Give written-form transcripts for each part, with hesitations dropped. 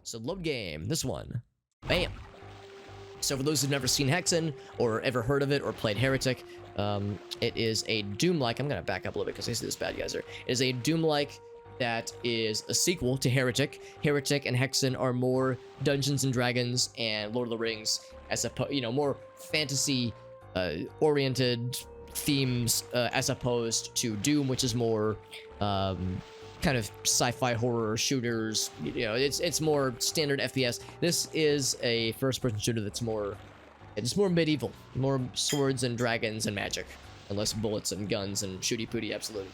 So load game, this one. Bam. So for those who've never seen Hexen, or ever heard of it, or played Heretic, it is a Doom-like, I'm gonna back up a little bit because I see this bad guys there. It is a Doom-like that is a sequel to Heretic. Heretic and Hexen are more Dungeons and Dragons and Lord of the Rings, as opposed, you know, more fantasy oriented themes, as opposed to Doom, which is more kind of sci-fi horror shooters. You know, it's more standard FPS. This is a first-person shooter that's more, it's more medieval, more swords and dragons and magic, and less bullets and guns and shooty-pooty. Absolutely.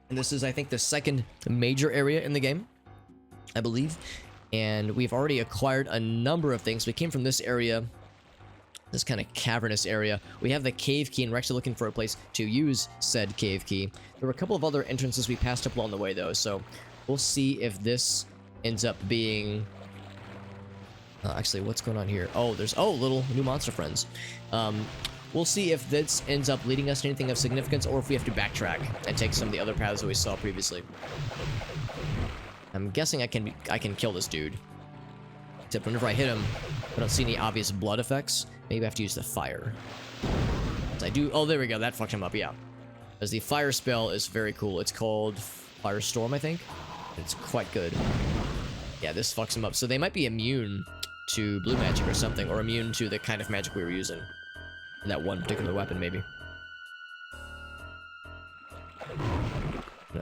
And this is, I think, the second major area in the game, I believe. And we've already acquired a number of things. We came from this area, this kind of cavernous area. We have the cave key, and we're actually looking for a place to use said cave key. There were a couple of other entrances we passed up along the way, though, so we'll see if this ends up being... actually, what's going on here? Oh, there's... Oh, little new monster friends. We'll see if this ends up leading us to anything of significance, or if we have to backtrack and take some of the other paths that we saw previously. I'm guessing I can kill this dude. Except whenever I hit him, I don't see any obvious blood effects. Maybe I have to use the fire. I do... Oh, there we go. That fucked him up, yeah. Because the fire spell is very cool. It's called Firestorm, I think. It's quite good. Yeah, this fucks him up. So they might be immune to blue magic or something, or immune to the kind of magic we were using. And that one particular weapon, maybe.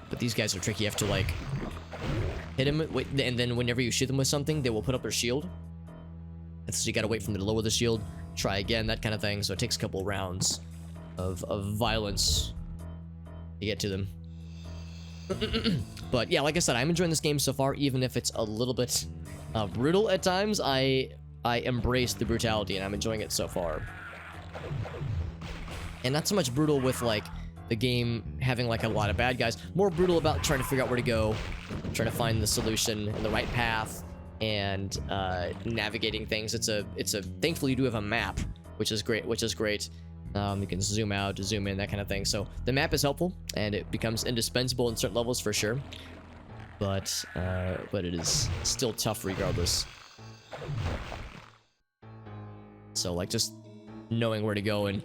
But these guys are tricky. You have to, like, hit him, and then whenever you shoot them with something, they will put up their shield. And so you gotta wait for them to lower the shield, try again, that kind of thing. So it takes a couple rounds of violence to get to them. But yeah, like I said, I'm enjoying this game so far, even if it's a little bit brutal at times. I embrace the brutality, and I'm enjoying it so far. And not so much brutal with, like, the game having, like, a lot of bad guys. More brutal about trying to figure out where to go, trying to find the solution and the right path, and navigating things. It's a thankfully you do have a map, which is great. You can zoom out, zoom in, that kind of thing. So the map is helpful, and it becomes indispensable in certain levels for sure. But it is still tough regardless. So, like, just knowing where to go and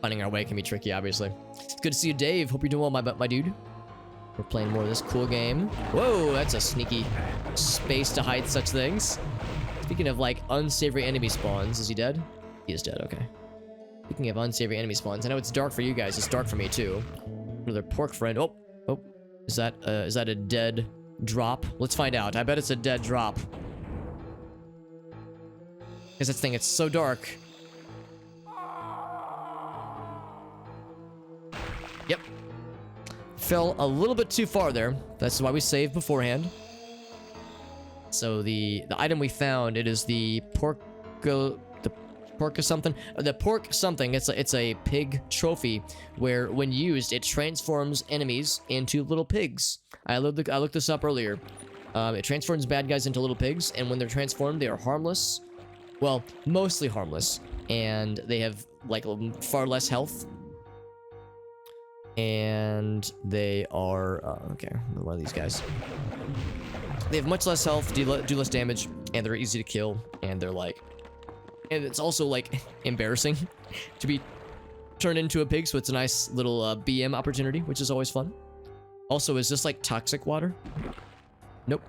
finding our way can be tricky, obviously. It's good to see you, Dave. Hope you're doing well, my dude. We're playing more of this cool game. Whoa, that's a sneaky space to hide such things. Speaking of, like, unsavory enemy spawns, is he dead? He is dead, okay. Speaking of unsavory enemy spawns, I know it's dark for you guys. It's dark for me, too. Another pork friend. Oh, is that a dead drop? Let's find out. I bet it's a dead drop. Because this thing, it's so dark. Yep. Fell a little bit too far there. That's why we saved beforehand. So the item we found, it is the pork something. It's a pig trophy where, when used, it transforms enemies into little pigs. I looked this up earlier. It transforms bad guys into little pigs, and when they're transformed, they are harmless. Well, mostly harmless, and they have, like, far less health. And they are, okay, one of these guys. They have much less health, do less damage, and they're easy to kill, and they're like... And it's also, like, embarrassing to be turned into a pig, so it's a nice little BM opportunity, which is always fun. Also, is this, like, toxic water? Nope.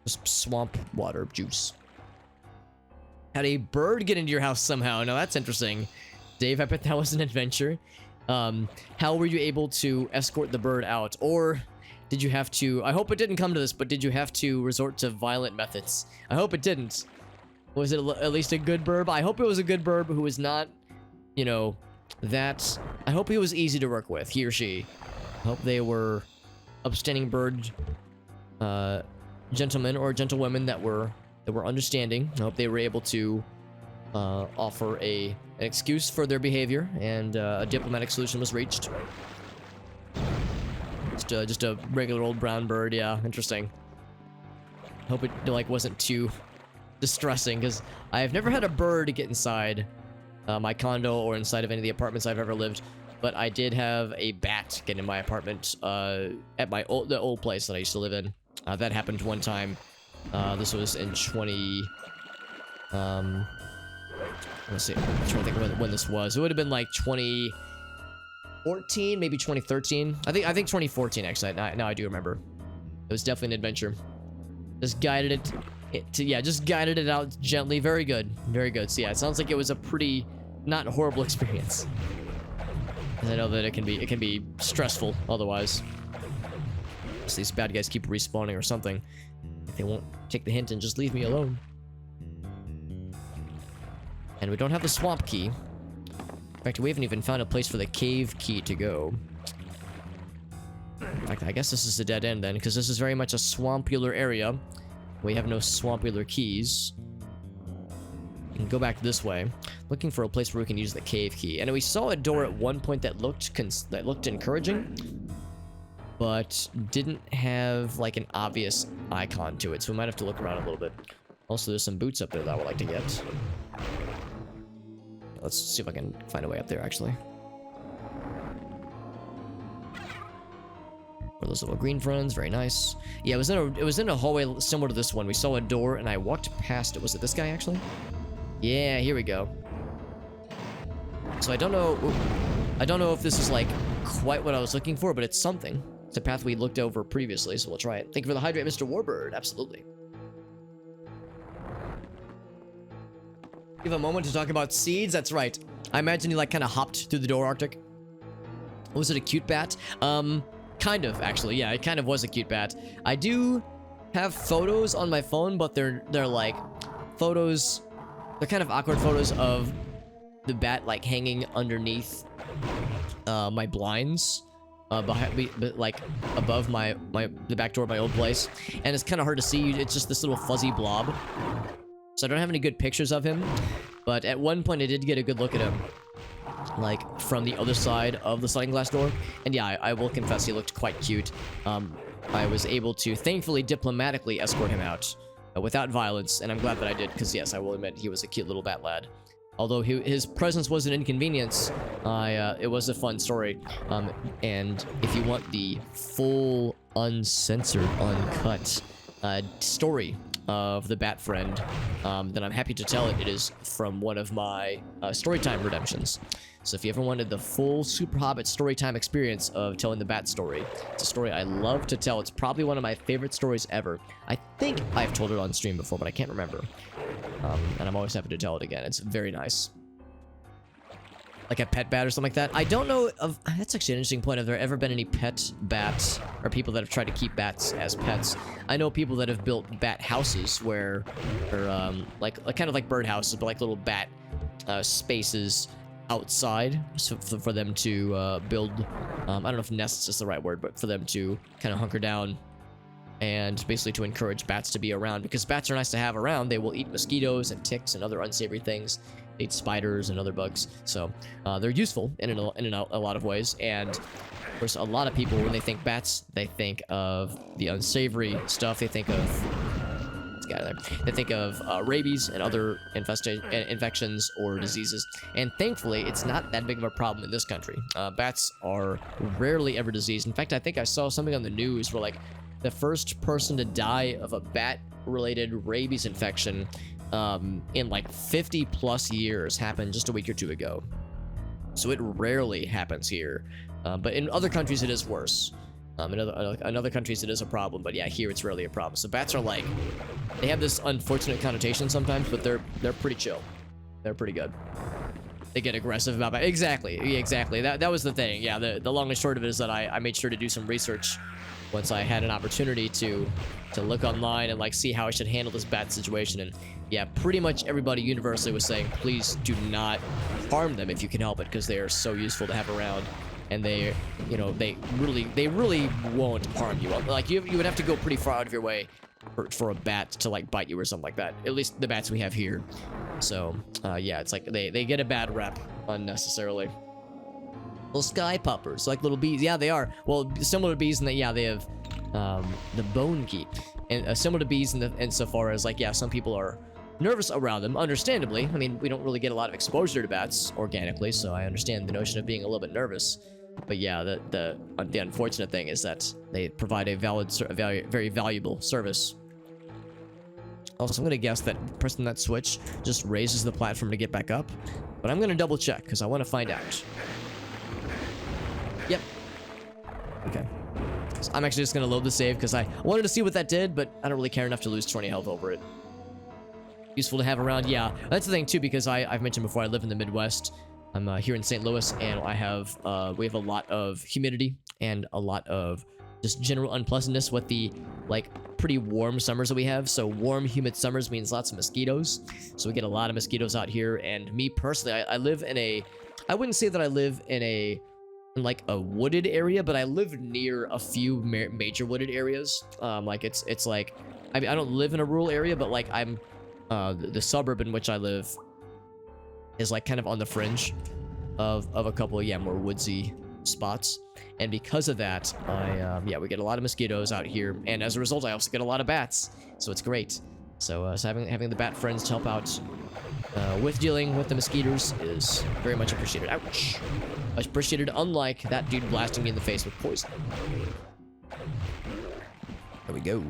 Just swamp water juice. Had a bird get into your house somehow. Now, that's interesting. Dave, I bet that was an adventure. How were you able to escort the bird out? Or did you have to... I hope it didn't come to this, but did you have to resort to violent methods? I hope it didn't. Was it at least a good burb? I hope it was a good burb who was not, you know, that... I hope he was easy to work with, he or she. I hope they were upstanding bird gentlemen or gentlewomen that were understanding. I hope they were able to offer an excuse for their behavior, and a diplomatic solution was reached. Just a regular old brown bird, yeah, interesting. Hope it, like, wasn't too distressing, because I have never had a bird get inside my condo or inside of any of the apartments I've ever lived. but I did have a bat get in my apartment at the old place that I used to live in. That happened one time. This was in 20... let's see. I'm trying to think when this was. It would have been like 2014, maybe 2013. I think 2014 actually. Now I do remember. It was definitely an adventure. Just guided just guided it out gently. Very good. Very good. So yeah, it sounds like it was a pretty not horrible experience. I know that it can be stressful otherwise. So these bad guys keep respawning or something. If they won't take the hint and just leave me alone. And we don't have the swamp key. In fact, we haven't even found a place for the cave key to go. In fact, I guess this is a dead end then, because this is very much a swampular area. We have no swampular keys. We can go back this way, looking for a place where we can use the cave key. And we saw a door at one point that looked encouraging, but didn't have like an obvious icon to it. So we might have to look around a little bit. Also, there's some boots up there that I would like to get. Let's see if I can find a way up there, actually. Or those little green friends, very nice. Yeah, it was in a hallway similar to this one. We saw a door, and I walked past it. Was it this guy, actually? Yeah, here we go. So I don't know if this is, like, quite what I was looking for, but it's something. It's a path we looked over previously, so we'll try it. Thank you for the hydrate, Mr. Warbird. Absolutely. You have a moment to talk about seeds? That's right. I imagine you like kind of hopped through the door, Arctic. Was it a cute bat? Kind of, actually. Yeah, it kind of was a cute bat. I do have photos on my phone, but they're like photos. They're kind of awkward photos of the bat like hanging underneath my blinds, like above the back door of my old place, and it's kind of hard to see. It's just this little fuzzy blob. So I don't have any good pictures of him, but at one point I did get a good look at him, like from the other side of the sliding glass door. And yeah, I will confess he looked quite cute. I was able to thankfully diplomatically escort him out without violence, and I'm glad that I did, because yes, I will admit he was a cute little bat lad. Although his presence was an inconvenience, it was a fun story. And if you want the full, uncensored, uncut story of the bat friend, then I'm happy to tell it. It is from one of my storytime redemptions. So if you ever wanted the full Super Hobbit storytime experience of telling the bat story, it's a story I love to tell. It's probably one of my favorite stories ever. I think I've told it on stream before, but I can't remember. And I'm always happy to tell it again. It's very nice. Like a pet bat or something like that. I don't know of... That's actually an interesting point. Have there ever been any pet bats or people that have tried to keep bats as pets? I know people that have built bat houses where... Or, like kind of like bird houses, but like little bat spaces outside for them to build... I don't know if nests is the right word, but for them to kind of hunker down and basically to encourage bats to be around. Because bats are nice to have around. They will eat mosquitoes and ticks and other unsavory things. They eat spiders and other bugs. So they're useful in a lot of ways. And of course, a lot of people, when they think bats, they think of the unsavory stuff. They think of... They think of rabies and other infections or diseases. And thankfully, it's not that big of a problem in this country. Bats are rarely ever diseased. In fact, I think I saw something on the news where, like, the first person to die of a bat-related rabies infection in like 50 plus years happened just a week or two ago. So it rarely happens here. But in other countries, it is worse. In other countries, it is a problem. But yeah, here it's rarely a problem. So bats are like... They have this unfortunate connotation sometimes, but they're pretty chill. They're pretty good. They get aggressive about bats. Exactly. That was the thing. Yeah, the long and short of it is that I made sure to do some research once I had an opportunity to look online and like see how I should handle this bat situation. And yeah, pretty much everybody universally was saying, please do not harm them if you can help it, because they are so useful to have around. And they, you know, they really won't harm you. Like you would have to go pretty far out of your way for a bat to like bite you or something like that. At least the bats we have here. So yeah, it's like they get a bad rep unnecessarily. Little sky puppers, like little bees. Yeah, they are. Well, similar to bees in that, yeah, they have the bone key, and similar to bees insofar as like, yeah, some people are nervous around them, understandably. I mean, we don't really get a lot of exposure to bats organically, so I understand the notion of being a little bit nervous. But yeah, the unfortunate thing is that they provide a very valuable service. Also, I'm going to guess that pressing that switch just raises the platform to get back up. But I'm going to double check, because I want to find out. Yep. Okay. So I'm actually just going to load the save, because I wanted to see what that did, but I don't really care enough to lose 20 health over it. Useful to have around, yeah. That's the thing, too, because I've mentioned before, I live in the Midwest. I'm here in St. Louis, and we have a lot of humidity and a lot of just general unpleasantness with the, like, pretty warm summers that we have. So warm, humid summers means lots of mosquitoes. So we get a lot of mosquitoes out here. And me personally, I live in a, I wouldn't say that I live in like a wooded area, but I live near a few major wooded areas. Like it's like, I mean, I don't live in a rural area, but like I'm, the suburb in which I live is like kind of on the fringe of a couple of, yeah, more woodsy spots. And because of that, yeah, we get a lot of mosquitoes out here, and as a result, I also get a lot of bats, so it's great. So, having the bat friends to help out with dealing with the mosquitoes is very much appreciated. Ouch! Much appreciated, unlike that dude blasting me in the face with poison. There we go.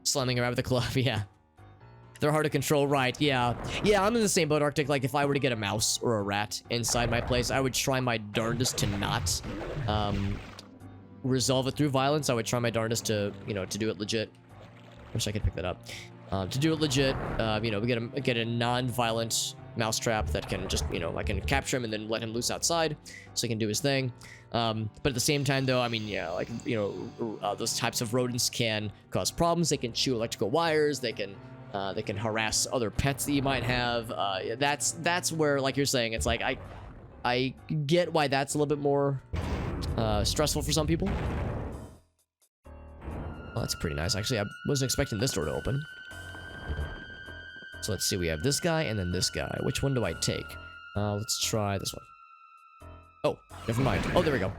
Slamming around with the club, yeah. They're hard to control, right? Yeah. Yeah, I'm in the same boat, Arctic. Like, if I were to get a mouse or a rat inside my place, I would try my darndest to not resolve it through violence. I would try my darndest to, you know, to do it legit. Wish I could pick that up. To do it legit, you know, we get a non-violent mousetrap that can just, you know, I can capture him and then let him loose outside so he can do his thing. But at the same time, though, I mean, yeah, like, you know, those types of rodents can cause problems. They can chew electrical wires. They can harass other pets that you might have. That's where, like you're saying, it's like I get why that's a little bit more stressful for some people. Well, that's pretty nice. Actually, I wasn't expecting this door to open. So let's see. We have this guy and then this guy. Which one do I take? Let's try this one. Oh, never mind. Oh, there we go.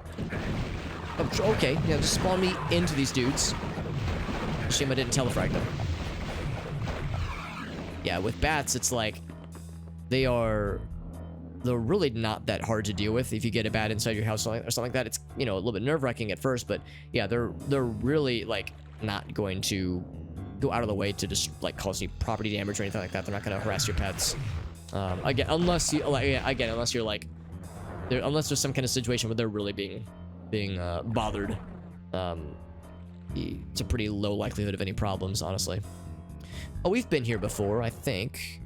Oh, okay. Yeah, just spawn me into these dudes. Shame I didn't telefrag them. Yeah, with bats, it's like they're really not that hard to deal with if you get a bat inside your house or something like that. It's, you know, a little bit nerve-wracking at first, but yeah, they're really like not going to go out of the way to just like cause any property damage or anything like that. They're not going to harass your pets. Again, unless you're like, unless there's some kind of situation where they're really being bothered. It's a pretty low likelihood of any problems, honestly. Oh, we've been here before, I think.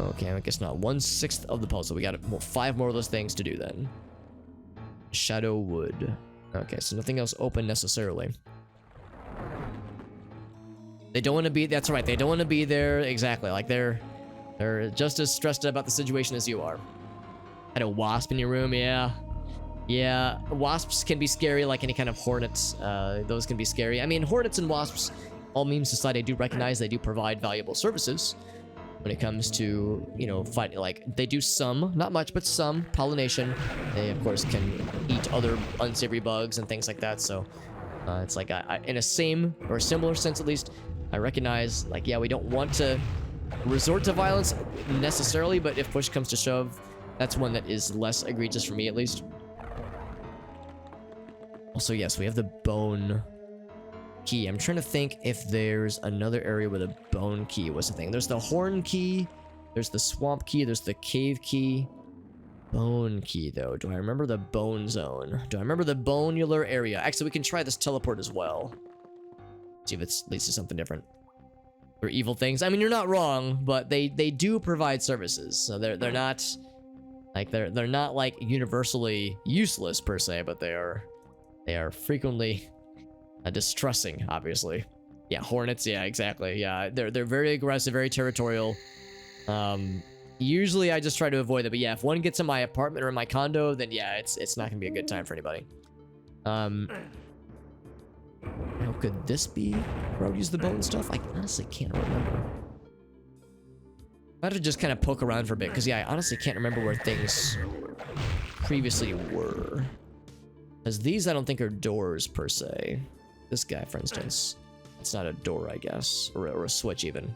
Okay, I guess not. 1/6 of the puzzle. We got 5 more of those things to do then. Shadow Wood. Okay, so nothing else open necessarily. They don't want to be... That's right, they don't want to be there. Exactly, like they're just as stressed about the situation as you are. Had a wasp in your room, yeah. Yeah, wasps can be scary, like any kind of hornets. Those can be scary. I mean, hornets and wasps... All meme society, I do recognize they do provide valuable services when it comes to, you know, fighting. Like, they do some, not much, but some pollination. They, of course, can eat other unsavory bugs and things like that. So, it's like, in a same or similar sense, at least, I recognize, like, yeah, we don't want to resort to violence necessarily, but if push comes to shove, that's one that is less egregious for me, at least. Also, yes, we have the bone key. I'm trying to think if there's another area where the bone key was the thing. There's the horn key, there's the swamp key, there's the cave key. Bone key, though. Do I remember the bone zone? Do I remember the bonular area? Actually, we can try this teleport as well. See if it leads to something different. Or evil things. I mean, you're not wrong, but they do provide services. So they're not like they're not like universally useless per se, but they are frequently distressing, obviously. Yeah, hornets, yeah, exactly. Yeah, they're very aggressive, very territorial. Usually I just try to avoid it, but yeah, if one gets in my apartment or in my condo, then yeah, it's not gonna be a good time for anybody. How could this be where I would use the bone stuff? I honestly can't remember. I have to just kind of poke around for a bit, because yeah, I honestly can't remember where things previously were. Because these I don't think are doors per se. This guy, for instance. It's not a door, I guess, or a switch even.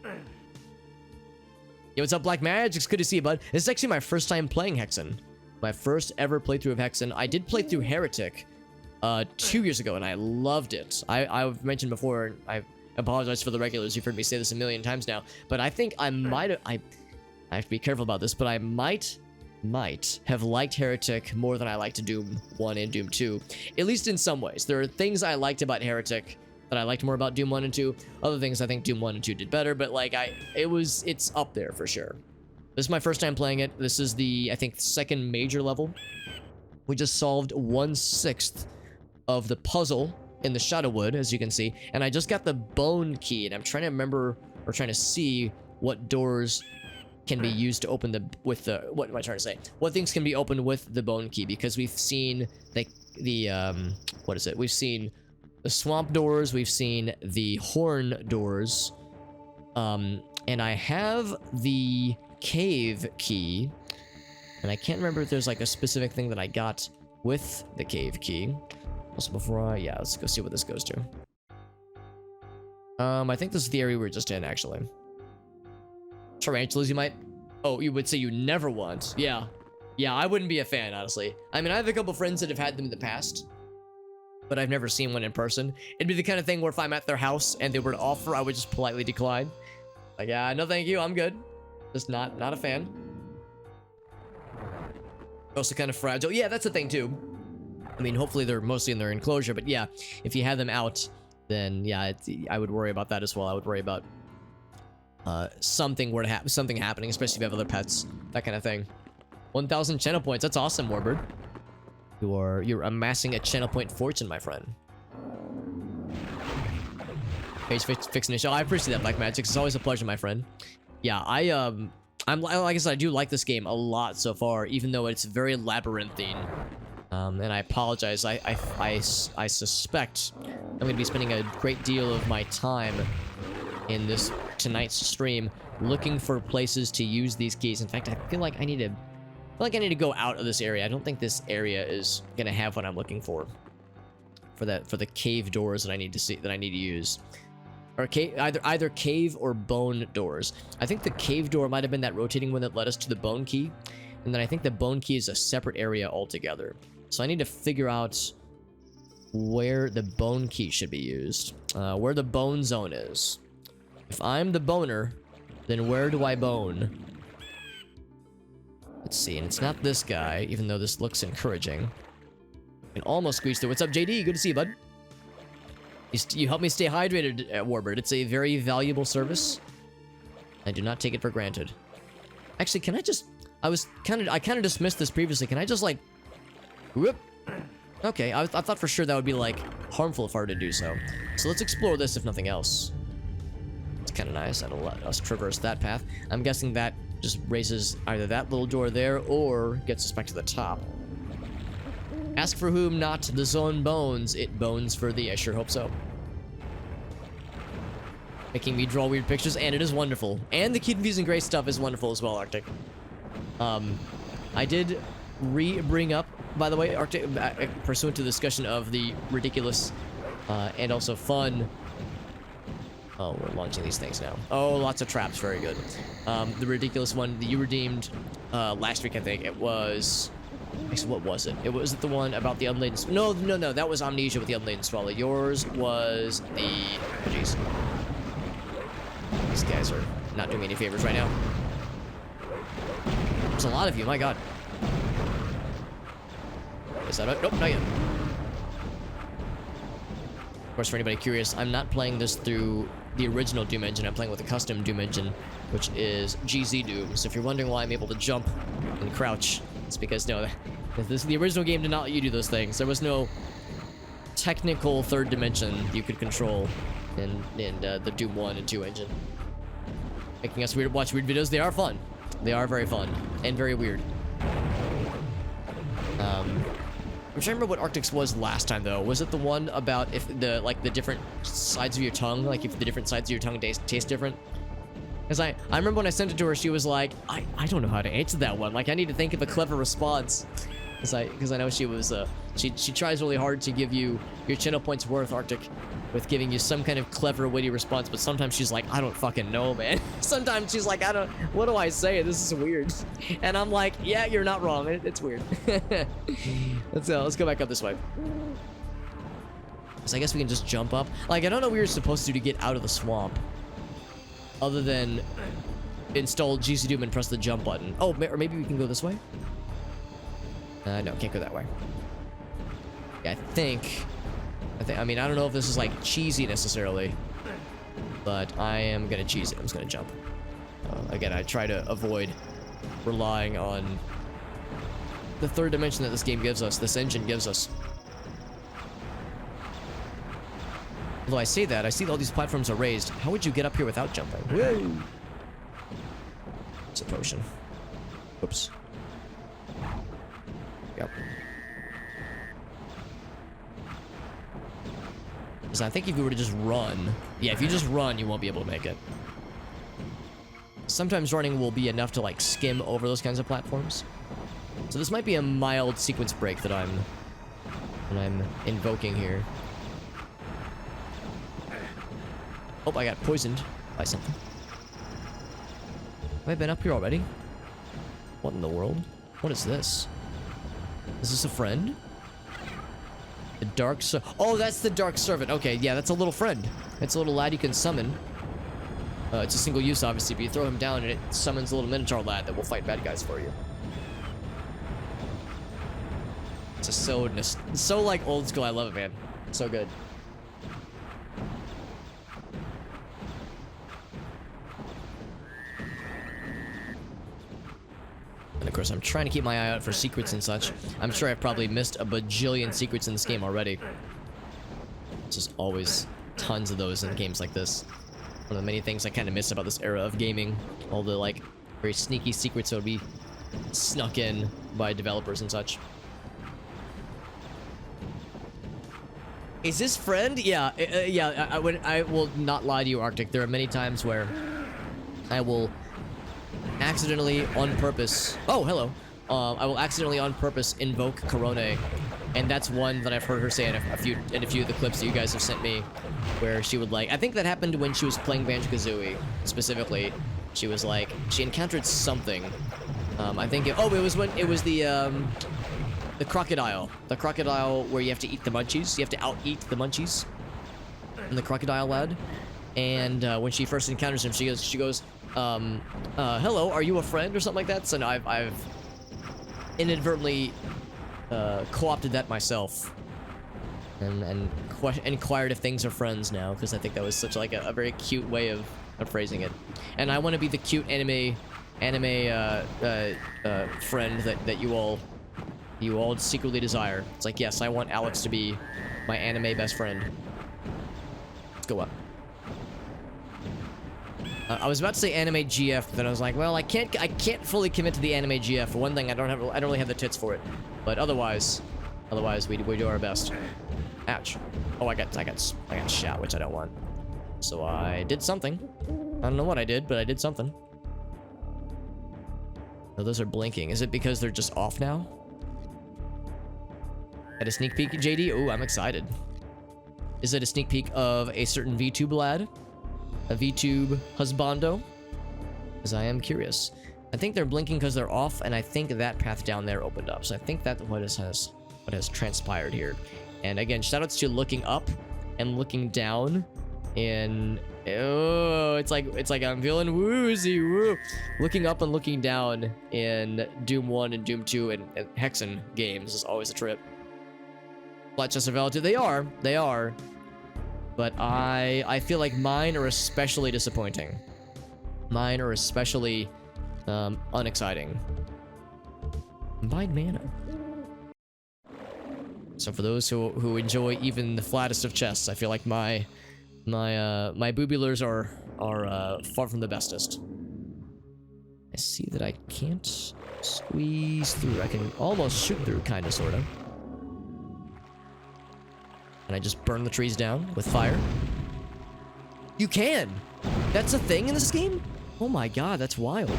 Yo, what's up, Black Magic? It's good to see you, bud. This is actually my first time playing Hexen. My first ever playthrough of Hexen. I did play through Heretic 2 years ago, and I loved it. I've mentioned before, I apologize for the regulars. You've heard me say this a million times now, but I think I might have... I have to be careful about this, but I might have liked Heretic more than I liked Doom 1 and Doom 2. At least in some ways. There are things I liked about Heretic that I liked more about Doom 1 and 2. Other things I think Doom 1 and 2 did better, but like it's up there for sure. This is my first time playing it. This is the, I think, second major level. We just solved 1/6 of the puzzle in the Shadowwood, as you can see, and I just got the bone key, and I'm trying to remember, or trying to see what doors can be used to open the, with the, what am I trying to say? What things can be opened with the bone key, because we've seen what is it? We've seen the swamp doors, we've seen the horn doors, and I have the cave key, and I can't remember if there's like a specific thing that I got with the cave key. Also, before yeah, let's go see what this goes to. I think this is the area we were just in, actually. Tarantulas, you might... Oh, you would say you never want. Yeah. Yeah, I wouldn't be a fan, honestly. I mean, I have a couple friends that have had them in the past, but I've never seen one in person. It'd be the kind of thing where if I'm at their house and they were to offer, I would just politely decline. Like, yeah, no thank you, I'm good. Just not a fan. Also kind of fragile. Yeah, that's the thing, too. I mean, hopefully they're mostly in their enclosure, but yeah, if you have them out, then yeah, I would worry about that as well. I would worry about something happening, especially if you have other pets, that kind of thing. 1,000 channel points. That's awesome, Warbird. You're amassing a channel point fortune, my friend. Page fixing the show. I appreciate that, Black Magic. It's always a pleasure, my friend. Yeah, I'm like I said, I do like this game a lot so far, even though it's very labyrinthine. And I apologize. I suspect I'm going to be spending a great deal of my time in tonight's stream looking for places to use these keys. In fact, I feel like I need to go out of this area. I don't think this area is going to have what I'm looking for the cave doors that I need to use. Or either cave or bone doors. I think the cave door might have been that rotating one that led us to the bone key, and then I think the bone key is a separate area altogether. So I need to figure out where the bone key should be used, where the bone zone is. If I'm the boner, then where do I bone? Let's see, and it's not this guy, even though this looks encouraging. I can almost squeeze through. What's up, JD? Good to see you, bud. You help me stay hydrated, Warbird. It's a very valuable service. I do not take it for granted. Actually, can I just... I kind of dismissed this previously. Can I just, like... Whoop. Okay, I thought for sure that would be, like, harmful if I were to do so. So let's explore this, if nothing else. It's kind of nice. That'll let us traverse that path. I'm guessing that just raises either that little door there, or gets us back to the top. Ask for whom not the zone bones, it bones for thee. I sure hope so. Making me draw weird pictures, and it is wonderful. And the confusing gray stuff is wonderful as well, Arctic. I did bring up, by the way, Arctic, pursuant to the discussion of the ridiculous and also fun... Oh, we're launching these things now. Oh, lots of traps. Very good. The ridiculous one that you redeemed last week, I think. It was... Actually, what was it? Was it the one about the unladen... No, that was Amnesia with the unladen swallow. Yours was the... Oh, jeez. These guys are not doing me any favors right now. There's a lot of you, my god. Is that it? Nope, not yet. Of course, for anybody curious, I'm not playing this through the original Doom engine. I'm playing with a custom Doom engine, which is GZDoom. So if you're wondering why I'm able to jump and crouch, it's because, no, the original game did not let you do those things. There was no technical third dimension you could control in the Doom 1 and 2 engine. Making us watch weird videos. They are fun. They are very fun and very weird. I'm trying to remember what Arctic's was last time, though. Was it the one about if the different sides of your tongue, like if the different sides of your tongue taste different? Because I remember when I sent it to her, she was like, I don't know how to answer that one. Like, I need to think of a clever response. Because I know she was, she tries really hard to give you your channel points worth, Arctic, with giving you some kind of clever, witty response, but sometimes she's like, I don't fucking know, man. Sometimes she's like, what do I say? This is weird. And I'm like, yeah, you're not wrong. It's weird. Let's go back up this way. So I guess we can just jump up. Like, I don't know what we were supposed to do to get out of the swamp. Other than install GZDoom and press the jump button. Oh, or maybe we can go this way? No, can't go that way. Yeah, I mean, I don't know if this is like cheesy necessarily, but I am gonna cheese it. I'm just gonna jump. Again, I try to avoid relying on the third dimension that this game gives us, this engine gives us. Although I say that, I see all these platforms are raised. How would you get up here without jumping? Whoa! It's a potion. Oops. Yep. So I think if you were to just run... Yeah, if you just run, you won't be able to make it. Sometimes running will be enough to, like, skim over those kinds of platforms. So this might be a mild sequence break that I'm invoking here. Oh, I got poisoned by something. Have I been up here already? What in the world? What is this? Is this a friend? The Dark Oh, that's the Dark Servant. Okay, yeah, that's a little friend. It's a little lad you can summon. It's a single use, obviously, but you throw him down and it summons a little Minotaur lad that will fight bad guys for you. It's a so like old school. I love it, man. So good. And of course, I'm trying to keep my eye out for secrets and such. I'm sure I've probably missed a bajillion secrets in this game already. There's just always tons of those in games like this. One of the many things I kind of miss about this era of gaming. All the, like, very sneaky secrets that would be snuck in by developers and such. Is this friend? Yeah, I will not lie to you, Arctic. There are many times where I will accidentally, on purpose... Oh, hello. I will accidentally, on purpose, invoke Corone, and that's one that I've heard her say in a few of the clips that you guys have sent me, where she would, like... I think that happened when she was playing Banjo-Kazooie, specifically. She was, like... She encountered something. I think it... Oh, it was when... It was the crocodile. The crocodile where you have to eat the munchies. You have to out-eat the munchies. And the crocodile lad. And when she first encounters him, she goes... hello, are you a friend or something like that? So no, I've inadvertently co-opted that myself, and inquired if things are friends now, because I think that was such like a very cute way of phrasing it. And I want to be the cute anime friend that you all secretly desire. It's like, yes, I want Alex to be my anime best friend. Let's go up. I was about to say anime GF, but then I was like, well, I can't fully commit to the anime GF. For one thing, I don't really have the tits for it. But otherwise we do our best. Ouch. Oh, I got shot, which I don't want. So I did something. I don't know what I did, but I did something. Oh, those are blinking. Is it because they're just off now? At a sneak peek, JD? Ooh, I'm excited. Is it a sneak peek of a certain VTube lad? A VTube husbando? Because I am curious. I think they're blinking because they're off, and I think that path down there opened up. So I think that's what has transpired here. And again, shoutouts to looking up and looking down. And oh, it's like I'm feeling woozy. Woo. Looking up and looking down in Doom 1 and Doom 2 and Hexen games is always a trip. Flat chest of relative, they are. But I feel like mine are especially disappointing. Mine are especially unexciting. Combined mana. So for those who enjoy even the flattest of chests, I feel like my boobulars are far from the bestest. I see that I can't squeeze through. I can almost shoot through, kinda, sorta. Can I just burn the trees down with fire? You can! That's a thing in this game? Oh my god, that's wild.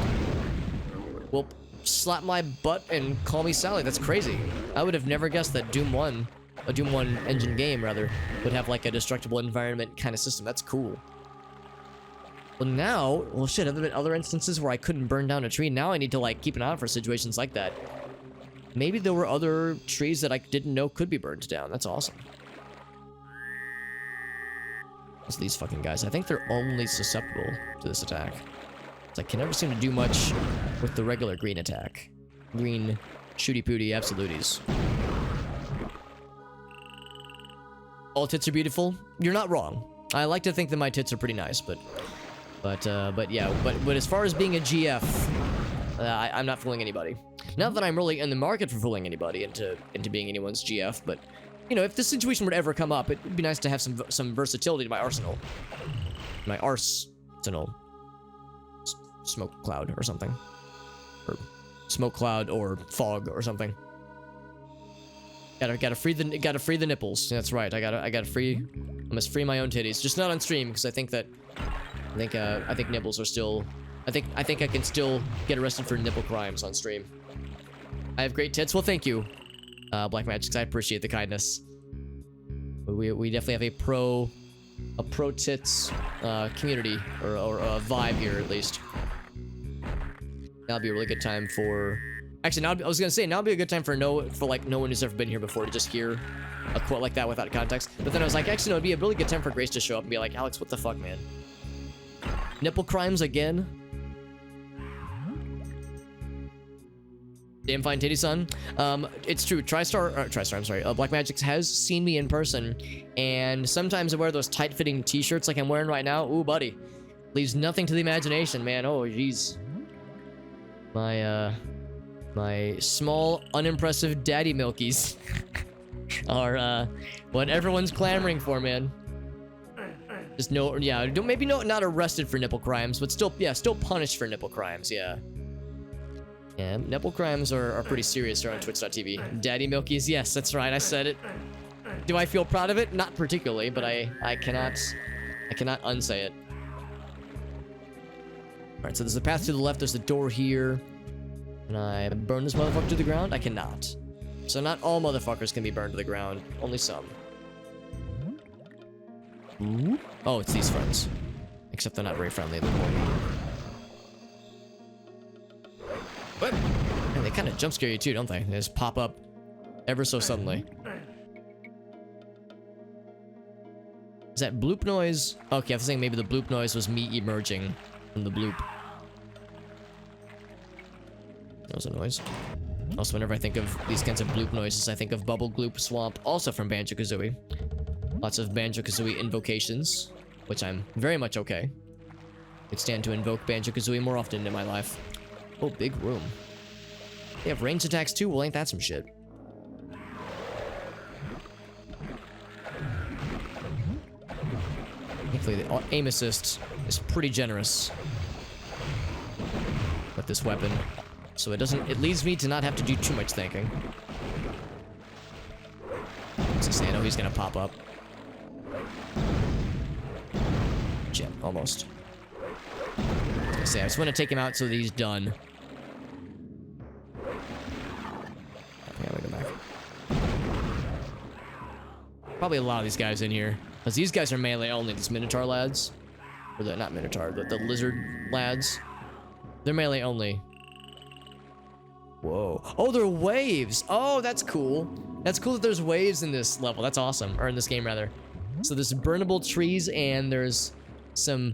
Well, slap my butt and call me Sally. That's crazy. I would have never guessed that Doom 1, a Doom 1 engine game rather, would have like a destructible environment kind of system. That's cool. Well now, well shit, have there been other instances where I couldn't burn down a tree? Now I need to like keep an eye out for situations like that. Maybe there were other trees that I didn't know could be burned down. That's awesome. It's these fucking guys. I think they're only susceptible to this attack. I can never seem to do much with the regular green attack. Green shooty pooty absoluties. All tits are beautiful. You're not wrong. I like to think that my tits are pretty nice, but yeah. But as far as being a GF, I'm not fooling anybody. Not that I'm really in the market for fooling anybody into being anyone's GF, but you know, if this situation were to ever come up, it'd be nice to have some versatility to my arsenal. My arsenal. Smoke cloud or something, or smoke cloud or fog or something. Gotta free the nipples. That's right. I gotta free. I must free my own titties. Just not on stream because I think nipples are still. I think I can still get arrested for nipple crimes on stream. I have great tits. Well, thank you, Black Magic. I appreciate the kindness. We definitely have a pro tits community or a vibe here at least. That'll be a really good time for. Actually, now I was gonna say now'd be a good time for no one who's ever been here before to just hear a quote like that without context. But then I was like, actually, no, it'd be a really good time for Grace to show up and be like, Alex, what the fuck, man? Nipple crimes again? Damn fine titty son. It's true. TriStar, I'm sorry. Black Magic has seen me in person, and sometimes I wear those tight-fitting t-shirts like I'm wearing right now. Ooh, buddy. Leaves nothing to the imagination, man. Oh, jeez. My small, unimpressive daddy milkies are, what everyone's clamoring for, man. Just not arrested for nipple crimes, but still punished for nipple crimes, yeah. Yeah, nipple crimes are pretty serious here on Twitch.tv. Daddy milkies, yes, that's right, I said it. Do I feel proud of it? Not particularly, but I cannot unsay it. Alright, so there's a path to the left, there's the door here. Can I burn this motherfucker to the ground? I cannot. So not all motherfuckers can be burned to the ground, only some. Ooh. Oh, it's these friends. Except they're not very friendly anymore. What? Man, they kind of jump scare you too, don't they? They just pop up ever so suddenly. Is that bloop noise? Okay, I was thinking maybe the bloop noise was me emerging from the bloop. That was a noise. Also, whenever I think of these kinds of bloop noises, I think of Bubble Gloop Swamp, also from Banjo-Kazooie. Lots of Banjo-Kazooie invocations, which I'm very much okay. Could stand to invoke Banjo-Kazooie more often in my life. Oh, big room. They have ranged attacks too? Well, ain't that some shit? Thankfully, the aim assist is pretty generous with this weapon. So it leads me to not have to do too much thinking. I know he's gonna pop up. Shit, almost. I just want to take him out so that he's done. Okay, I'm gonna go back. Probably a lot of these guys in here. Because these guys are melee only, these Minotaur lads. Or not Minotaur, the lizard lads. They're melee only. Whoa. Oh, they're waves! Oh, that's cool. That's cool that there's waves in this level. That's awesome. Or in this game, rather. So there's burnable trees, and there's some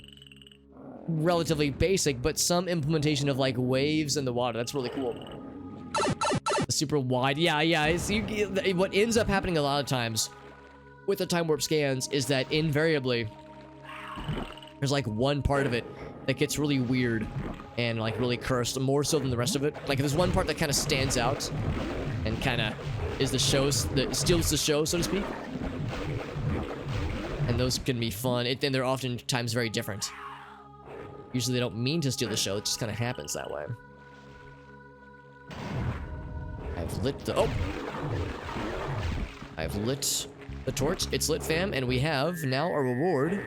relatively basic, but some implementation of, like, waves in the water. That's really cool. Super wide. Yeah. What ends up happening a lot of times with the time warp scans is that invariably there's, like, one part of it that gets really weird and, like, really cursed, more so than the rest of it. Like, there's one part that kind of stands out and kind of is that steals the show, so to speak. And those can be fun. And they're oftentimes very different. Usually they don't mean to steal the show, it just kind of happens that way. I've lit the torch. It's lit, fam, and we have now a reward,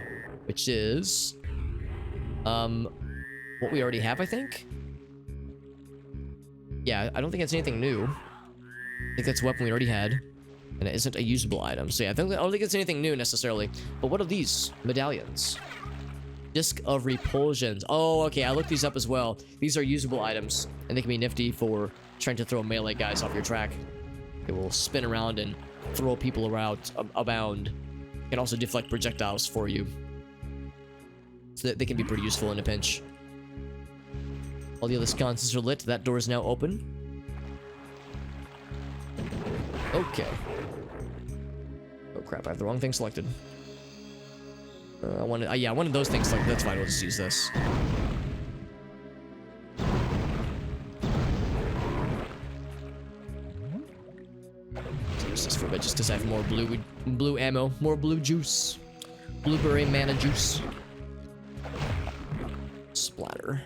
which is what we already have, I think. Yeah, I don't think it's anything new. I think that's a weapon we already had. And it isn't a usable item. So yeah, I don't think it's anything new necessarily. But what are these? Medallions. Disc of Repulsions. Oh, okay, I looked these up as well. These are usable items, and they can be nifty for trying to throw melee guys off your track. They will spin around and throw people around, abound. Can also deflect projectiles for you. So that they can be pretty useful in a pinch. All the other sconces are lit. That door is now open. Okay. Oh crap, I have the wrong thing selected. I wanted those things selected. That's fine, we'll just use this. Use this for a bit just because I have more blue ammo, more blue juice. Blueberry mana juice. Splatter.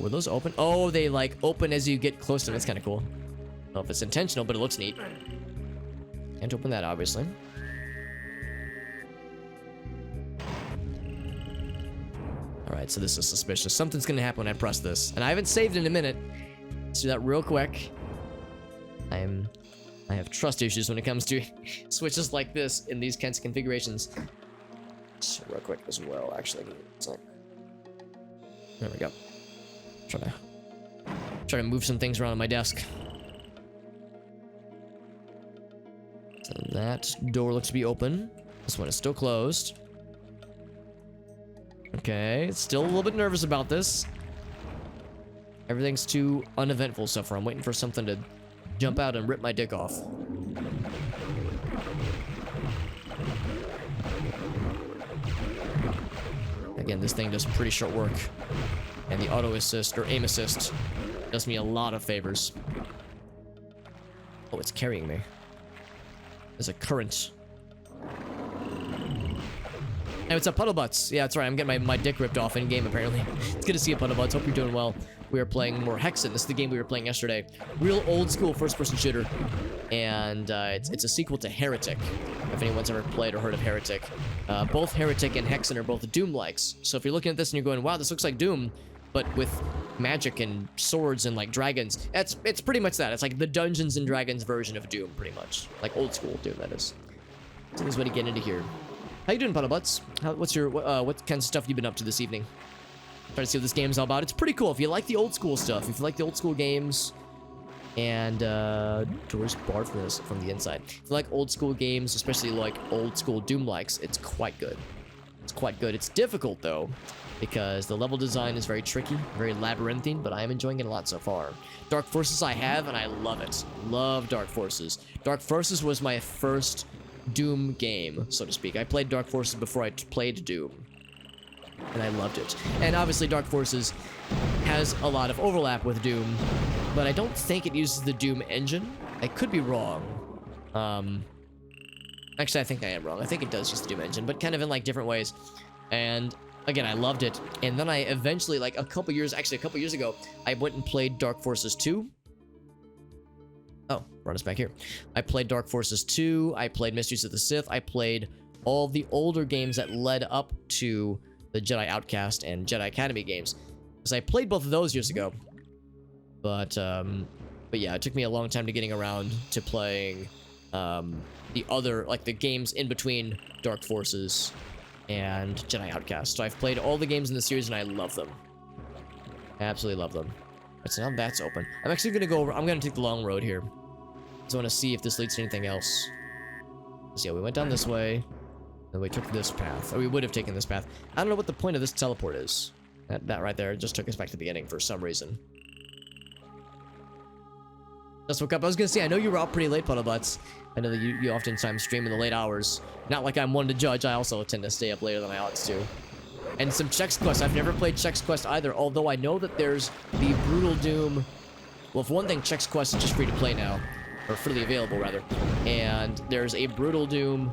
Were those open? Oh, they like open as you get close to them. That's kind of cool. I don't know if it's intentional, but it looks neat. Can't open that, obviously. Alright, so this is suspicious. Something's gonna happen when I press this. And I haven't saved in a minute. Let's do that real quick. I have trust issues when it comes to switches like this in these kinds of configurations. So real quick as well, actually. There we go. Try to move some things around on my desk. So that door looks to be open. This one is still closed. Okay, still a little bit nervous about this. Everything's too uneventful so far. I'm waiting for something to jump out and rip my dick off. Again, this thing does pretty short work. And the auto assist, or aim assist, does me a lot of favors. Oh, it's carrying me. There's a current. Hey, what's up, Puddle Butts? Yeah, that's right, I'm getting my dick ripped off in-game, apparently. It's good to see you, Puddle Butts. Hope you're doing well. We are playing more Hexen. This is the game we were playing yesterday. Real old-school first-person shooter. And it's a sequel to Heretic, if anyone's ever played or heard of Heretic. Both Heretic and Hexen are both Doom-likes. So if you're looking at this and you're going, wow, this looks like Doom, but with magic and swords and like dragons, it's pretty much that. It's like the Dungeons and Dragons version of Doom, pretty much. Like old-school Doom, that is. So this is what to get into here. How you doing, Puddle Butts? What kind of stuff you been up to this evening? Try to see what this game's all about. It's pretty cool. If you like the old school stuff, if you like the old school games, and doors barred from the inside. If you like old school games, especially like old school Doom likes, it's quite good. It's quite good. It's difficult though, because the level design is very tricky, very labyrinthine, but I am enjoying it a lot so far. Dark Forces I have, and I love it. Love Dark Forces. Dark Forces was my first Doom game, so to speak. I played Dark Forces before I played Doom, and I loved it. And obviously Dark Forces has a lot of overlap with Doom, but I don't think it uses the Doom engine. I could be wrong. Actually, I think I am wrong. I think it does use the Doom engine, but kind of in like different ways. And again, I loved it. And then I eventually, like a couple years ago, I went and played Dark Forces 2. Oh, brought us back here. I played Dark Forces 2. I played Mysteries of the Sith. I played all the older games that led up to the Jedi Outcast and Jedi Academy games. Because I played both of those years ago. But yeah, it took me a long time to getting around to playing the other, like the games in between Dark Forces and Jedi Outcast. So I've played all the games in the series and I love them. I absolutely love them. Right, so now that's open. I'm actually gonna go over, I'm gonna take the long road here. So I want to see if this leads to anything else. So yeah, we went down this way, then we took this path. Or we would have taken this path. I don't know what the point of this teleport is. That right there just took us back to the beginning for some reason. Just woke up. I was gonna say, I know you were out pretty late, Puddle Butts. I know that you oftentimes stream in the late hours. Not like I'm one to judge, I also tend to stay up later than I ought to. And some Chex Quest. I've never played Chex Quest either, although I know that there's the Brutal Doom. Well, for one thing, Chex Quest is just free to play now. Or freely available, rather. And there's a Brutal Doom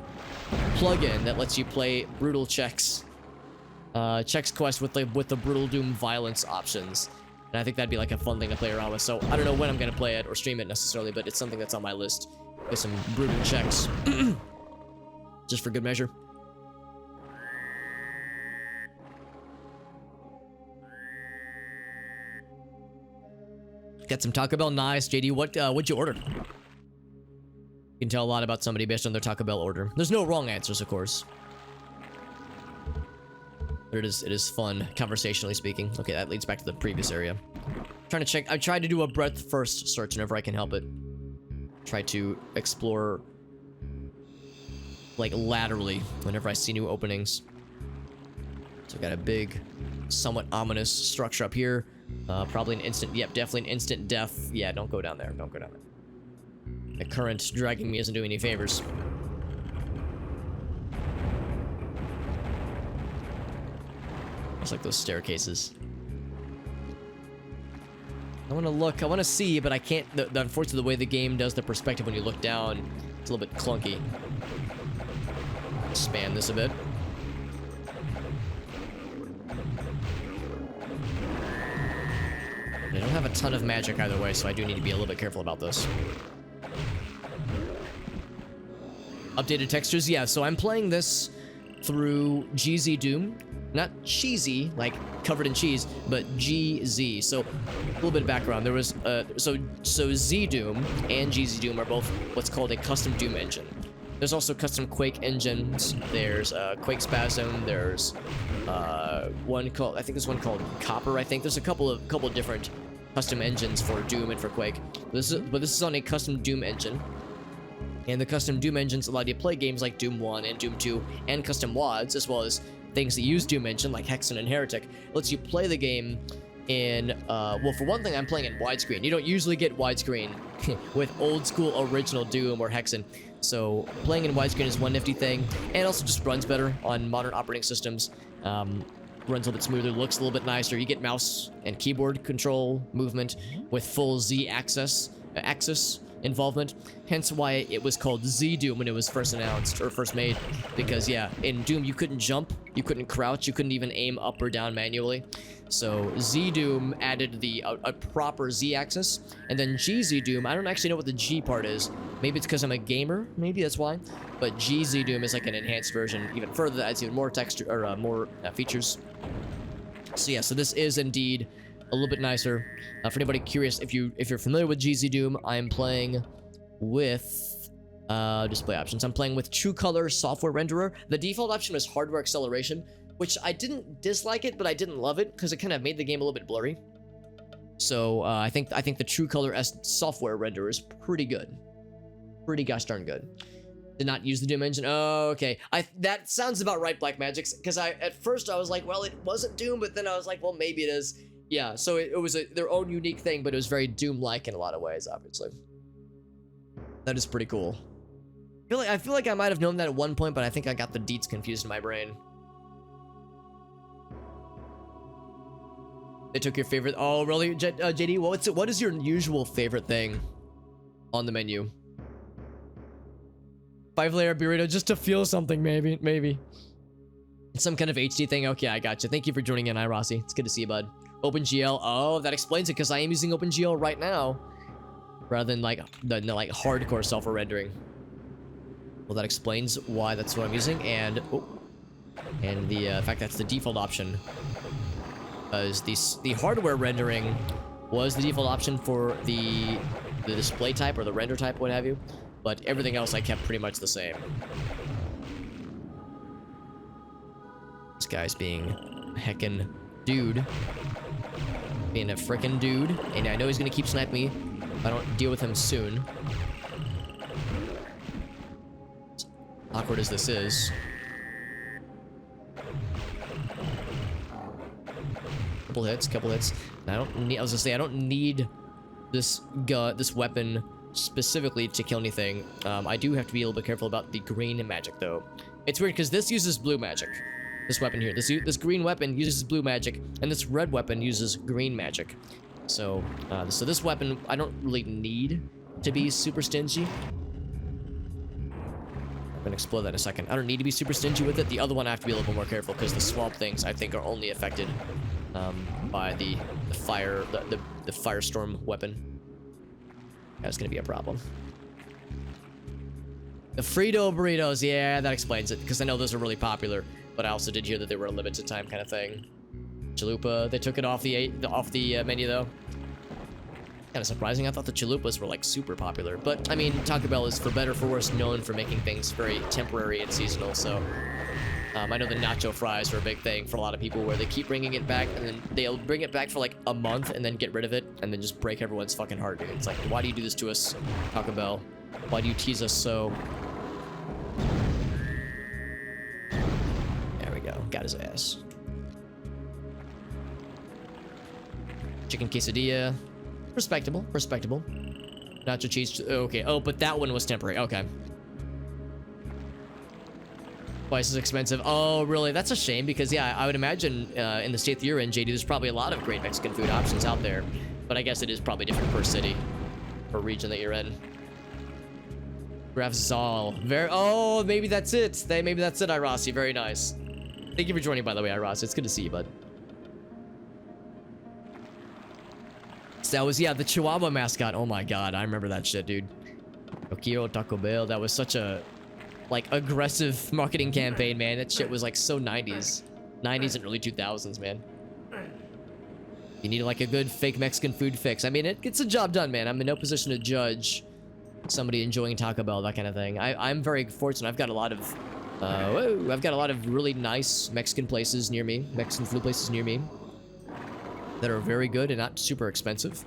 plugin that lets you play Brutal Chex. Chex Quest with the Brutal Doom violence options. And I think that'd be like a fun thing to play around with. So I don't know when I'm gonna play it or stream it necessarily, but it's something that's on my list. With some Brutal Checks. Just for good measure. Got some Taco Bell. Nice. JD, what'd you order? You can tell a lot about somebody based on their Taco Bell order. There's no wrong answers, of course. But it is fun, conversationally speaking. Okay, that leads back to the previous area. Trying to check. I tried to do a breadth first search whenever I can help it. Try to explore, like, laterally whenever I see new openings. So I got a big, somewhat ominous structure up here. Probably an instant. Yep, definitely an instant death. Yeah, don't go down there. Don't go down there. The current dragging me isn't doing any favors. It's like those staircases. I want to look. I want to see, but I can't. Unfortunately, the way the game does the perspective when you look down, it's a little bit clunky. Expand this a bit. I don't have a ton of magic either way, so I do need to be a little bit careful about this. Updated textures, yeah. So I'm playing this through GZDoom. Not cheesy, like covered in cheese, but GZ. So a little bit of background. There was so ZDoom and GZDoom are both what's called a custom Doom engine. There's also custom Quake engines. There's Quake Spasm. There's one called, I think there's one called Copper. I think there's a couple of different custom engines for Doom and for Quake. But this is on a custom Doom engine. And the custom Doom engines allow you to play games like Doom 1 and Doom 2 and custom WADs, as well as things that use Doom engine like Hexen and Heretic. It lets you play the game in, well, for one thing, I'm playing in widescreen. You don't usually get widescreen with old school original Doom or Hexen. So playing in widescreen is one nifty thing, and also just runs better on modern operating systems. Runs a little bit smoother, looks a little bit nicer. You get mouse and keyboard control movement with full Z axis involvement, hence why it was called ZDoom when it was first announced or first made, because yeah, in Doom you couldn't jump, you couldn't crouch, you couldn't even aim up or down manually. So ZDoom added a proper Z axis, and then GZDoom, I don't actually know what the G part is. Maybe it's because I'm a gamer, maybe that's why. But GZDoom is like an enhanced version, even further, that adds even more texture or more features. So yeah, so this is indeed a little bit nicer. For anybody curious, if you're familiar with GZDoom, I'm playing with display options. I'm playing with True Color Software Renderer. The default option is hardware acceleration, which I didn't dislike it, but I didn't love it because it kind of made the game a little bit blurry. So I think the True Color software renderer is pretty good, pretty gosh darn good. Did not use the Doom engine. Oh, okay. That sounds about right, Black Magic's, because at first I was like, well, it wasn't Doom, but then I was like, well, maybe it is. Yeah, so it was their own unique thing, but it was very Doom-like in a lot of ways, obviously. That is pretty cool. I feel like I might have known that at one point, but I think I got the deets confused in my brain. They took your favorite. Oh, really, JD? What is your usual favorite thing on the menu? 5-layer burrito, just to feel something, maybe. It's some kind of HD thing. Okay, I got you. Thank you for joining in, Rossi. It's good to see you, bud. OpenGL. Oh, that explains it, because I am using OpenGL right now, rather than like the hardcore software rendering. Well, that explains why that's what I'm using, and the fact that's the default option, because the hardware rendering was the default option for the display type or the render type, what have you, but everything else I kept pretty much the same. This guy's being a heckin' dude. Being a frickin' dude. And I know he's gonna keep sniping me if I don't deal with him soon. As awkward as this is. Couple hits. And I don't need, I was gonna say, I don't need this weapon specifically to kill anything. I do have to be a little bit careful about the green magic, though. It's weird, because this uses blue magic. This weapon here. This green weapon uses blue magic, and this red weapon uses green magic. So, so this weapon, I don't really need to be super stingy. I'm gonna explode that in a second. I don't need to be super stingy with it. The other one I have to be a little bit more careful, because the swamp things, I think, are only affected by the Firestorm weapon. That's gonna be a problem. The Frito burritos, yeah, that explains it, because I know those are really popular, but I also did hear that they were a limited time kind of thing. Chalupa, they took it off the menu though. Kind of surprising. I thought the chalupas were like super popular, but I mean, Taco Bell is for better or for worse known for making things very temporary and seasonal. So I know the nacho fries are a big thing for a lot of people, where they keep bringing it back, and then they'll bring it back for like a month and then get rid of it, and then just break everyone's fucking heart, dude. It's like, why do you do this to us, Taco Bell? Why do you tease us so? There we go. Got his ass. Chicken quesadilla. Respectable. Respectable. Nacho cheese. Okay. Oh, but that one was temporary. Okay. Twice as expensive. Oh, really? That's a shame, because, yeah, I would imagine in the state that you're in, JD, there's probably a lot of great Mexican food options out there. But I guess it is probably different per city or region that you're in. Grafzal. Very. Oh, maybe that's it. Maybe that's it, Irasi. Very nice. Thank you for joining, by the way, Irasi. It's good to see you, bud. So that was, yeah, the Chihuahua mascot. Oh my god, I remember that shit, dude. Tokyo Taco Bell. That was such a, like, aggressive marketing campaign, man. That shit was, like, so 90s. 90s and early 2000s, man. You need, like, a good fake Mexican food fix. I mean, it gets the job done, man. I'm in no position to judge somebody enjoying Taco Bell, that kind of thing. I'm very fortunate. I've got a lot of really nice Mexican places near me. Mexican food places near me that are very good and not super expensive,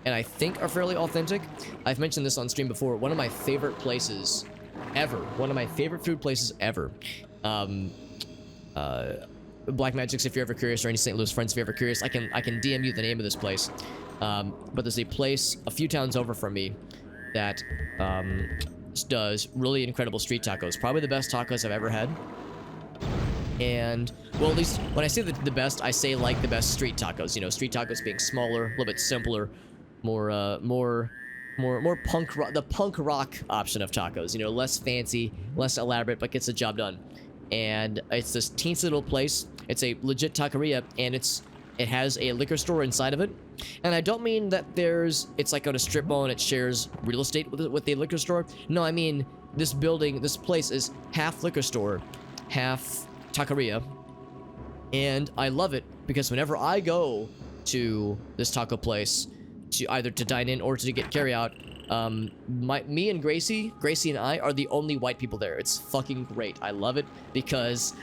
and I think are fairly authentic. I've mentioned this on stream before. One of my favorite places ever, one of my favorite food places ever, Black Magics, if you're ever curious, or any St. Louis friends, if you're ever curious, I can DM you the name of this place. But there's a place a few towns over from me that does really incredible street tacos. Probably the best tacos I've ever had. And, well, at least when I say the best, I say like the best street tacos. You know, street tacos being smaller, a little bit simpler, more punk rock, the punk rock option of tacos. You know, less fancy, less elaborate, but gets the job done. And it's this teensy little place. It's a legit taqueria, and it has a liquor store inside of it. And I don't mean that it's like on a strip mall and it shares real estate with the liquor store. No, I mean this place is half liquor store, half taqueria, and I love it because whenever I go to this taco place to either to dine in or to get carry out, me and Gracie and I are the only white people there. It's fucking great. I love it because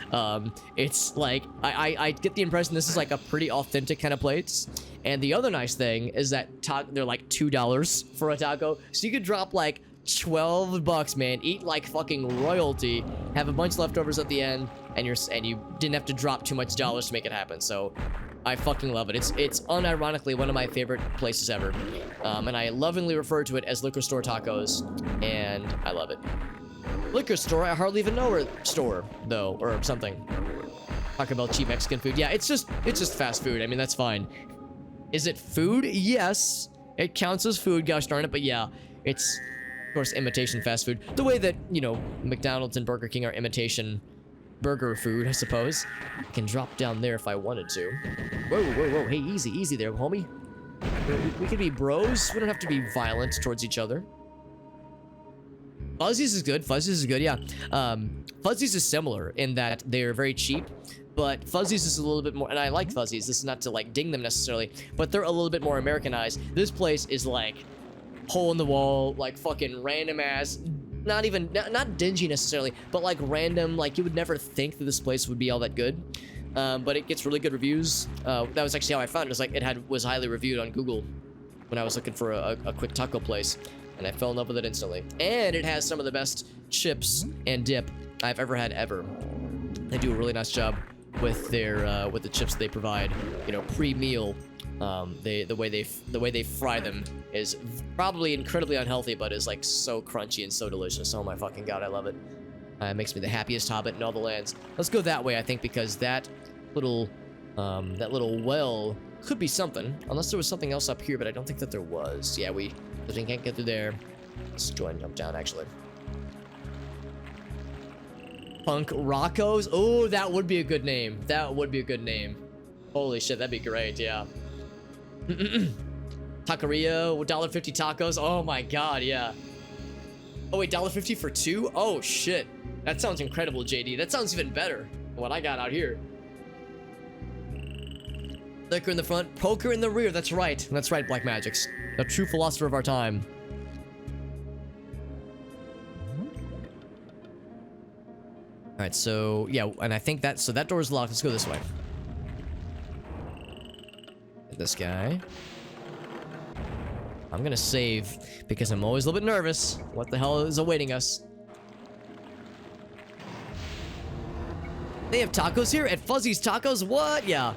it's like I get the impression this is like a pretty authentic kind of place. And the other nice thing is that they're like $2 for a taco, so you could drop like $12, man. Eat like fucking royalty. Have a bunch leftovers at the end, and you didn't have to drop too much dollars to make it happen. So I fucking love it. It's unironically one of my favorite places ever, and I lovingly refer to it as liquor store tacos, and I love it. Liquor store? I hardly even know a store though, or something. Talking about cheap Mexican food. Yeah, it's just fast food. I mean, that's fine. Is it food? Yes, it counts as food. Gosh darn it! But yeah, it's of course imitation fast food. The way that, you know, McDonald's and Burger King are imitation burger food, I suppose. I can drop down there if I wanted to. Whoa, whoa, whoa. Hey, easy there, homie. We could be bros. We don't have to be violent towards each other. Fuzzies is good. Fuzzies is good, yeah. Fuzzies is similar in that they're very cheap, but Fuzzies is a little bit more, and I like Fuzzies. This is not to like ding them necessarily, but they're a little bit more Americanized. This place is like hole in the wall, like fucking random ass, not dingy necessarily, but like random, like you would never think that this place would be all that good. But it gets really good reviews. That was actually how I found it. It was like was highly reviewed on Google when I was looking for a quick taco place, and I fell in love with it instantly. And it has some of the best chips and dip I've ever had ever. They do a really nice job with the chips they provide. You know, pre-meal. The way they fry them is probably incredibly unhealthy, but is like so crunchy and so delicious. Oh my fucking god, I love it. It makes me the happiest hobbit in all the lands. Let's go that way, I think, because that little well could be something, unless there was something else up here, but I don't think that there was. Yeah, we can't get through there. Let's go ahead and jump down, actually. Punk Rockos? Oh, that would be a good name. That would be a good name. Holy shit, that'd be great, yeah. Taqueria, $1.50 tacos. Oh my god, yeah. Oh wait, $1.50 for two? Oh shit. That sounds incredible, JD. That sounds even better than what I got out here. Liquor in the front, poker in the rear. That's right. That's right, Black Magics. The true philosopher of our time. Alright, so, yeah, and I think that, so that door is locked. Let's go this way. This guy. I'm gonna save, because I'm always a little bit nervous. What the hell is awaiting us? They have tacos here at Fuzzy's Tacos? What? Yeah.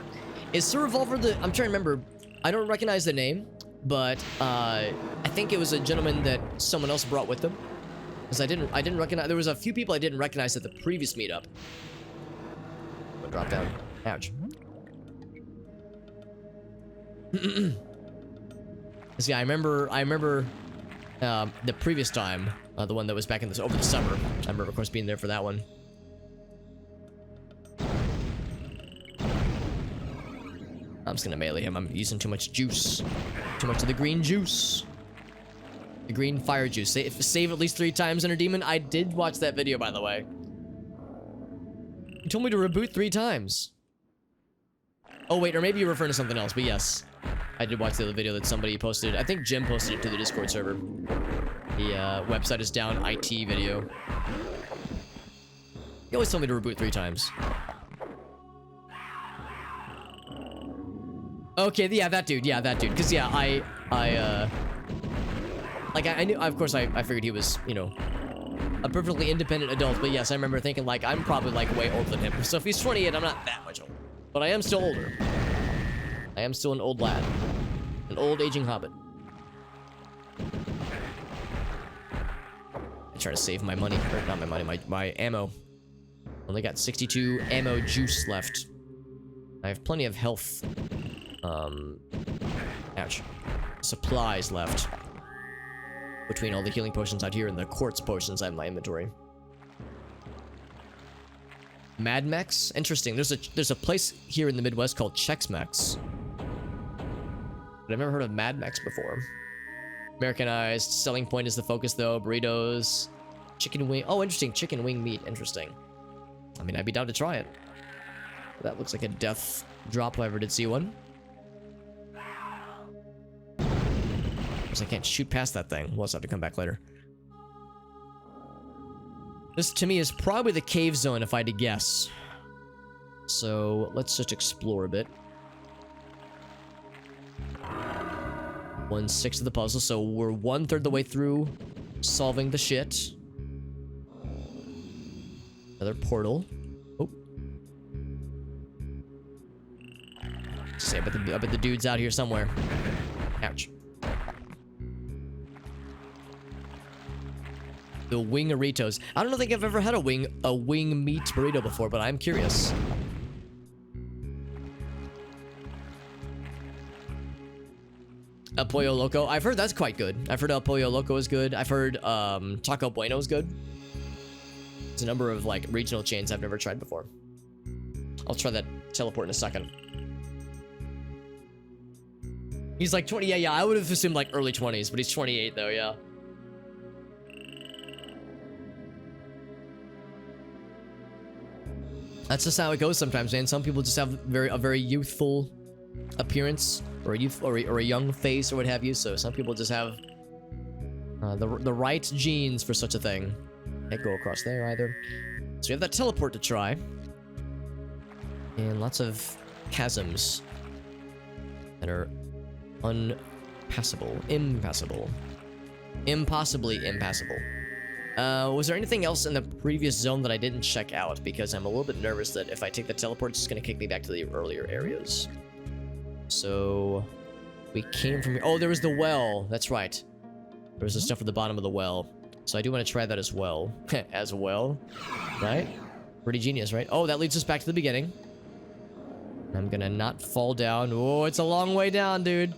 Is Sir Revolver the... I'm trying to remember. I don't recognize the name, but I think it was a gentleman that someone else brought with them. Because I didn't recognize... There was a few people I didn't recognize at the previous meetup. I'll drop down. Ouch. See, I remember the previous time, the one that was back in this over the summer. I remember, of course, being there for that one. I'm just gonna melee him. I'm using too much juice. Too much of the green juice. The green fire juice. Save at least 3 times Inner Demon. I did watch that video, by the way. You told me to reboot 3 times. Oh, wait, or maybe you're referring to something else, but yes. I did watch the other video that somebody posted. I think Jim posted it to the Discord server. The website is down IT video. He always told me to reboot 3 times. Okay, yeah, that dude. Yeah, that dude. Because, yeah, like, I knew, of course, I figured he was, you know, a perfectly independent adult. But, yes, I remember thinking, like, I'm probably, like, way older than him. So if he's 28, I'm not that much older. But I am still older. I am still an old lad. An old, aging hobbit. I try to save my money. Or not my money, my ammo. Only got 62 ammo juice left. I have plenty of health. Ouch. Supplies left. Between all the healing potions out here and the quartz potions I have in my inventory. Mad Mex? Interesting. There's a place here in the Midwest called Chex Mex. But I've never heard of Mad Mex before. Americanized. Selling point is the focus though. Burritos. Chicken wing. Oh, interesting. Chicken wing meat. Interesting. I mean, I'd be down to try it. That looks like a death drop if I ever did see one. I can't shoot past that thing. We'll also have to come back later. This, to me, is probably the cave zone, if I had to guess. So, let's just explore a bit. 1/6 of the puzzle, so we're 1/3 the way through solving the shit. Another portal. Oh. Say, I bet the dude's out here somewhere. Ouch. The wing-aritos. I don't think I've ever had a wing meat burrito before, but I'm curious. El Pollo Loco. I've heard that's quite good. I've heard El Pollo Loco is good. I've heard Taco Bueno is good. There's a number of like regional chains I've never tried before. I'll try that teleport in a second. He's like 20. Yeah, I would have assumed like early 20s, but he's 28 though, yeah. That's just how it goes sometimes, man. Some people just have a very youthful appearance, or a young face, or what have you. So some people just have the right genes for such a thing. Can't go across there either. So we have that teleport to try, and lots of chasms that are impassable. Impossibly impassable. Was there anything else in the previous zone that I didn't check out? Because I'm a little bit nervous that if I take the teleport, it's just going to kick me back to the earlier areas. So, we came from here. Oh, there was the well. That's right. There was the stuff at the bottom of the well. So I do want to try that as well. As well. Right? Pretty genius, right? Oh, that leads us back to the beginning. I'm going to not fall down. Oh, it's a long way down, dude.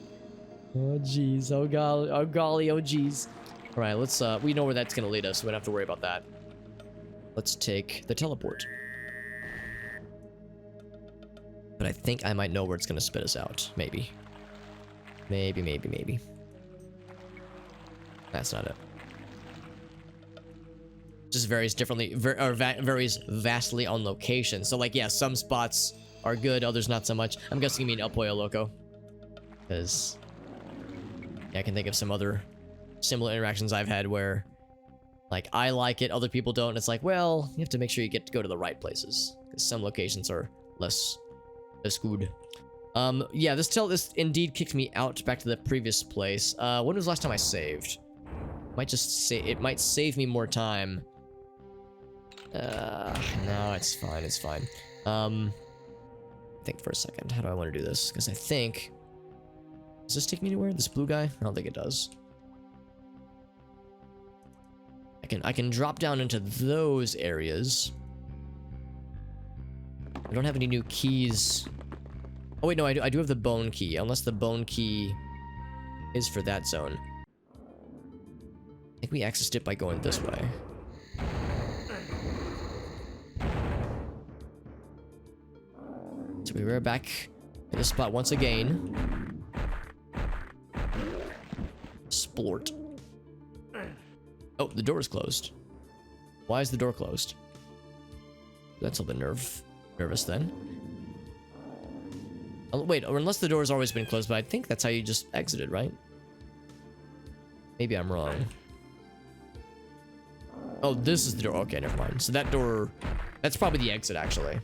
Oh, jeez. Oh, golly. Oh, golly. Oh, jeez. All right, let's, we know where that's going to lead us, so we don't have to worry about that. Let's take the teleport. But I think I might know where it's going to spit us out. Maybe. Maybe. That's not it. Just varies differently, varies vastly on location. So, like, yeah, some spots are good, others not so much. I'm guessing you mean El Pollo Loco. Because yeah, I can think of some other similar interactions I've had where, like, I like it, other people don't. It's like, well, you have to make sure you get to go to the right places, because some locations are less good. Yeah, this indeed kicked me out back to the previous place. When was the last time I saved? It might save me more time. No, it's fine, it's fine. Think for a second, how do I want to do this? Because I think, does this take me anywhere? This blue guy? I don't think it does. I can drop down into those areas. I don't have any new keys. Oh wait, no, I do have the bone key, unless the bone key is for that zone. I think we accessed it by going this way. So we were back in the spot once again. Splort. Oh, the door is closed. Why is the door closed? That's a little bit nervous then. Oh, wait, or unless the door has always been closed, but I think that's how you just exited, right? Maybe I'm wrong. Oh, this is the door. Okay, never mind. So that door, that's probably the exit, actually.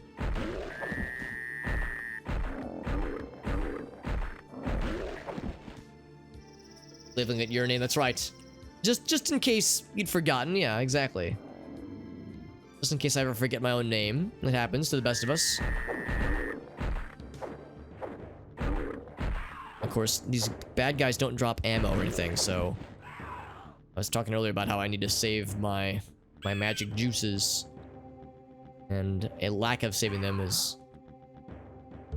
Living at your name, that's right. Just in case you'd forgotten, yeah, exactly. Just in case I ever forget my own name. It happens to the best of us. Of course, these bad guys don't drop ammo or anything, so... I was talking earlier about how I need to save my magic juices. And a lack of saving them is...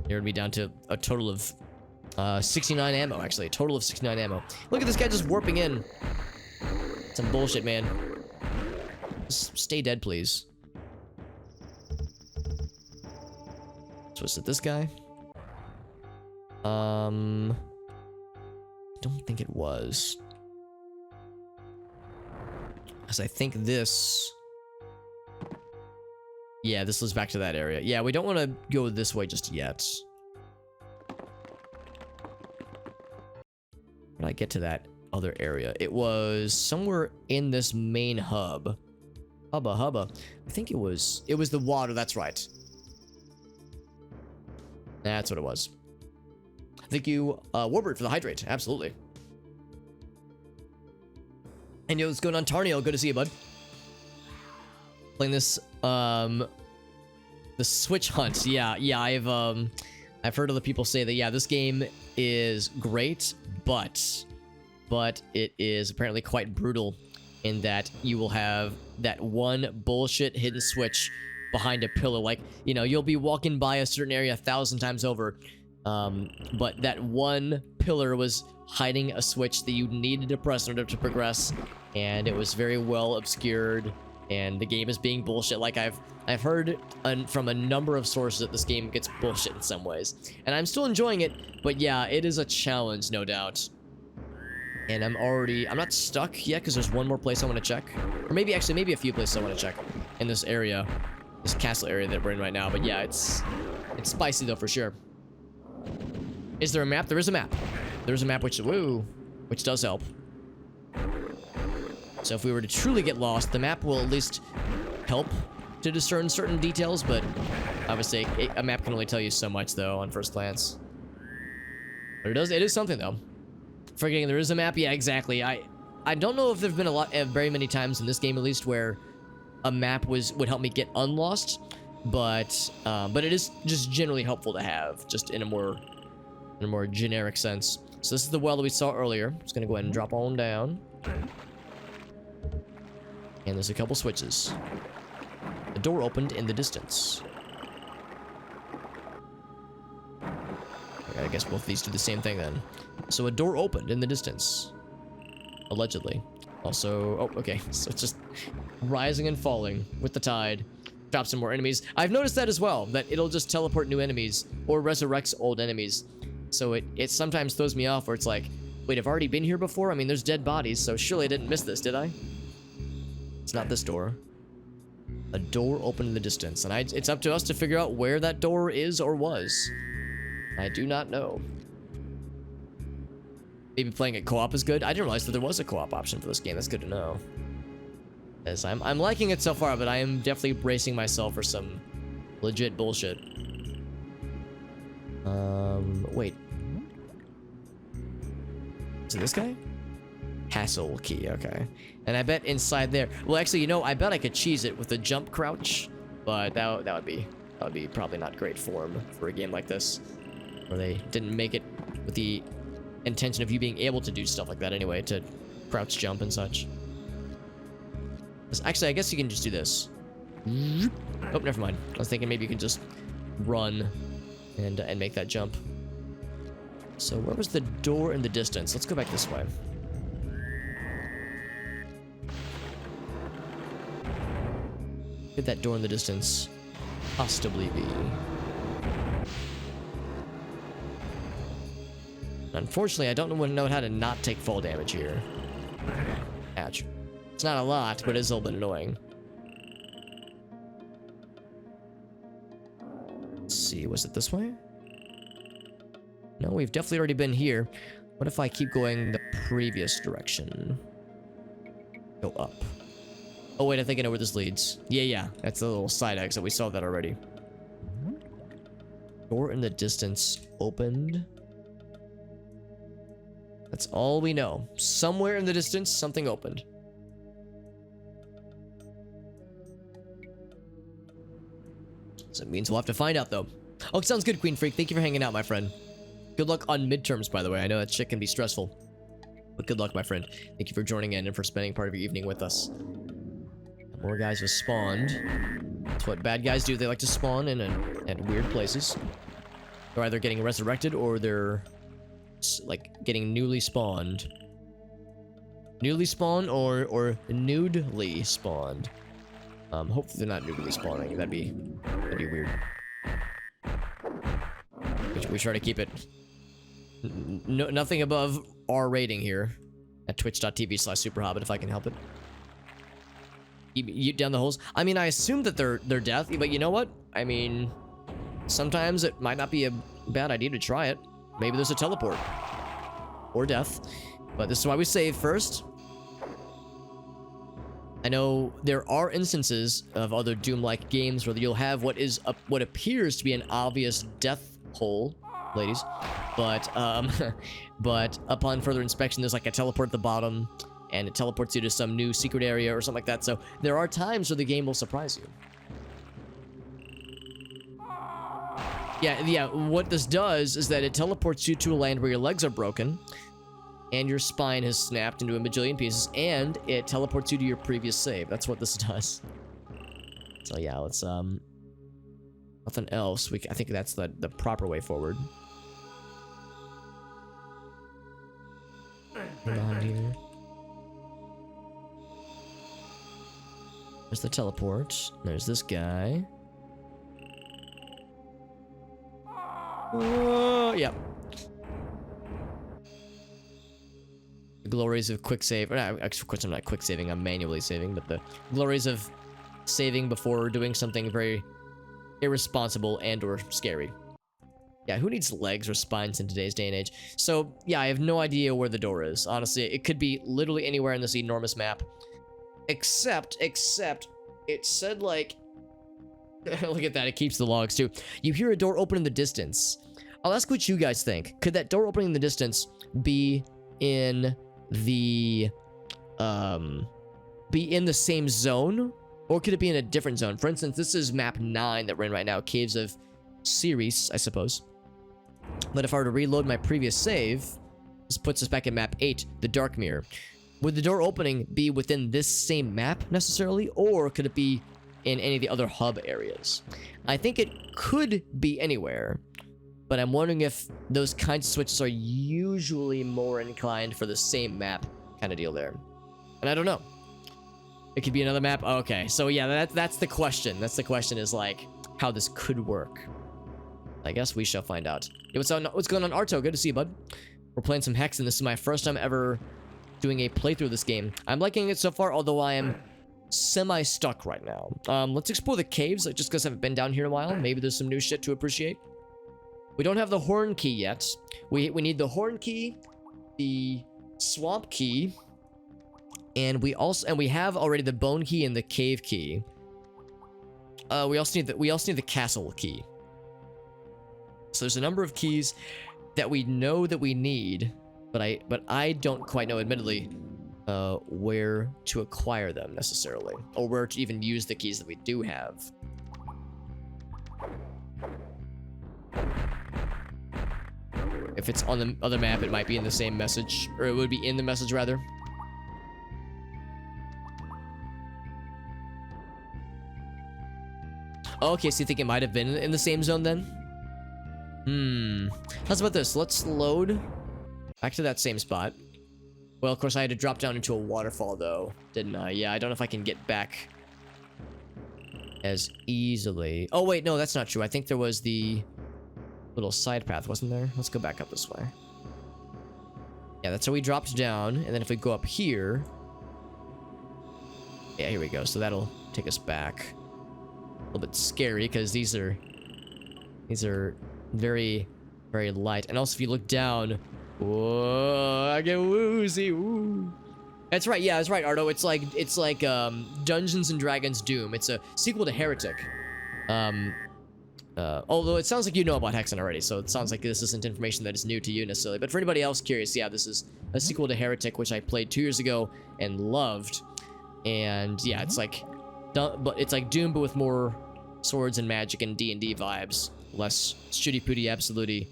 It would be down to a total of 69 ammo, actually. A total of 69 ammo. Look at this guy just warping in. Some bullshit, man. Just stay dead, please. So is it this guy? I don't think it was. Because I think this... Yeah, this leads back to that area. Yeah, we don't want to go this way just yet. When I get to that other area, it was somewhere in this main hub. Hubba. I think it was the water, that's right. That's what it was. Thank you, Warbird, for the hydrate. Absolutely. And yo, what's going on, Tarnio? Good to see you, bud. Playing this, the Switch Hunt. Yeah, I've heard other people say that, yeah, this game is great, but it is apparently quite brutal in that you will have that one bullshit hidden switch behind a pillar. Like, you know, you'll be walking by a certain area 1,000 times over, but that one pillar was hiding a switch that you needed to press in order to progress, and it was very well obscured, and the game is being bullshit. Like, I've heard from a number of sources that this game gets bullshit in some ways, and I'm still enjoying it, but yeah, it is a challenge, no doubt. And I'm not stuck yet, because there's one more place I want to check. Or maybe a few places I want to check in this area. This castle area that we're in right now. But yeah, it's spicy though, for sure. Is there a map? There is a map. There's a map which does help. So if we were to truly get lost, the map will at least help to discern certain details, but obviously a map can only tell you so much though on first glance. But it is something though. Forgetting there is a map, yeah, exactly. I don't know if there've been very many times in this game at least where a map would help me get unlost, but it is just generally helpful to have, just in a more generic sense. So this is the well that we saw earlier. Just gonna go ahead and drop on down. And there's a couple switches. The door opened in the distance. I guess both of these do the same thing then. So a door opened in the distance. Allegedly. Also, oh, okay. So it's just rising and falling with the tide. Drop some more enemies. I've noticed that as well, that it'll just teleport new enemies or resurrects old enemies. So it sometimes throws me off where it's like, wait, I've already been here before? I mean, there's dead bodies, so surely I didn't miss this, did I? It's not this door. A door open in the distance. And it's up to us to figure out where that door is or was. I do not know. Maybe playing it co-op is good. I didn't realize that there was a co-op option for this game. That's good to know. As I'm liking it so far, but I am definitely bracing myself for some legit bullshit. Wait. Is it this guy? Castle key, okay. And I bet inside there... Well, actually, you know, I bet I could cheese it with a jump crouch. But that would be probably not great form for a game like this. Where they didn't make it with the intention of you being able to do stuff like that anyway, to crouch jump and such. Actually, I guess you can just do this. Oh, never mind. I was thinking maybe you can just run and make that jump. So where was the door in the distance? Let's go back this way. Could that door in the distance possibly be? Unfortunately, I don't know how to not take fall damage here. Ouch. It's not a lot, but it's a little bit annoying. Let's see, was it this way? No, we've definitely already been here. What if I keep going the previous direction? Go up. Oh wait, I think I know where this leads. Yeah, that's the little side exit. We saw that already. Door in the distance opened. That's all we know. Somewhere in the distance, something opened. So it means we'll have to find out, though. Oh, sounds good, Queen Freak. Thank you for hanging out, my friend. Good luck on midterms, by the way. I know that shit can be stressful. But good luck, my friend. Thank you for joining in and for spending part of your evening with us. More guys have spawned. That's what bad guys do. They like to spawn in at weird places. They're either getting resurrected or they're like getting newly spawned. Newly spawned or nudely spawned. Hopefully they're not newly spawning. That'd be weird. We try to keep it nothing above R rating here at twitch.tv/superhobbit if I can help it. You down the holes. I mean, I assume that they're death, but you know what? I mean, sometimes it might not be a bad idea to try it. Maybe there's a teleport or death, but this is why we save first. I know there are instances of other Doom-like games where you'll have what appears to be an obvious death hole, ladies, but but upon further inspection, there's like a teleport at the bottom, and it teleports you to some new secret area or something like that. So there are times where the game will surprise you. Yeah, what this does is that it teleports you to a land where your legs are broken, and your spine has snapped into a bajillion pieces, and it teleports you to your previous save. That's what this does. So yeah, let's, nothing else. I think that's the proper way forward. Hold on here. There's the teleport. There's this guy. Yeah. The glories of quick save. Actually, of course, I'm not quick saving. I'm manually saving. But the glories of saving before doing something very irresponsible and/or scary. Yeah, who needs legs or spines in today's day and age? So, yeah, I have no idea where the door is. Honestly, it could be literally anywhere in this enormous map. Except, it said, like... Look at that, it keeps the logs, too. You hear a door open in the distance. I'll ask what you guys think. Could that door opening in the distance be in the... be in the same zone? Or could it be in a different zone? For instance, this is map 9 that we're in right now. Caves of Ceres, I suppose. But if I were to reload my previous save, this puts us back in map 8, the Dark Mirror. Would the door opening be within this same map, necessarily? Or could it be in any of the other hub areas? I think it could be anywhere. But I'm wondering if those kinds of switches are usually more inclined for the same map kind of deal there. And I don't know. It could be another map. Okay, so yeah, that's the question. That's the question, is like how this could work. I guess we shall find out. Hey, what's going on, Arto? Good to see you, bud. We're playing some Hexen. This is my first time ever doing a playthrough of this game. I'm liking it so far, although I am semi-stuck right now. Let's explore the caves, just because I haven't been down here in a while. Maybe there's some new shit to appreciate. We don't have the horn key yet. We need the horn key, the swamp key, and we have already the bone key and the cave key. We also need the castle key. So there's a number of keys that we know that we need, but I don't quite know, admittedly, where to acquire them necessarily, or where to even use the keys that we do have. If it's on the other map, it might be in the same message, or it would be in the message rather. Okay, so you think it might have been in the same zone then? How's about this? Let's load back to that same spot. Well, of course, I had to drop down into a waterfall, though, didn't I? Yeah, I don't know if I can get back as easily. Oh, wait, no, that's not true. I think there was the little side path, wasn't there? Let's go back up this way. Yeah, that's how we dropped down, and then if we go up here... Yeah, here we go. So that'll take us back. A little bit scary, because these are very, very light. And also, if you look down... Whoa, I get woozy. Woo. That's right. Yeah, that's right, Ardo. It's like Dungeons and Dragons Doom. It's a sequel to Heretic. Although it sounds like you know about Hexen already, so it sounds like this isn't information that is new to you necessarily. But for anybody else curious, yeah, this is a sequel to Heretic, which I played 2 years ago and loved. And yeah, it's like Doom, but with more swords and magic and D&D vibes, less shooty pooty absolutely,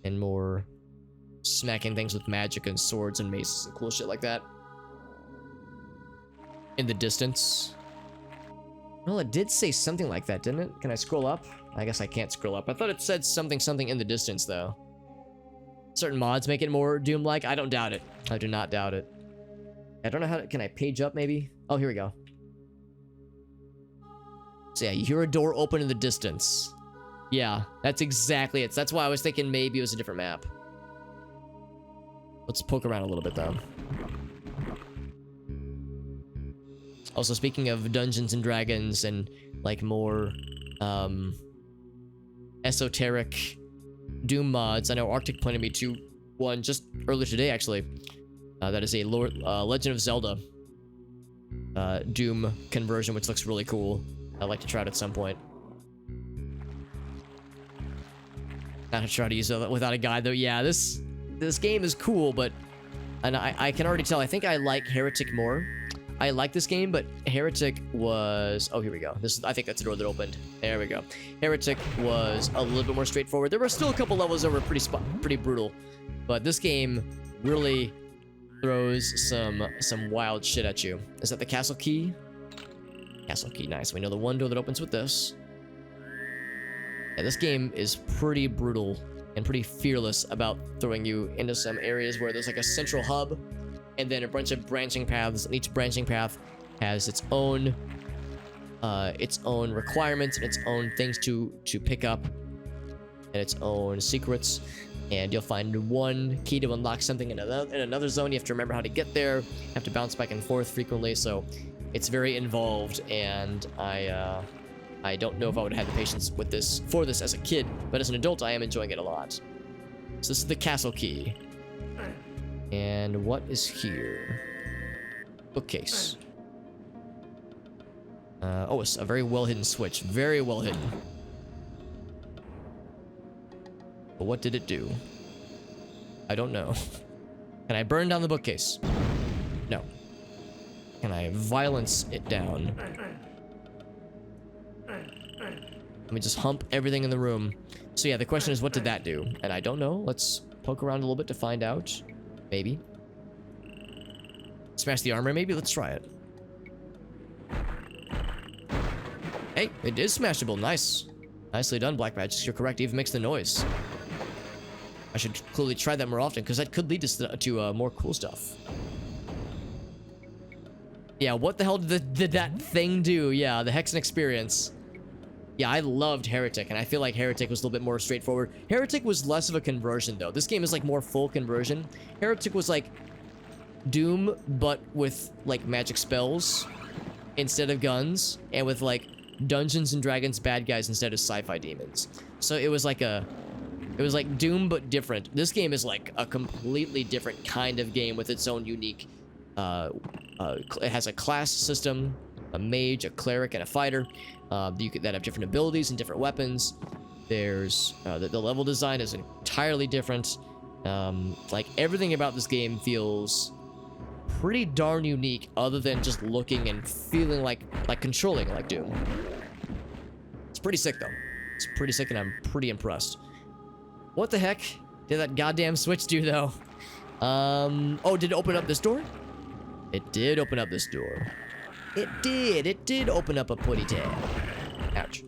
and more smacking things with magic and swords and maces and cool shit like that. In the distance. Well, it did say something like that, didn't it? Can I scroll up? I guess I can't scroll up. I thought it said something in the distance, though. Certain mods make it more Doom-like. I don't doubt it. I do not doubt it. I don't know how to... Can I page up, maybe? Oh, here we go. So yeah, you hear a door open in the distance. Yeah, that's exactly it. That's why I was thinking maybe it was a different map. Let's poke around a little bit, though. Also, speaking of Dungeons and Dragons and, like, more, esoteric Doom mods, I know Arctic pointed me to one just earlier today, actually. That is a Legend of Zelda Doom conversion, which looks really cool. I'd like to try it at some point. Not to try to use it without a guide, though. Yeah, this game is cool, but... And I can already tell, I think I like Heretic more. I like this game, but Heretic was... Oh, here we go. I think that's the door that opened. There we go. Heretic was a little bit more straightforward. There were still a couple levels that were pretty brutal, but this game really throws some wild shit at you. Is that the castle key? Castle key, nice. We know the one door that opens with this. Yeah, this game is pretty brutal and pretty fearless about throwing you into some areas where there's like a central hub and then a bunch of branching paths, and each branching path has its own requirements and its own things to pick up and its own secrets. And you'll find one key to unlock something in another zone. You have to remember how to get there. You have to bounce back and forth frequently, so it's very involved, and I don't know if I would have had the patience for this as a kid, but as an adult, I am enjoying it a lot. So this is the castle key. And what is here? Bookcase. Oh, it's a very well-hidden switch. Very well hidden. But what did it do? I don't know. Can I burn down the bookcase? No. Can I violence it down? Let me just hump everything in the room. So yeah, the question is, what did that do? And I don't know. Let's poke around a little bit to find out. Maybe. Smash the armor, maybe? Let's try it. Hey, it is smashable. Nice. Nicely done, Black Magic. You're correct. Even makes the noise. I should clearly try that more often, because that could lead to more cool stuff. Yeah, what the hell did that thing do? Yeah, the Hexen experience. Yeah, I loved Heretic, and I feel like Heretic was a little bit more straightforward. Heretic was less of a conversion, though. This game is, like, more full conversion. Heretic was, like, Doom, but with, like, magic spells. instead of guns, and with like Dungeons and Dragons bad guys instead of sci-fi demons. So it was like Doom but different. This game is like a completely different kind of game with its own unique it has a class system, a mage, a cleric, and a fighter that have different abilities and different weapons. There's the level design is entirely different. Like everything about this game feels pretty darn unique, other than just looking and feeling like controlling like Doom. It's pretty sick though. It's pretty sick, and I'm pretty impressed. What the heck did that goddamn switch do though? Oh, did it open up this door? It did open up this door. It did open up a putty tab. Ouch.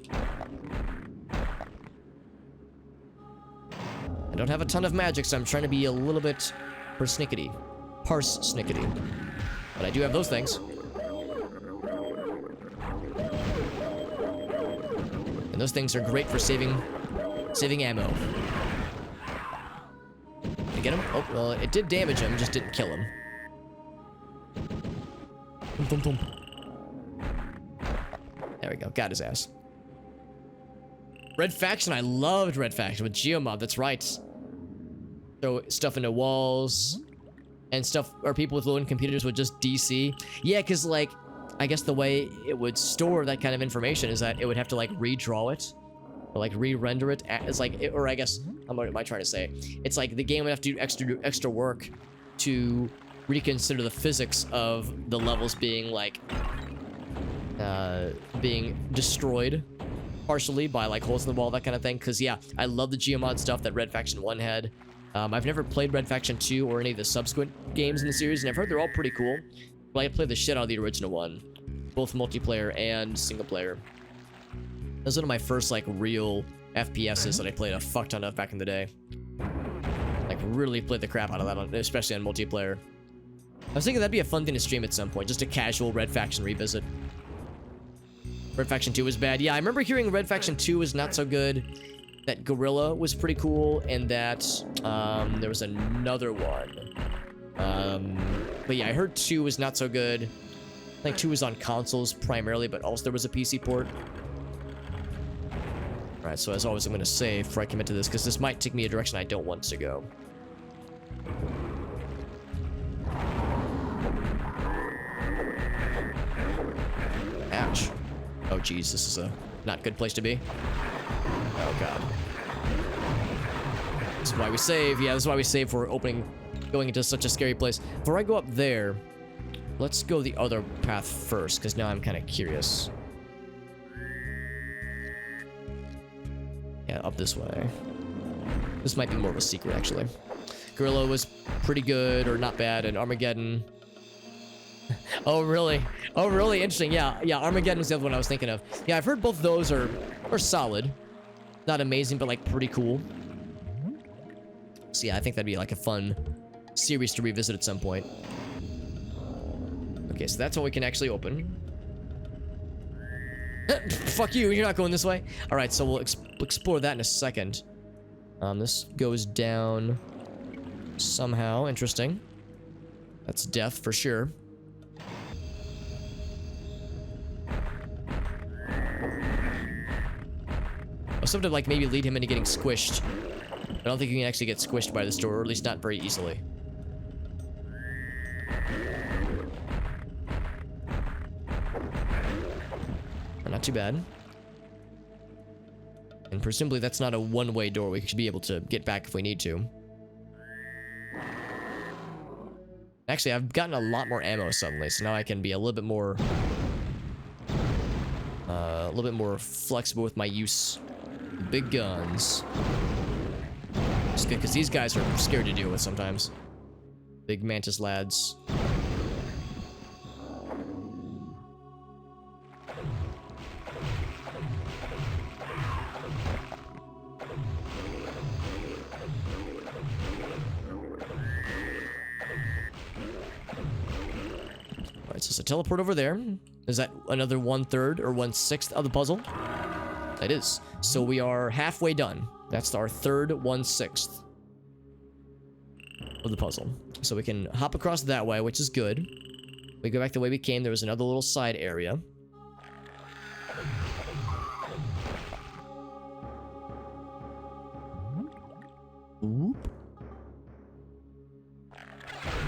I don't have a ton of magic, so I'm trying to be a little bit persnickety. Parse-snickety. But I do have those things. And those things are great for saving ammo. Did I get him? Oh, well, it did damage him, just didn't kill him. Thump, thump, thump. There we go, got his ass. Red Faction, I loved Red Faction with Geomob, that's right. Throw stuff into walls and stuff, or people with low-end computers would just DC. Yeah, because like, I guess the way it would store that kind of information is that it would have to like redraw it, or like re-render it. It's like, or I guess, what am I trying to say? It's like the game would have to do extra work to reconsider the physics of the levels being like, being destroyed partially by like holes in the wall, that kind of thing. Because yeah, I love the Geomod stuff that Red Faction 1 had. I've never played Red Faction 2 or any of the subsequent games in the series, and I've heard they're all pretty cool. But I played the shit out of the original one, both multiplayer and single player. That was one of my first like real FPSs that I played a fuck ton of back in the day. Like really played the crap out of that, especially on multiplayer. I was thinking that'd be a fun thing to stream at some point, just a casual Red Faction revisit. Red Faction 2 was bad. Yeah, I remember hearing Red Faction 2 was not so good. That Gorilla was pretty cool, and that there was another one. But yeah, I heard 2 was not so good. I think 2 was on consoles primarily, but also there was a PC port. Alright, so as always, I'm going to save before I commit to this, because this might take me a direction I don't want to go. Ouch. Oh, geez, this is a not good place to be. Oh, God. This is why we save. Yeah, this is why we save for going into such a scary place. Before I go up there, let's go the other path first, because now I'm kind of curious. Yeah, up this way. This might be more of a secret, actually. Gorilla was pretty good, or not bad, and Armageddon... Oh, really? Oh, really? Interesting. Yeah, Armageddon was the other one I was thinking of. Yeah, I've heard both those are solid. Not amazing, but like pretty cool. So yeah, I think that'd be like a fun series to revisit at some point. Okay, so that's all we can actually open. Fuck you, you're not going this way. Alright, so we'll explore that in a second. This goes down somehow. Interesting. That's death for sure. I was hoping to like maybe lead him into getting squished. I don't think you can actually get squished by this door, or at least not very easily. Not too bad. And presumably that's not a one-way door. We should be able to get back if we need to. Actually, I've gotten a lot more ammo suddenly, so now I can be a little bit more flexible with my use. Big guns. Just good, because these guys are scary to deal with sometimes. Big mantis lads. Alright, so it's a teleport over there. Is that another 1/3 or 1/6 of the puzzle? That is. So we are halfway done. That's our third 1/6 of the puzzle. So we can hop across that way, which is good. We go back the way we came. There was another little side area. Oop.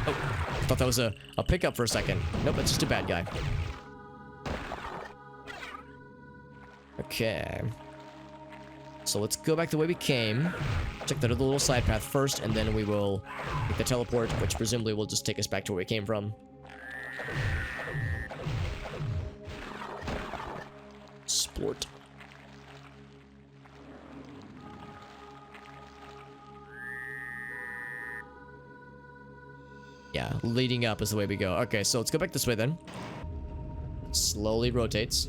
Oh, I thought that was a pickup for a second. Nope, that's just a bad guy. Okay. So let's go back the way we came. Check that other little side path first, and then we will take the teleport, which presumably will just take us back to where we came from. Sport. Yeah, leading up is the way we go. Okay, so let's go back this way then. Slowly rotates.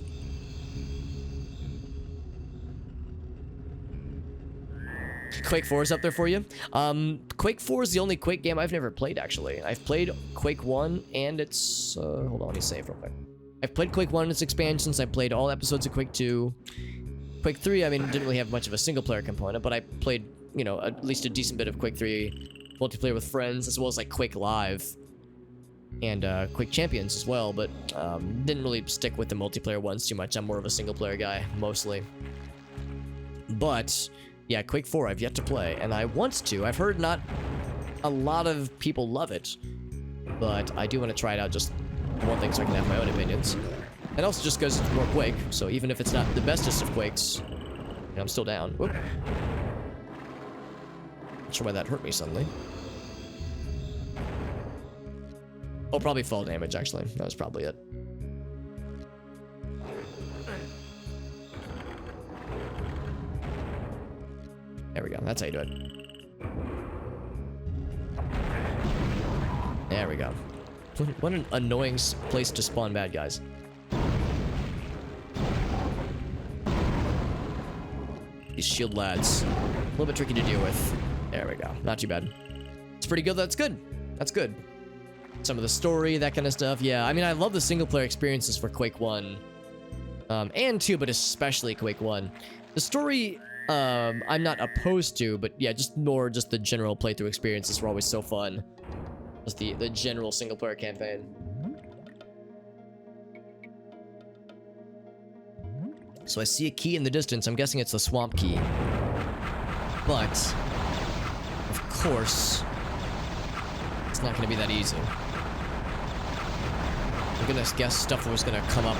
Quake 4 is up there for you. Quake 4 is the only Quake game I've never played, actually. I've played Quake 1 and its... hold on, let me save real quick. I've played Quake 1 and its expansions. I played all episodes of Quake 2. Quake 3, I mean, didn't really have much of a single-player component, but I played, you know, at least a decent bit of Quake 3 multiplayer with friends, as well as, like, Quake Live and Quake Champions as well, but didn't really stick with the multiplayer ones too much. I'm more of a single-player guy, mostly. But... yeah, Quake 4 I've yet to play, and I want to. I've heard not a lot of people love it, but I do want to try it out just for one thing so I can have my own opinions. And also just because it's more Quake, so even if it's not the bestest of Quakes, you know, I'm still down. Whoop. Not sure why that hurt me suddenly. Oh, probably fall damage, actually. That was probably it. There we go. That's how you do it. There we go. What an annoying place to spawn bad guys. These shield lads. A little bit tricky to deal with. There we go. Not too bad. It's pretty good. That's good. That's good. Some of the story, that kind of stuff. Yeah, I mean, I love the single-player experiences for Quake 1. And 2, but especially Quake 1. The story... I'm not opposed to, but yeah, just the general playthrough experiences were always so fun. Just the general single-player campaign. So I see a key in the distance. I'm guessing it's the swamp key. But, of course, it's not going to be that easy. I'm going to guess stuff was going to come up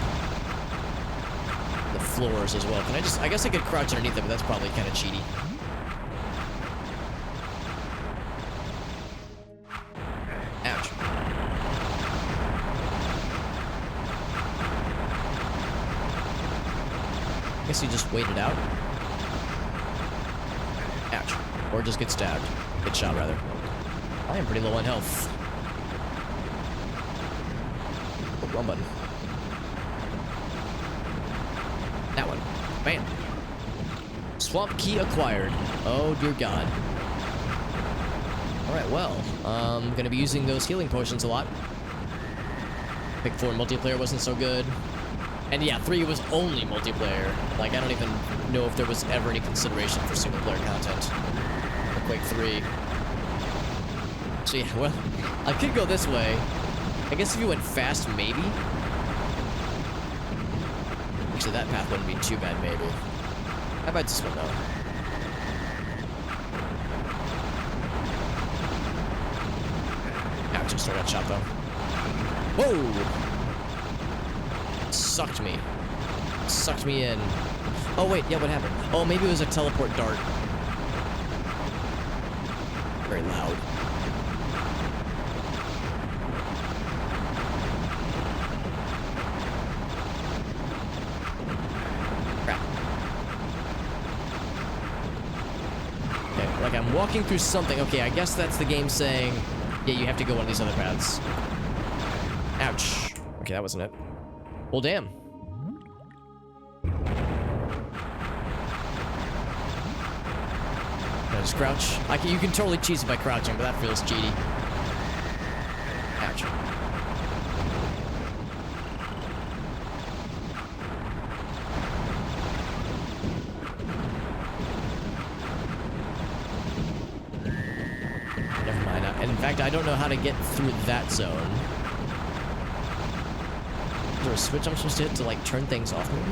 the floors as well. I guess I could crouch underneath it, but that's probably kind of cheaty. Ouch. I guess you just wait it out. Ouch. Or just get stabbed. Get shot, rather. I am pretty low on health. Oh, wrong button. That one. Bam. Swamp key acquired. Oh, dear God. Alright, well, I'm gonna be using those healing potions a lot. Pick 4 multiplayer wasn't so good. And yeah, 3 was only multiplayer. Like, I don't even know if there was ever any consideration for single-player content for Quake 3. So yeah, well, I could go this way. I guess if you went fast, maybe. Actually, that path wouldn't be too bad, maybe. How about this one, though? Ouch, I still got shot, though. Whoa! Sucked me. Sucked me in. Oh, wait, yeah, what happened? Oh, maybe it was a teleport dart. Very loud. I'm walking through something. Okay, I guess that's the game saying, yeah, you have to go one of these other paths. Ouch. Okay, that wasn't it. Well, damn. Can I just crouch? You can totally cheese it by crouching, but that feels cheaty. Ouch. In fact, I don't know how to get through that zone. there a switch I'm supposed to hit to, like, turn things off, maybe?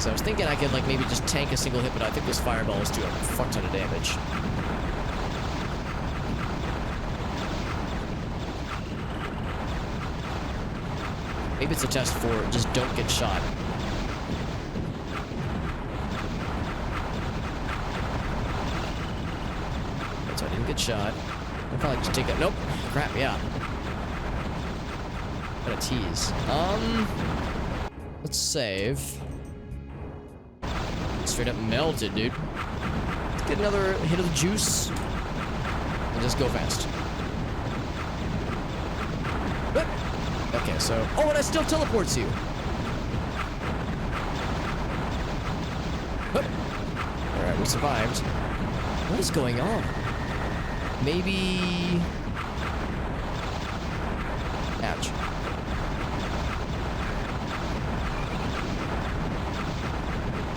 So I was thinking I could, like, maybe just tank a single hit, but I think those fireballs do a fuck ton of damage. Maybe it's a test for just don't get shot. So I didn't get shot. I'll probably just take that. Nope. Crap, yeah. What a tease. Let's save. Straight up melted, dude. Let's get another hit of the juice. And just go fast. Okay, so... Oh, and it still teleports you! Alright, we survived. What is going on? Maybe... Ouch.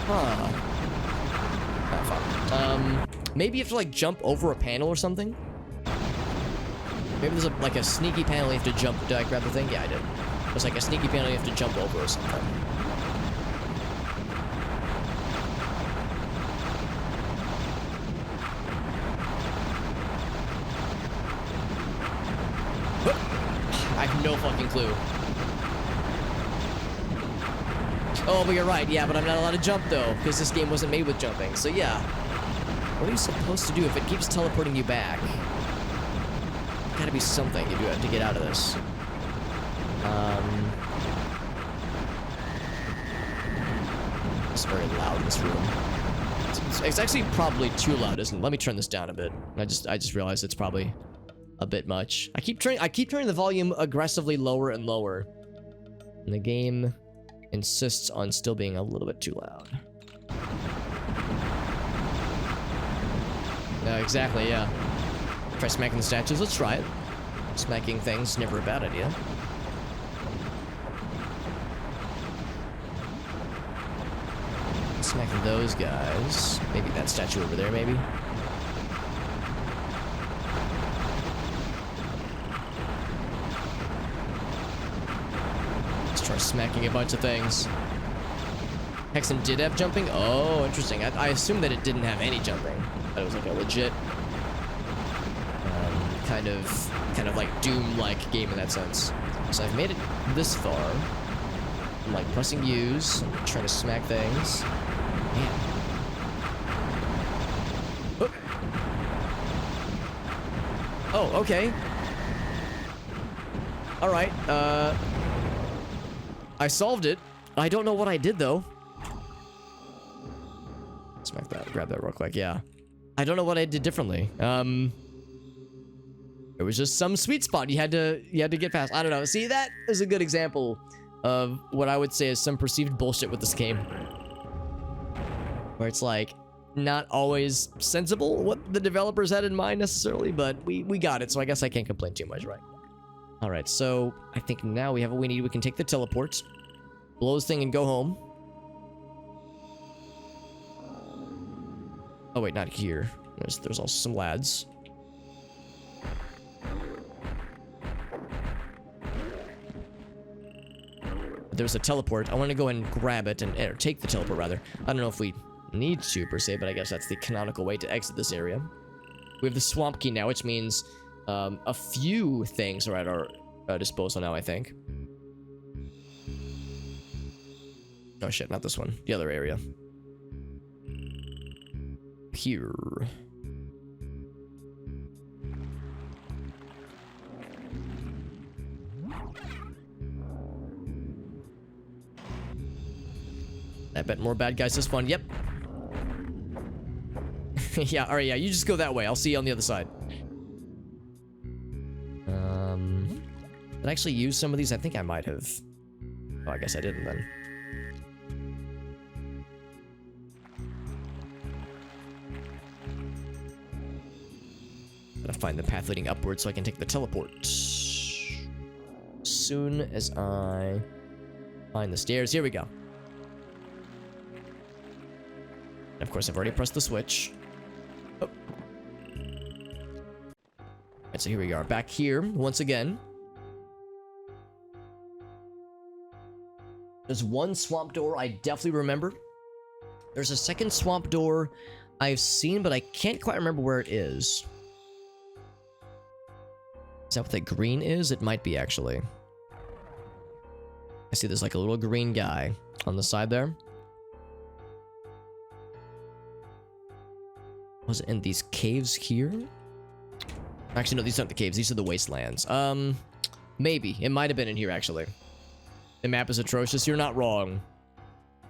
Huh. Oh, fuck. Maybe you have to, like, jump over a panel or something? Maybe there's like a sneaky panel you have to jump. Did I grab the thing? Yeah, I did. There's like a sneaky panel you have to jump over or something. I have no fucking clue. Oh, but you're right. Yeah, but I'm not allowed to jump though, because this game wasn't made with jumping. So yeah. What are you supposed to do if it keeps teleporting you back? Gotta be something to do to get out of this. It's very loud in this room. It's actually probably too loud, isn't it? Let me turn this down a bit. I just realized it's probably a bit much. I keep turning the volume aggressively lower and lower, and the game insists on still being a little bit too loud. Exactly, yeah. Try smacking the statues. Let's try it. Smacking things, never a bad idea. Smacking those guys. Maybe that statue over there, maybe. Let's try smacking a bunch of things. Hexen did have jumping? Oh, interesting. I assumed that it didn't have any jumping. That it was like a legit... kind of like Doom-like game in that sense. So I've made it this far. I'm like pressing U's, trying to smack things. Man. Oh, okay. Alright, I solved it. I don't know what I did though. Smack that, grab that real quick, yeah. I don't know what I did differently. It was just some sweet spot you had to get past. I don't know. See, that is a good example of what I would say is some perceived bullshit with this game. Where it's like, not always sensible what the developers had in mind necessarily, but we got it, so I guess I can't complain too much, right? Alright, so I think now we have what we need. We can take the teleport, blow this thing and go home. Oh wait, not here. There's also some lads. There's a teleport. I want to go and grab it, or take the teleport, rather. I don't know if we need to, per se, but I guess that's the canonical way to exit this area. We have the swamp key now, which means a few things are at our disposal now, I think. Oh shit, not this one. The other area. Here. I bet more bad guys is fun. Yep. Yeah, alright, yeah, you just go that way. I'll see you on the other side. Did I actually use some of these? I think I might have. Oh, I guess I didn't then. Gotta find the path leading upwards so I can take the teleport. As soon as I find the stairs. Here we go. Of course, I've already pressed the switch. Oh. Alright, so here we are. Back here, once again. There's one swamp door I definitely remember. There's a second swamp door I've seen, but I can't quite remember where it is. Is that what that green is? It might be, actually. I see there's like a little green guy on the side there. Was it in these caves here? Actually, no, these aren't the caves. These are the wastelands. Maybe. It might have been in here, actually. The map is atrocious. You're not wrong.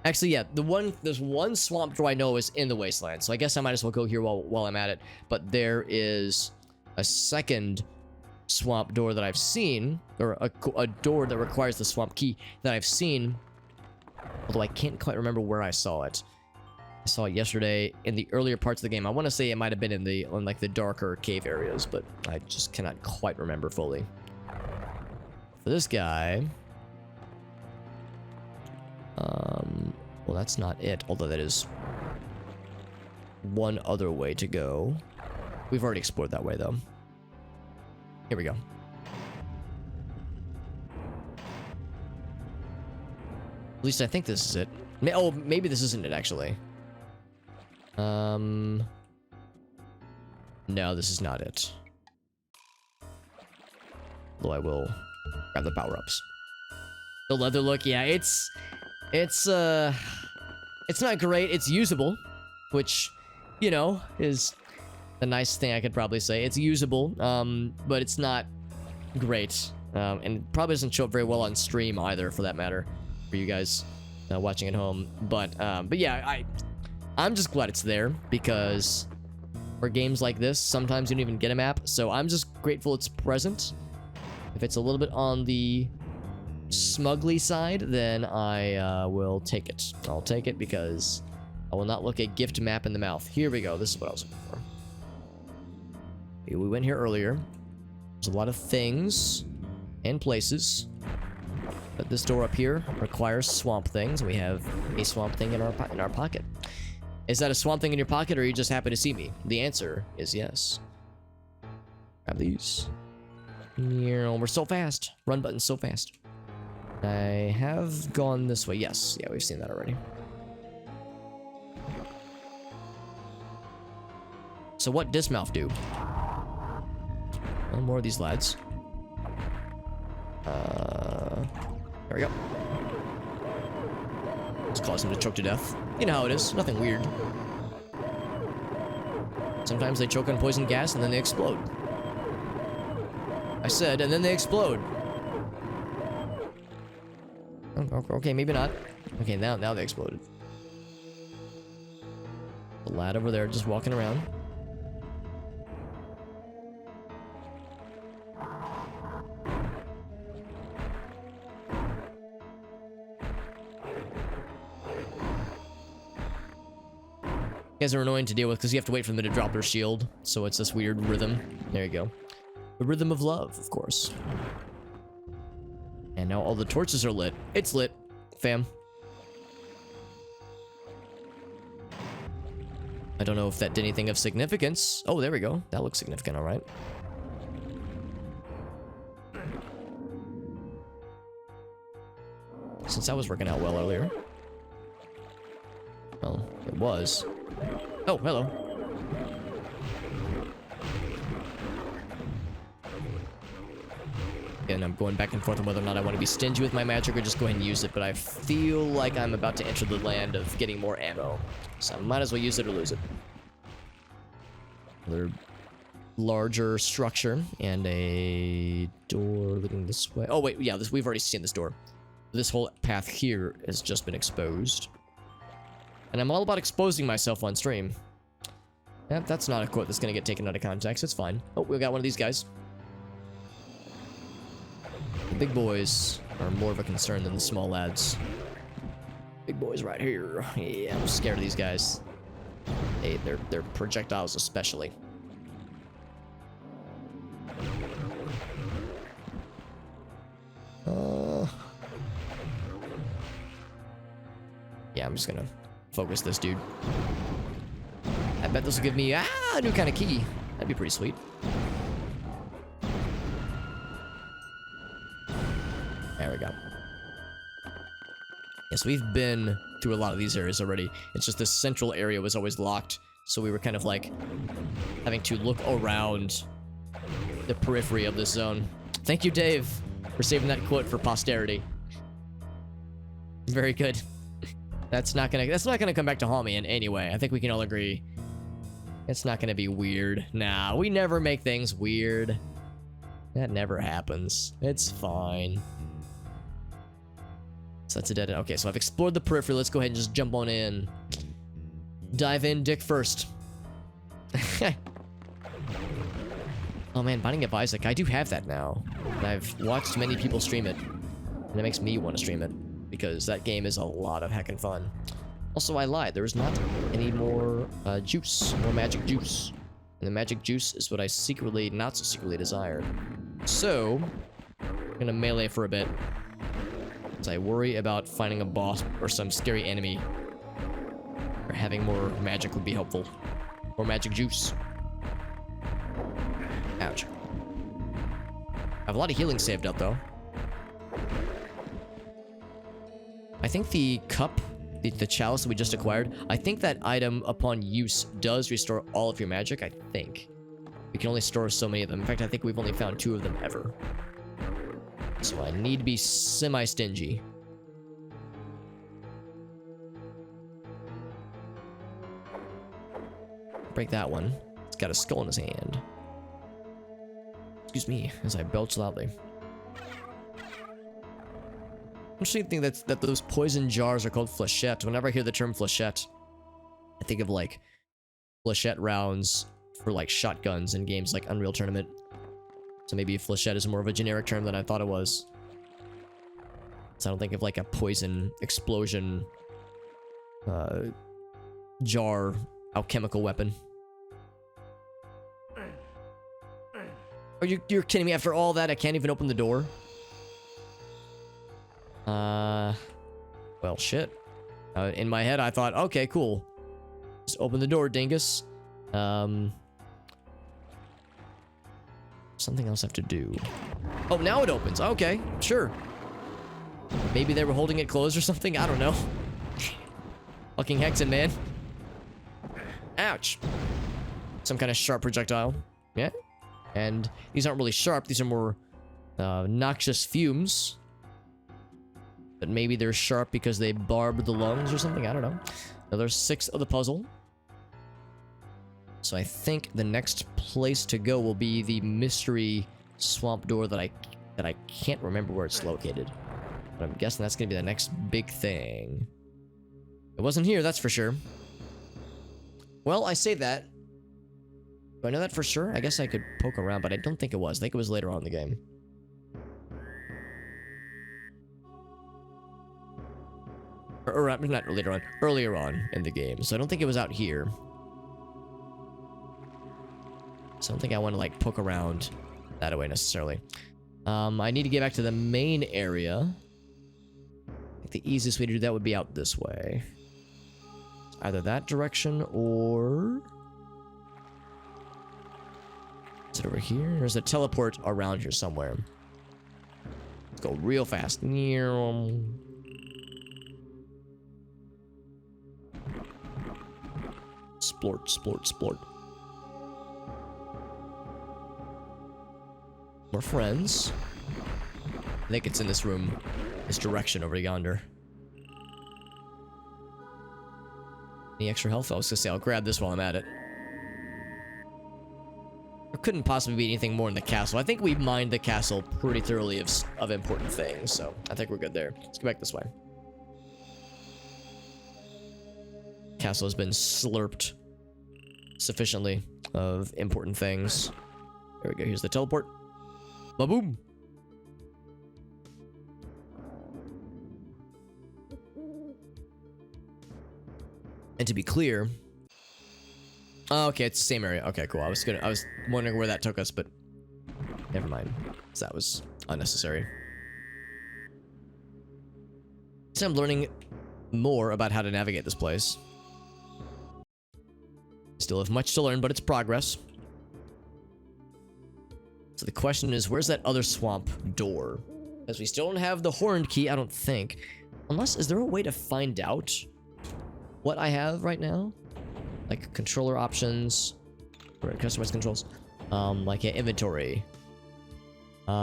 Actually, yeah, there's one swamp door I know is in the wasteland, so I guess I might as well go here while I'm at it. But there is a second swamp door that I've seen, or a door that requires the swamp key that I've seen, although I can't quite remember where I saw it. I saw it yesterday in the earlier parts of the game. I want to say it might have been on like the darker cave areas, but I just cannot quite remember fully. For this guy, well, that's not it, although that is one other way to go. We've already explored that way, though. Here we go. At least I think this is it. Oh, maybe this isn't it, actually. No, this is not it. Though I will grab the power-ups. The leather look, yeah, it's not great. It's usable, which, you know, is the nice thing I could probably say. It's usable, but it's not great, and probably doesn't show up very well on stream either, for that matter, for you guys watching at home. But yeah, I'm just glad it's there, because for games like this, sometimes you don't even get a map, so I'm just grateful it's present. If it's a little bit on the smugly side, then I will take it. I'll take it because I will not look a gift map in the mouth. Here we go. This is what I was looking for. We went here earlier. There's a lot of things and places, but this door up here requires swamp things. We have a swamp thing in our pocket. Is that a swamp thing in your pocket, or are you just happy to see me? The answer is yes. Grab these. We're so fast. Run button so fast. I have gone this way. Yes. Yeah, we've seen that already. So what dismouth do? Well, more of these lads. There we go. Let's cause him to choke to death. You know how it is. Nothing weird. Sometimes they choke on poison gas and then they explode. I said, and then they explode. Okay, maybe not. Okay, now they exploded. The lad over there just walking around. You guys are annoying to deal with because you have to wait for them to drop their shield. So it's this weird rhythm. There you go. The rhythm of love, of course. And now all the torches are lit. It's lit, fam. I don't know if that did anything of significance. Oh, there we go. That looks significant, all right. Since that was working out well earlier. Well, it was. Oh, hello. And I'm going back and forth on whether or not I want to be stingy with my magic or just go ahead and use it, but I feel like I'm about to enter the land of getting more ammo. So I might as well use it or lose it. Another larger structure and a door leading this way. Oh, wait, yeah, we've already seen this door. This whole path here has just been exposed. And I'm all about exposing myself on stream. Yep, that's not a quote that's going to get taken out of context. It's fine. Oh, we got one of these guys. The big boys are more of a concern than the small lads. Big boys right here. Yeah, I'm scared of these guys. Hey, they're projectiles especially. Yeah, I'm just gonna focus this dude. I bet this will give me a new kind of key. That'd be pretty sweet. There we go. Yes, we've been through a lot of these areas already. It's just this central area was always locked, so we were kind of like having to look around the periphery of this zone. Thank you, Dave, for saving that quote for posterity. Very good. That's not gonna come back to haunt me in any way. I think we can all agree. It's not gonna be weird. Nah, we never make things weird. That never happens. It's fine. So that's a dead end. Okay, so I've explored the periphery. Let's go ahead and just jump on in. Dive in, dick first. Oh man, Binding of Isaac. I do have that now. And I've watched many people stream it. And it makes me want to stream it. Because that game is a lot of heckin' fun. Also, I lied. There is not any more juice. More magic juice. And the magic juice is what I secretly, not so secretly desired. So, I'm gonna melee for a bit. As I worry about finding a boss or some scary enemy. Or having more magic would be helpful. More magic juice. Ouch. I have a lot of healing saved up, though. I think the cup, the chalice that we just acquired, I think that item, upon use, does restore all of your magic, I think. We can only store so many of them. In fact, I think we've only found 2 of them ever. So I need to be semi-stingy. Break that one. It's got a skull in his hand. Excuse me, as I belch loudly. Interesting thing that those poison jars are called flechette. Whenever I hear the term flechette, I think of like flechette rounds for like shotguns in games like Unreal Tournament. So maybe flechette is more of a generic term than I thought it was. So I don't think of like a poison explosion jar alchemical weapon. Oh, you're kidding me? After all that, I can't even open the door? Well, shit. In my head, I thought, okay, cool. Just open the door, dingus. Something else I have to do. Oh, now it opens. Okay, sure. Maybe they were holding it closed or something? I don't know. Fucking Hexen, man. Ouch. Some kind of sharp projectile. Yeah. And these aren't really sharp. These are more noxious fumes. But maybe they're sharp because they barb the lungs or something. I don't know. Now there's 6 of the puzzle. So I think the next place to go will be the mystery swamp door that I can't remember where it's located. But I'm guessing that's gonna be the next big thing. It wasn't here, that's for sure. Well, I say that. Do I know that for sure? I guess I could poke around, but I don't think it was. I think it was later on in the game. Or not later on, earlier on in the game. So I don't think it was out here. So I don't think I want to like poke around that way necessarily. I need to get back to the main area. I think the easiest way to do that would be out this way. Either that direction or... Is it over here? There's a teleport around here somewhere. Let's go real fast. Splort, splort, splort. More friends. I think it's in this room. This direction over yonder. Any extra health? I was gonna say, I'll grab this while I'm at it. There couldn't possibly be anything more in the castle. I think we mined the castle pretty thoroughly of important things, so I think we're good there. Let's go back this way. Castle has been slurped sufficiently of important things. There we go. Here's the teleport. Ba-boom! And to be clear... Oh, okay, it's the same area. Okay, cool. I was wondering where that took us, but... Never mind. So that was unnecessary. So I'm learning more about how to navigate this place. Still have much to learn, but it's progress. So the question is, where's that other swamp door? Because we still don't have the horned key, I don't think. Unless, is there a way to find out what I have right now? Like controller options, or customized controls. Like inventory. Is there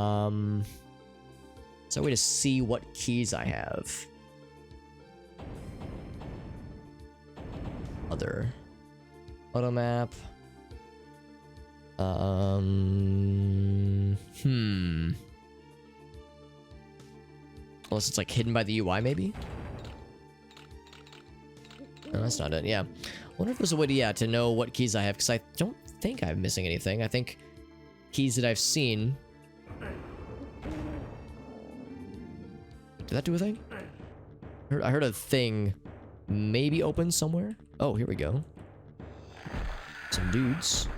a way to see what keys I have? Other auto map. Unless it's like hidden by the UI, maybe? No, that's not it. Yeah. I wonder if there's a way to, yeah, to know what keys I have, because I don't think I'm missing anything. I think keys that I've seen. Did that do a thing? I heard a thing maybe open somewhere. Oh, here we go. Some dudes.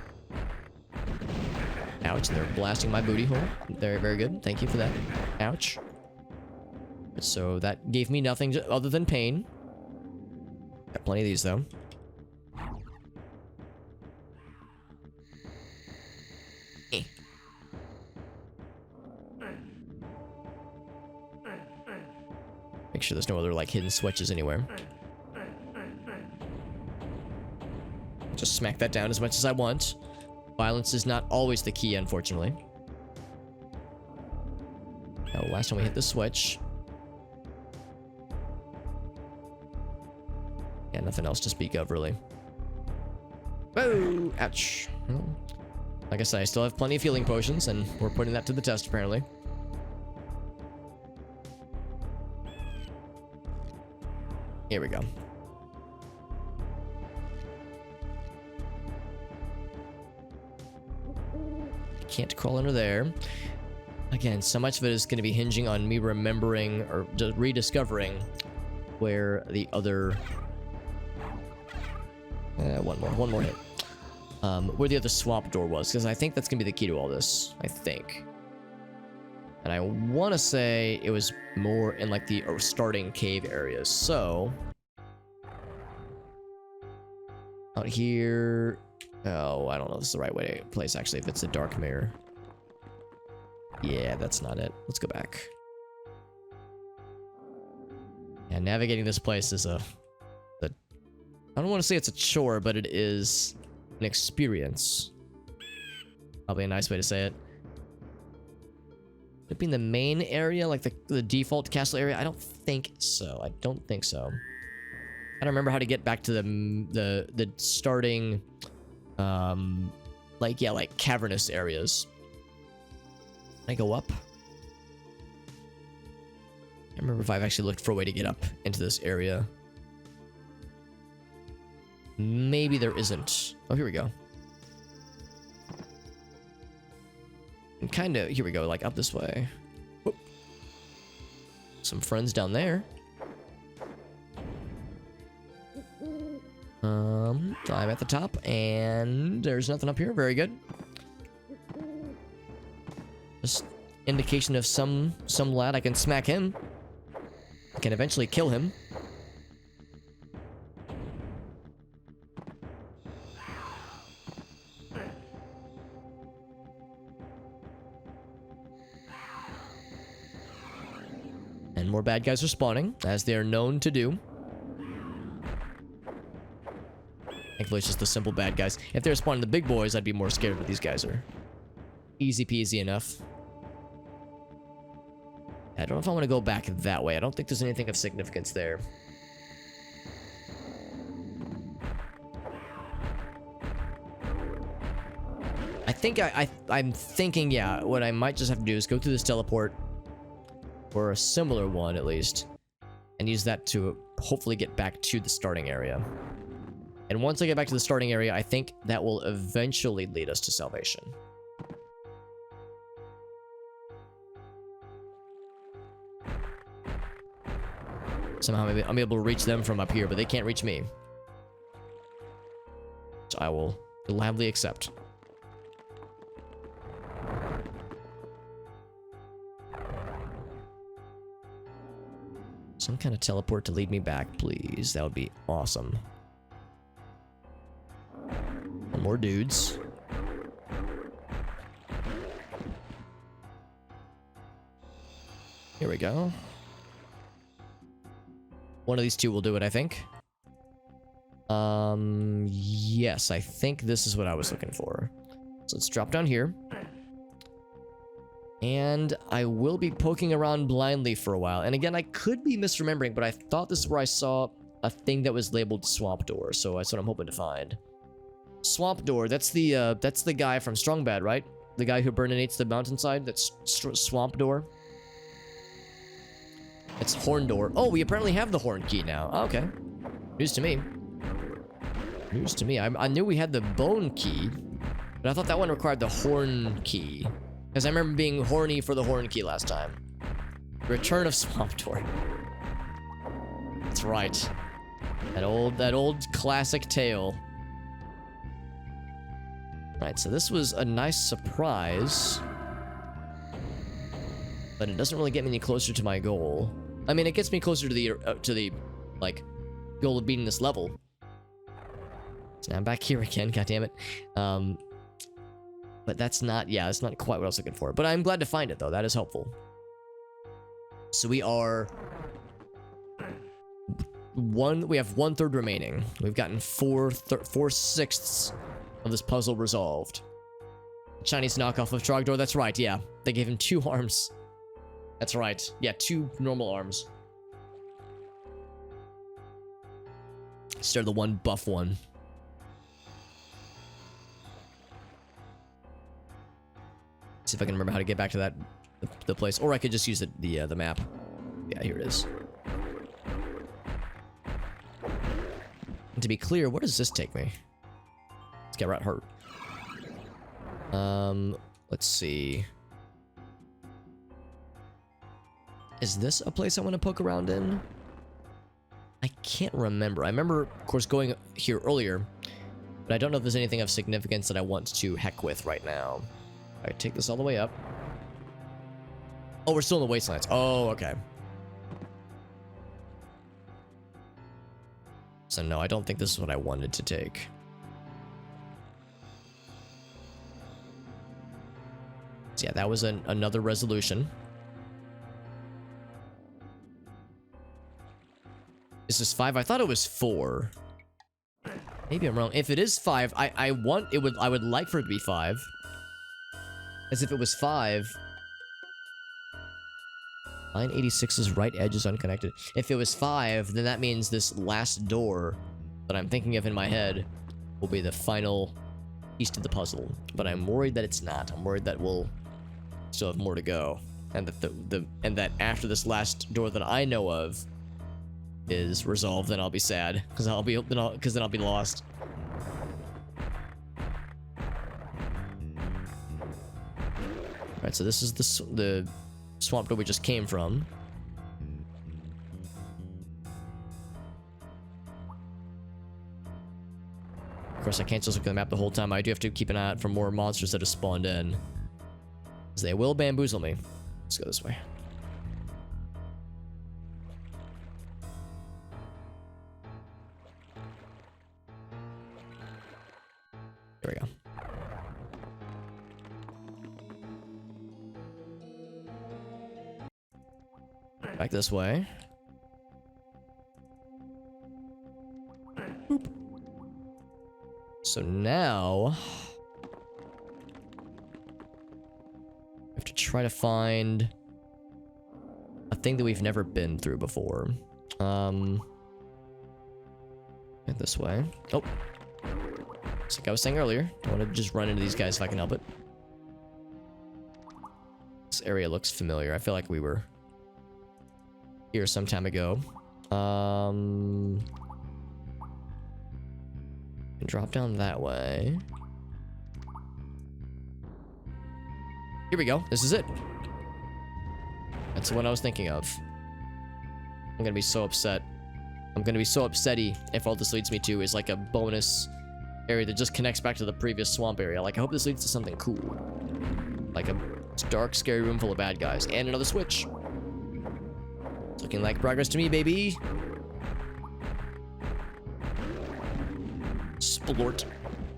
Ouch, they're blasting my booty hole. Very, very good. Thank you for that. Ouch. So that gave me nothing other than pain. Got plenty of these, though. Make sure there's no other, like, hidden switches anywhere. Just smack that down as much as I want. Violence is not always the key, unfortunately. Now, last time we hit the switch. Yeah, nothing else to speak of, really. Whoa! Ouch. Well, like I said, I still have plenty of healing potions, and we're putting that to the test, apparently. Here we go. Can't crawl under there. Again, so much of it is going to be hinging on me remembering or just rediscovering where the other... one more hit. Where the other swamp door was, because I think that's going to be the key to all this. I think. And I want to say it was more in like the starting cave areas. So... out here... oh, I don't know if this is the right way to place, actually, if it's a dark mirror. Yeah, that's not it. Let's go back. Yeah, navigating this place is I don't want to say it's a chore, but it is an experience. Probably a nice way to say it. Would it be in the main area, like the default castle area? I don't think so. I don't think so. I don't remember how to get back to the starting... like, yeah, like cavernous areas. Can I go up? I remember if I've actually looked for a way to get up into this area. Maybe there isn't. Oh, here we go. And kind of, here we go, like up this way. Whoop. Some friends down there. I'm at the top, and there's nothing up here. Very good. Just indication of some lad. I can smack him. I can eventually kill him. And more bad guys are spawning, as they are known to do. Thankfully, it's just the simple bad guys. If they're spawning the big boys, I'd be more scared, but these guys are easy peasy enough. I don't know if I want to go back that way. I don't think there's anything of significance there. I think I'm thinking, yeah, what I might just have to do is go through this teleport, or a similar one at least, and use that to hopefully get back to the starting area. And once I get back to the starting area, I think that will eventually lead us to salvation. Somehow maybe I'm able to reach them from up here, but they can't reach me. Which I will gladly accept. Some kind of teleport to lead me back, please. That would be awesome. More dudes. Here we go. One of these two will do it, I think. Yes, I think this is what I was looking for. So let's drop down here. And I will be poking around blindly for a while. And again, I could be misremembering, but I thought this is where I saw a thing that was labeled Swamp Door. So that's what I'm hoping to find. Swamp Door, that's the guy from Strong Bad, right? The guy who burninates the mountainside. That's Swamp Door. It's Horn Door. Oh, we apparently have the Horn Key now. Oh, okay. News to me. News to me. I knew we had the Bone Key, but I thought that one required the Horn Key. Because I remember being horny for the Horn Key last time. Return of Swamp Door. That's right. That old classic tale. Right, so this was a nice surprise. But it doesn't really get me any closer to my goal. I mean, it gets me closer to the like, goal of beating this level. So now I'm back here again, goddammit. But that's not, yeah, that's not quite what I was looking for. But I'm glad to find it, though. That is helpful. So we are... we have 1/3 remaining. We've gotten 4/6 of this puzzle resolved. Chinese knockoff of Trogdor, that's right, yeah. They gave him 2 arms. That's right. Yeah, 2 normal arms. Instead of the one buff one. See if I can remember how to get back to the place. Or I could just use the map. Yeah, here it is. And to be clear, where does this take me? Let's get right hurt. Let's see. Is this a place I want to poke around in? I can't remember. I remember, of course, going here earlier, but I don't know if there's anything of significance that I want to heck with right now. Alright, take this all the way up. Oh, we're still in the wastelands. Oh, okay. So no, I don't think this is what I wanted to take. So yeah, that was another resolution. Is this 5? I thought it was 4. Maybe I'm wrong. If it is 5, I would like for it to be 5. As if it was 5. Line 86's right edge is unconnected. If it was 5, then that means this last door that I'm thinking of in my head will be the final piece to the puzzle. But I'm worried that it's not. I'm worried that we'll still have more to go, and that that after this last door that I know of is resolved, then I'll be sad because then I'll be lost. Right, so this is the swamp door we just came from. Of course, I can't just look at the map the whole time. I do have to keep an eye out for more monsters that have spawned in, because they will bamboozle me. Let's go this way. There we go. Back this way. Boop. So now we have to try to find a thing that we've never been through before. This way. Oh. It's like I was saying earlier. Don't want to just run into these guys if I can help it. This area looks familiar. I feel like we were here some time ago. And drop down that way. Here we go. This is it. That's the one I was thinking of. I'm gonna be so upset. I'm gonna be so upsetty if all this leads me to is like a bonus area that just connects back to the previous swamp area. Like, I hope this leads to something cool. Like a dark, scary room full of bad guys. And another switch. Looking like progress to me, baby. Splort.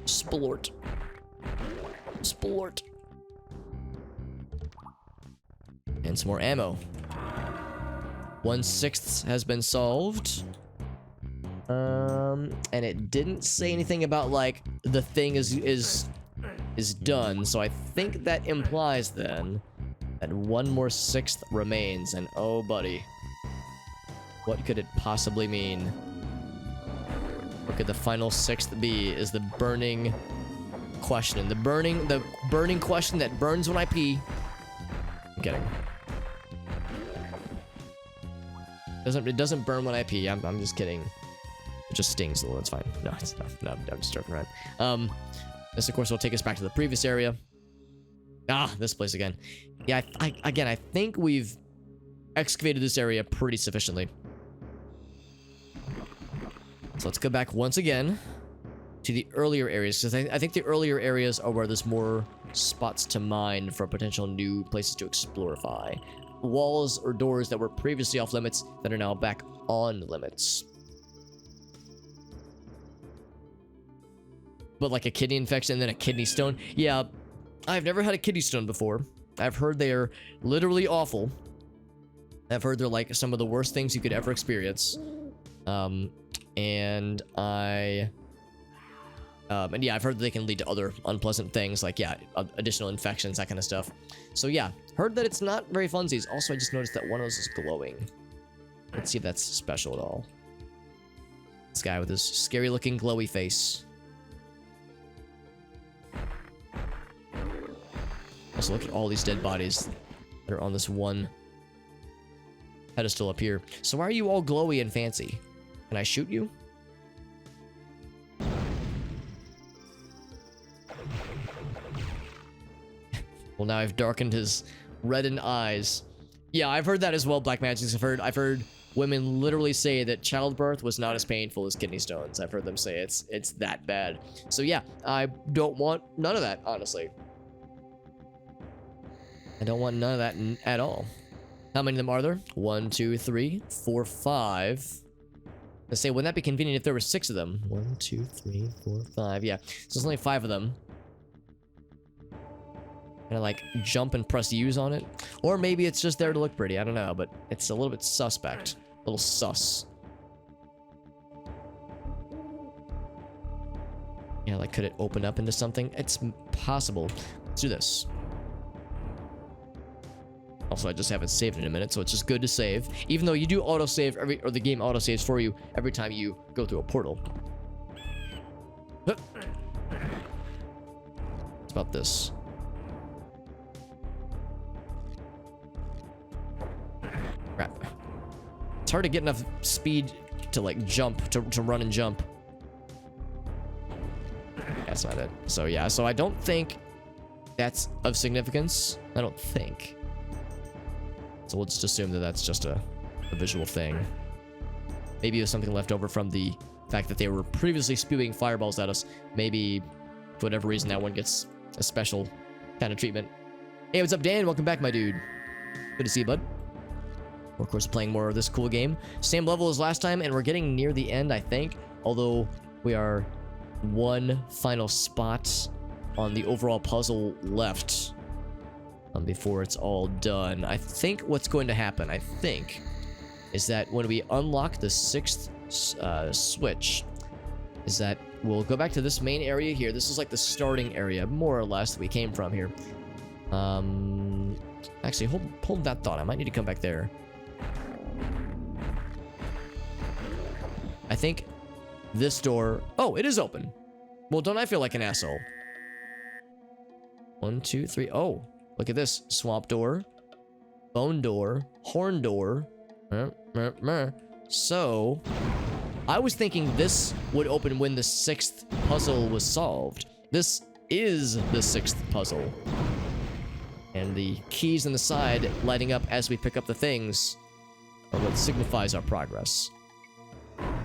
Splort. Splort. And some more ammo. 1/6 has been solved. And it didn't say anything about, like, the thing is done, so I think that implies, then, that 1 more 6th remains, and oh, buddy. What could it possibly mean? What could the final 6th be, is the burning question. The burning question that burns when I pee. I'm kidding. It doesn't burn when I pee. I'm just kidding. It just stings a little. It's fine. No, it's not. No, I'm just joking around. This, of course, will take us back to the previous area. Ah, this place again. Yeah, I think we've excavated this area pretty sufficiently. So let's go back once again to the earlier areas, because I think the earlier areas are where there's more spots to mine for potential new places to explorify. Walls or doors that were previously off limits that are now back on limits. But like a kidney infection and then a kidney stone. Yeah, I've never had a kidney stone before. I've heard they are literally awful. I've heard they're like some of the worst things you could ever experience. And yeah, I've heard that they can lead to other unpleasant things, like, yeah, additional infections, that kind of stuff. So yeah, heard that it's not very funsies. Also, I just noticed that one of those is glowing. Let's see if that's special at all. This guy with his scary looking glowy face. Also, look at all these dead bodies that are on this one pedestal up here. So why are you all glowy and fancy? Can I shoot you? Well, now I've darkened his reddened eyes. Yeah, I've heard that as well, Black Magics. I've heard women literally say that childbirth was not as painful as kidney stones. I've heard them say it's that bad. So yeah, I don't want none of that, honestly. I don't want none of that at all. How many of them are there? 1, 2, 3, 4, 5. Let's say, wouldn't that be convenient if there were 6 of them? 1, 2, 3, 4, 5. Yeah, so there's only 5 of them. Can I, like, jump and press use on it? Or maybe it's just there to look pretty. I don't know, but it's a little bit suspect. A little sus. Yeah, like, could it open up into something? It's possible. Let's do this. Also, I just haven't saved in a minute, so it's just good to save. Even though you do autosave or the game autosaves for you every time you go through a portal. It's about this. Crap. It's hard to get enough speed to, like, jump, to run and jump. That's not it. So, yeah, so I don't think that's of significance. I don't think. So we'll just assume that that's just a visual thing. Maybe it was something left over from the fact that they were previously spewing fireballs at us. Maybe, for whatever reason, that one gets a special kind of treatment. Hey, what's up, Dan? Welcome back, my dude. Good to see you, bud. We're, of course, playing more of this cool game. Same level as last time, and we're getting near the end, I think. Although, we are one final spot on the overall puzzle left. Before it's all done. I think what's going to happen, is that when we unlock the 6th switch, is that we'll go back to this main area here. This is like the starting area, more or less, that we came from here. Actually, hold that thought. I might need to come back there. I think this door... Oh, it is open. Well, don't I feel like an asshole? 1, 2, 3. Oh. Look at this. Swamp door. Bone door. Horn door. So, I was thinking this would open when the 6th puzzle was solved. This is the 6th puzzle. And the keys on the side lighting up as we pick up the things are what signifies our progress.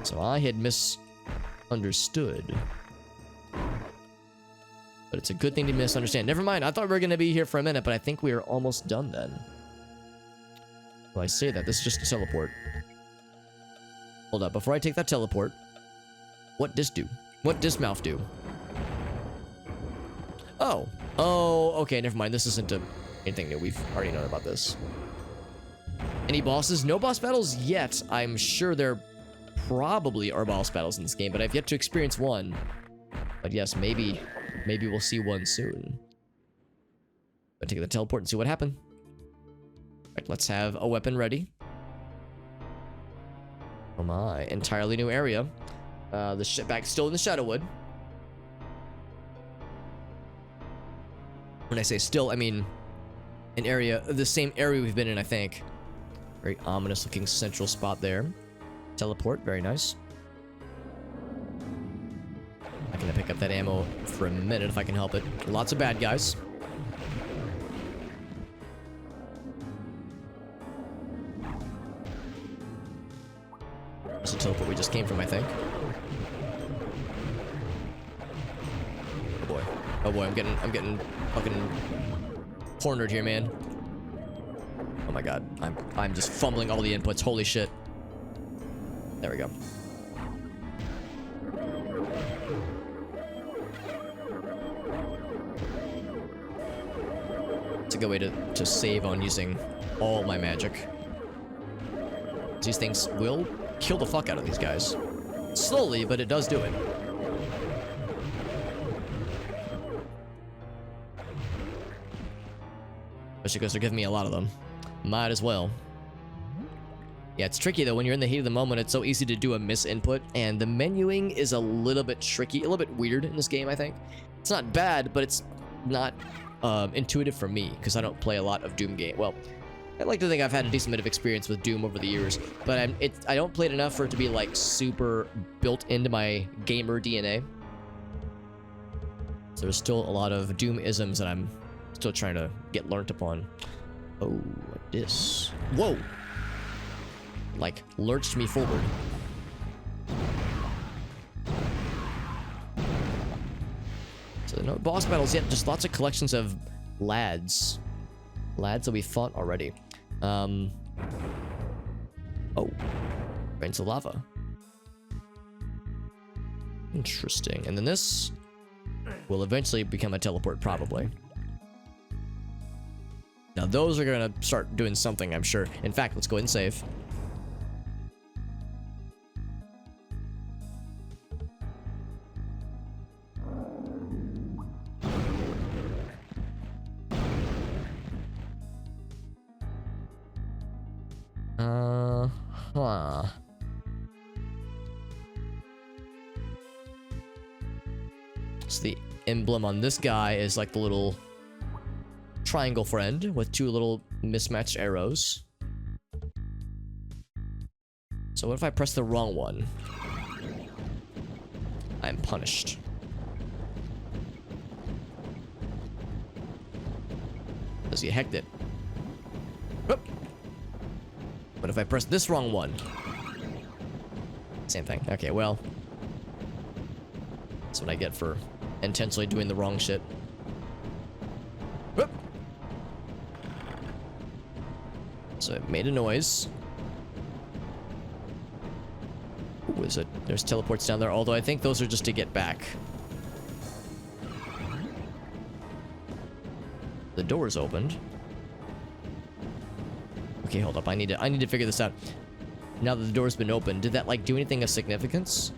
So I had misunderstood. But it's a good thing to misunderstand. Never mind, I thought we were going to be here for a minute, but I think we are almost done then. Well, I say that, this is just a teleport. Hold up, before I take that teleport, what does do? What does mouth do? Oh, okay, never mind. This isn't anything new. We've already known about this. Any bosses? No boss battles yet. I'm sure there probably are boss battles in this game, but I've yet to experience one. But yes, maybe we'll see one soon. But take the teleport and see what happened. Alright, let's have a weapon ready. Oh my, entirely new area. The back still in the Shadowwood. When I say still, I mean an area, the same area we've been in, I think. Very ominous looking central spot there. Teleport, very nice. I'm gonna pick up that ammo for a minute if I can help it. Lots of bad guys. That's the teleport we just came from, I think. Oh boy. Oh boy, I'm getting fucking cornered here, man. Oh my god. I'm just fumbling all the inputs. Holy shit. There we go. It's a good way to save on using all my magic. These things will kill the fuck out of these guys. Slowly, but it does do it. Especially because they're giving me a lot of them. Might as well. Yeah, it's tricky though. When you're in the heat of the moment, it's so easy to do a misinput, and the menuing is a little bit tricky, a little bit weird in this game, I think. It's not bad, but it's not intuitive for me, because I don't play a lot of Doom game. Well, I'd like to think I've had a decent bit of experience with Doom over the years, but I don't play it enough for it to be like super built into my gamer DNA. So there's still a lot of Doom isms that I'm still trying to get learnt upon. Oh, like this. Whoa! Like, lurched me forward. So no boss battles yet, just lots of collections of lads. Lads that we fought already. Oh. Rains of lava. Interesting. And then this will eventually become a teleport, probably. Now those are gonna start doing something, I'm sure. In fact, let's go ahead and save. So the emblem on this guy is like the little triangle friend with two little mismatched arrows. So what if I press the wrong one? I'm punished. Does he hecked it? Whoop. What if I press this wrong one? Same thing. Okay, well. That's what I get for intentionally doing the wrong shit. Whoop. So it made a noise. Ooh, is it? There's teleports down there, although I think those are just to get back. The door's opened. Okay, hold up. I need to figure this out. Now that the door's been opened, did that like do anything of significance?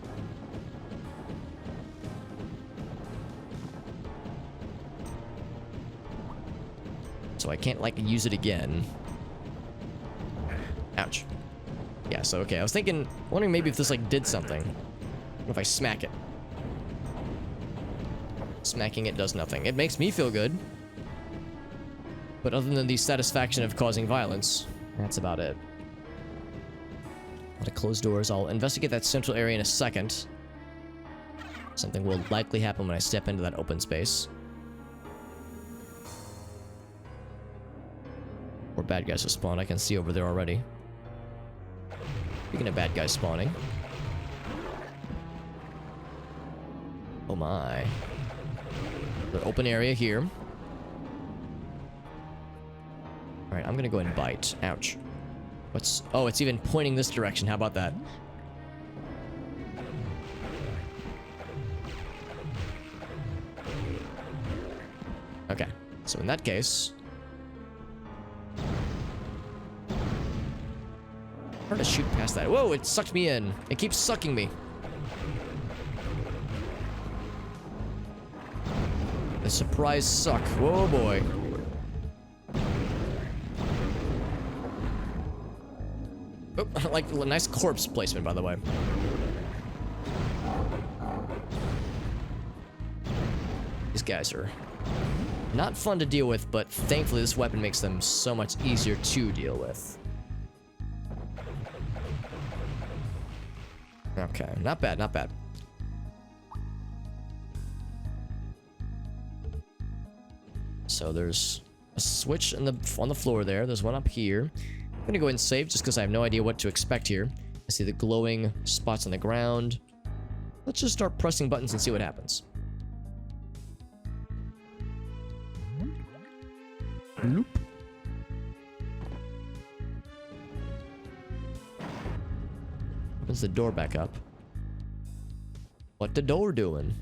So I can't like use it again. Ouch. Yeah, so okay, I was wondering maybe if this like did something. What if I smack it? Smacking it does nothing. It makes me feel good. But other than the satisfaction of causing violence, that's about it. A lot of closed doors. I'll investigate that central area in a second. Something will likely happen when I step into that open space. Or bad guys will spawn. I can see over there already. Speaking of bad guys spawning. Oh my. The open area here. Alright, I'm gonna go ahead and bite. Ouch. What's... Oh, it's even pointing this direction. How about that? Okay. So in that case... Hard to shoot past that. Whoa, it sucked me in. It keeps sucking me. The surprise suck. Whoa, boy. Oh, I like a nice corpse placement, by the way. These guys are not fun to deal with, but thankfully this weapon makes them so much easier to deal with. Okay, not bad, not bad. So there's a switch on the floor there. There's one up here. I'm gonna go ahead and save just because I have no idea what to expect here. I see the glowing spots on the ground. Let's just start pressing buttons and see what happens. Bloop. Opens the door back up. What the door doing?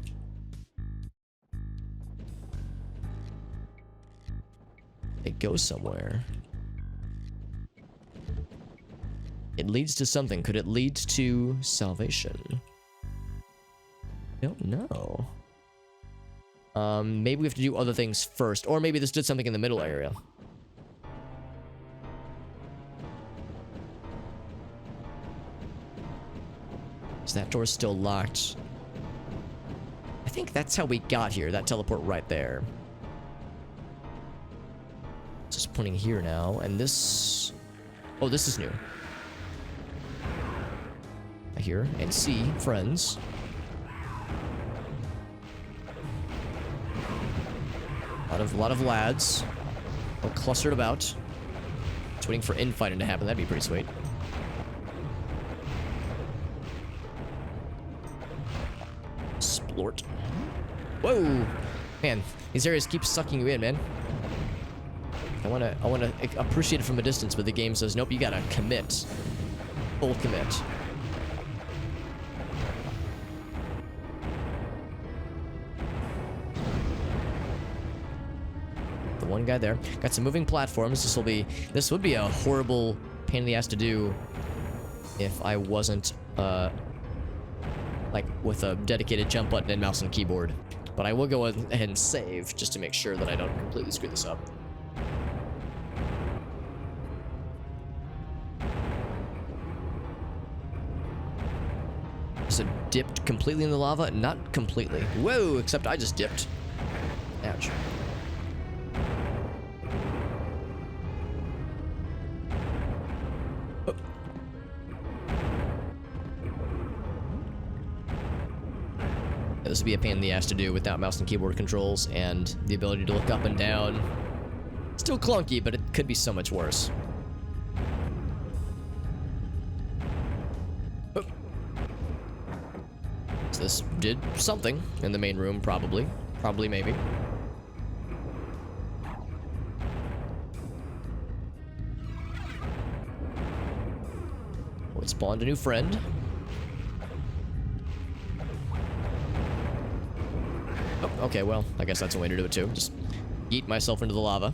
It goes somewhere. It leads to something. Could it lead to salvation? I don't know. Maybe we have to do other things first. Or maybe this did something in the middle area. Is that door still locked? I think that's how we got here. That teleport right there. Just pointing here now. And this... Oh, this is new. I hear and see friends. A lot of lads. All clustered about. Just waiting for infighting to happen. That'd be pretty sweet. Splort. Whoa! Man, these areas keep sucking you in, man. I wanna appreciate it from a distance, but the game says, nope, you gotta commit. Full commit. The one guy there. Got some moving platforms. This would be a horrible pain in the ass to do if I wasn't, like, with a dedicated jump button and mouse and keyboard. But I will go ahead and save, just to make sure that I don't completely screw this up. Is it dipped completely in the lava? Not completely. Whoa, except I just dipped. Ouch. Oh. This would be a pain in the ass to do without mouse and keyboard controls and the ability to look up and down. Still clunky, but it could be so much worse. This did something in the main room, probably. Probably, maybe. Oh, it spawned a new friend. Oh, okay, well, I guess that's a way to do it too. Just yeet myself into the lava.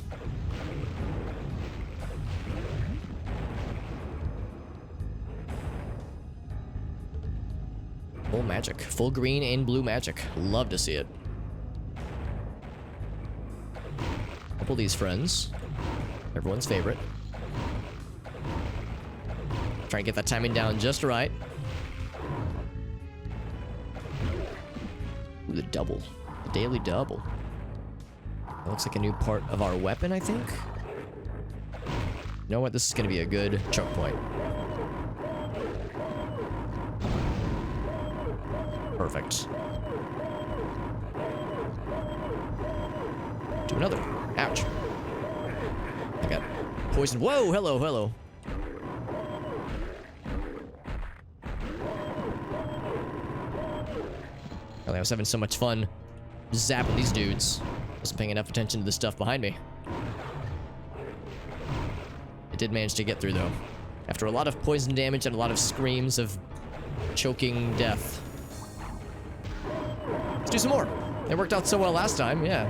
Full magic. Full green and blue magic. Love to see it. Couple of these friends. Everyone's favorite. Try and get that timing down just right. Ooh, the double. The daily double. That looks like a new part of our weapon, I think. You know what? This is going to be a good choke point. Perfect. Do another. Ouch. I got poisoned. Whoa, hello, hello. I was having so much fun zapping these dudes. Wasn't paying enough attention to the stuff behind me. I did manage to get through, though. After a lot of poison damage and a lot of screams of choking death. Let's do some more. It worked out so well last time, yeah.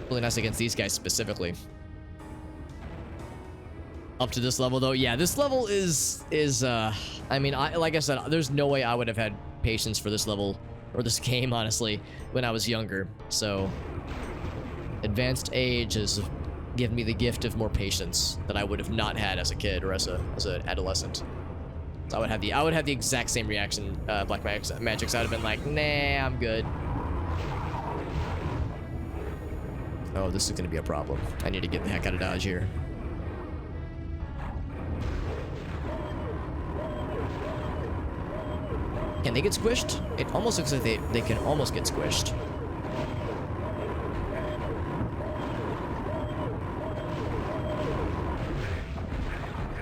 Really nice against these guys specifically. Up to this level though, yeah, this level is I mean, like I said, there's no way I would have had patience for this level or this game, honestly, when I was younger. So advanced age has given me the gift of more patience that I would have not had as a kid or as an adolescent. So I would have the exact same reaction. Black Magic's, I'd have been like, nah, I'm good. Oh, this is gonna be a problem. I need to get the heck out of Dodge here. Can they get squished? It almost looks like they can almost get squished.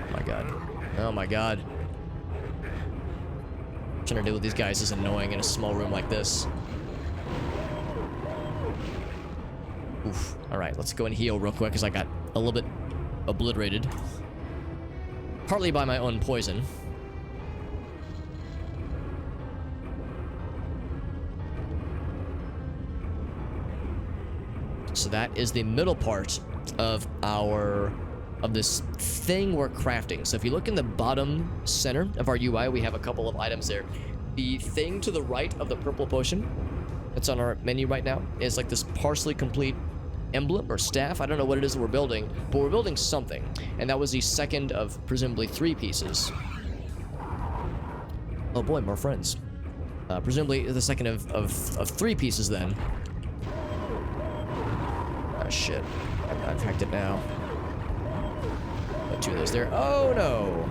Oh my god. Oh my god. Trying to deal with these guys is annoying in a small room like this. Oof. Alright, let's go and heal real quick because I got a little bit obliterated. Partly by my own poison. So that is the middle part of this thing we're crafting. So if you look in the bottom center of our UI, we have a couple of items there. The thing to the right of the purple potion that's on our menu right now is like this partially complete emblem or staff. I don't know what it is that we're building, but we're building something. And that was the second of presumably 3 pieces. Oh boy, more friends. Presumably the second of 3 pieces then. Oh shit, I've hacked it now. Got 2 of those there. Oh no!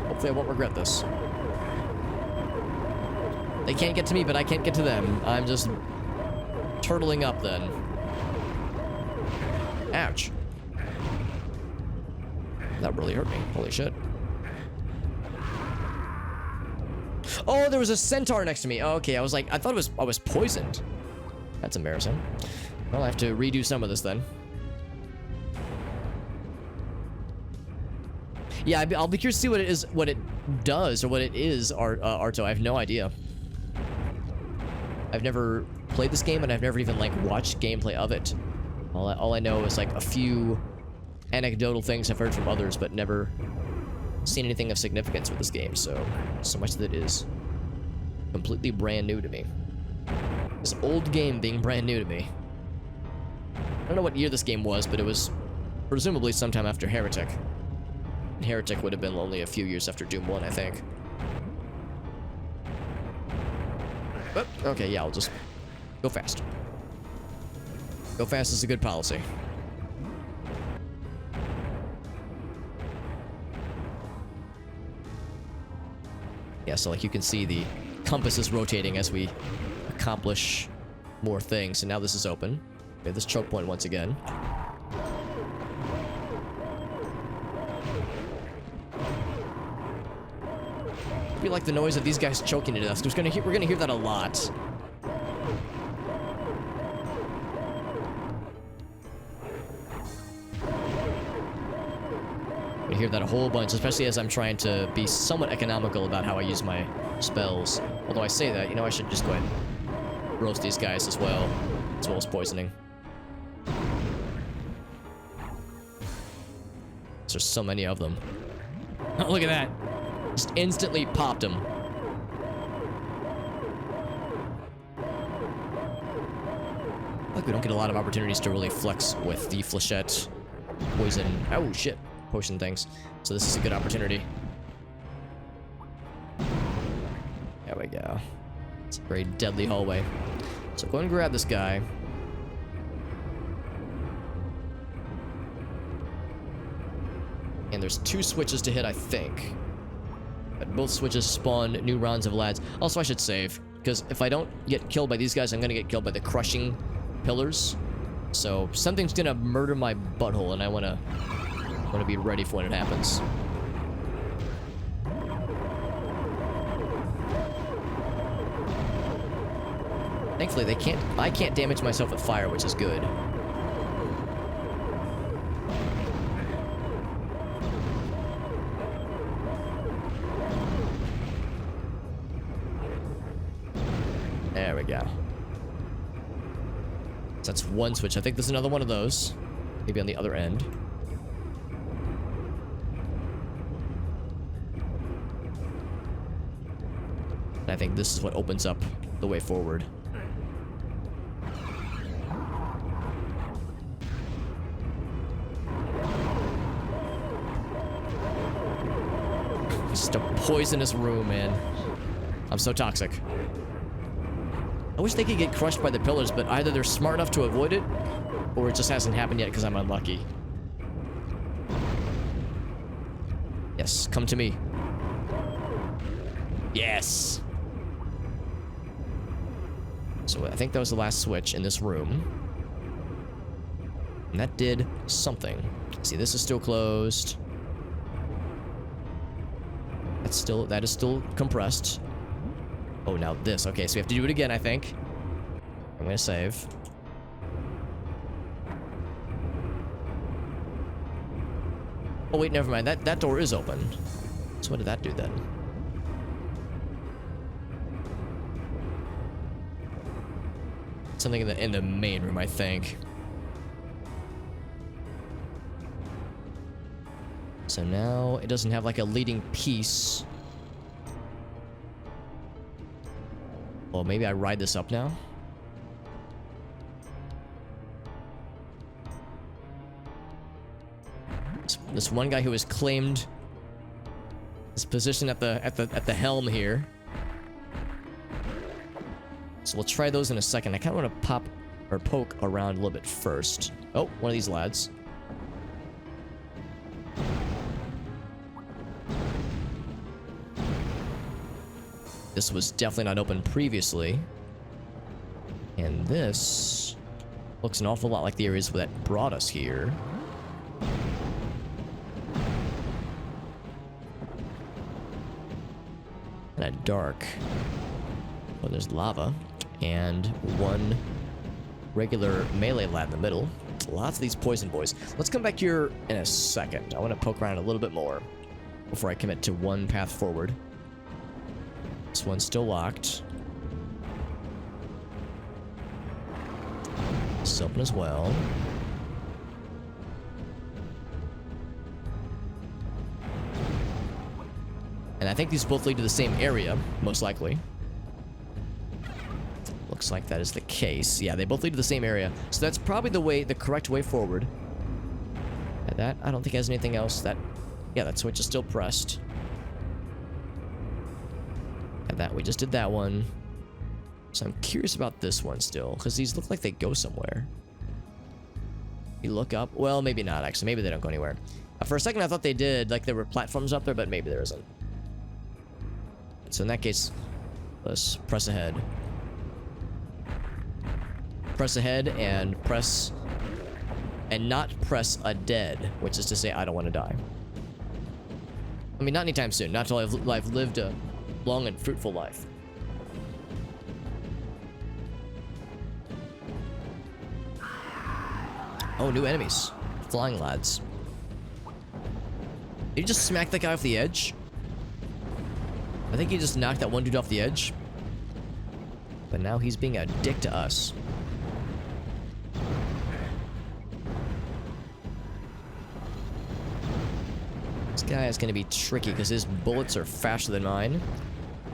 Hopefully I won't regret this. They can't get to me, but I can't get to them. I'm just turtling up then. Ouch. That really hurt me. Holy shit. Oh, there was a centaur next to me. Oh, okay, I was like, I thought I was poisoned. That's embarrassing. Well, I have to redo some of this then. Yeah, I'll be curious to see what it is, what it does, or what it is, Arto. I have no idea. I've never played this game, and I've never even, like, watched gameplay of it. All I know is, like, a few anecdotal things I've heard from others, but never seen anything of significance with this game, so much that it is completely brand new to me. This old game being brand new to me. I don't know what year this game was, but it was presumably sometime after Heretic. And Heretic would have been only a few years after Doom 1, I think. But, okay, yeah, I'll just go fast. Go fast is a good policy. Yeah, so like you can see the compass is rotating as we accomplish more things. And now this is open. We have this choke point once again. We like the noise of these guys choking to death. We're gonna hear that a lot. I hear that a whole bunch, especially as I'm trying to be somewhat economical about how I use my spells. Although I say that, you know, I should just go ahead and roast these guys as well as poisoning. There's so many of them. Oh, look at that. Just instantly popped him. Like we don't get a lot of opportunities to really flex with the flechette poison. Oh shit. Potion things. So this is a good opportunity. There we go. It's a very deadly hallway. So go and grab this guy. And there's 2 switches to hit, I think. But both switches spawn new rounds of lads. Also, I should save, because if I don't get killed by these guys, I'm gonna get killed by the crushing pillars. So something's gonna murder my butthole, and I wanna be ready for when it happens. Thankfully, I can't damage myself with fire, which is good. There we go. So that's 1 switch. I think there's another one of those. Maybe on the other end. And I think this is what opens up the way forward. It's just a poisonous room, man. I'm so toxic. I wish they could get crushed by the pillars, but either they're smart enough to avoid it, or it just hasn't happened yet because I'm unlucky. Yes, come to me. Yes! So I think that was the last switch in this room. And that did something. See, this is still closed. That is still compressed. Oh, now this. Okay, so we have to do it again, I think. I'm gonna save. Oh wait, never mind. That door is open. So what did that do then? Something in the main room, I think. So now it doesn't have like a leading piece. Well, maybe I ride this up now. This one guy who has claimed his position at the helm here. So we'll try those in a second. I kind of want to pop or poke around a little bit first. Oh, one of these lads. This was definitely not open previously. And this looks an awful lot like the areas that brought us here. And a dark. Oh, there's lava. And one regular melee lad in the middle. Lots of these poison boys. Let's come back here in a second. I want to poke around a little bit more before I commit to one path forward. This one's still locked. This is open as well. And I think these both lead to the same area, most likely. Looks like that is the case. Yeah, they both lead to the same area. So that's probably the correct way forward. And that, I don't think has anything else. Yeah, that switch is still pressed. And that, we just did that one. So I'm curious about this one still, because these look like they go somewhere. You look up. Well, maybe not, actually. Maybe they don't go anywhere. For a second, I thought they did. Like, there were platforms up there, but maybe there isn't. So in that case, let's press ahead. Press ahead and press... And not press a dead, which is to say I don't want to die. I mean, not anytime soon. Not until I've lived a long and fruitful life. Oh, new enemies. Flying lads. Did you just smack that guy off the edge? I think he just knocked that one dude off the edge. But now he's being a dick to us. This guy is going to be tricky because his bullets are faster than mine.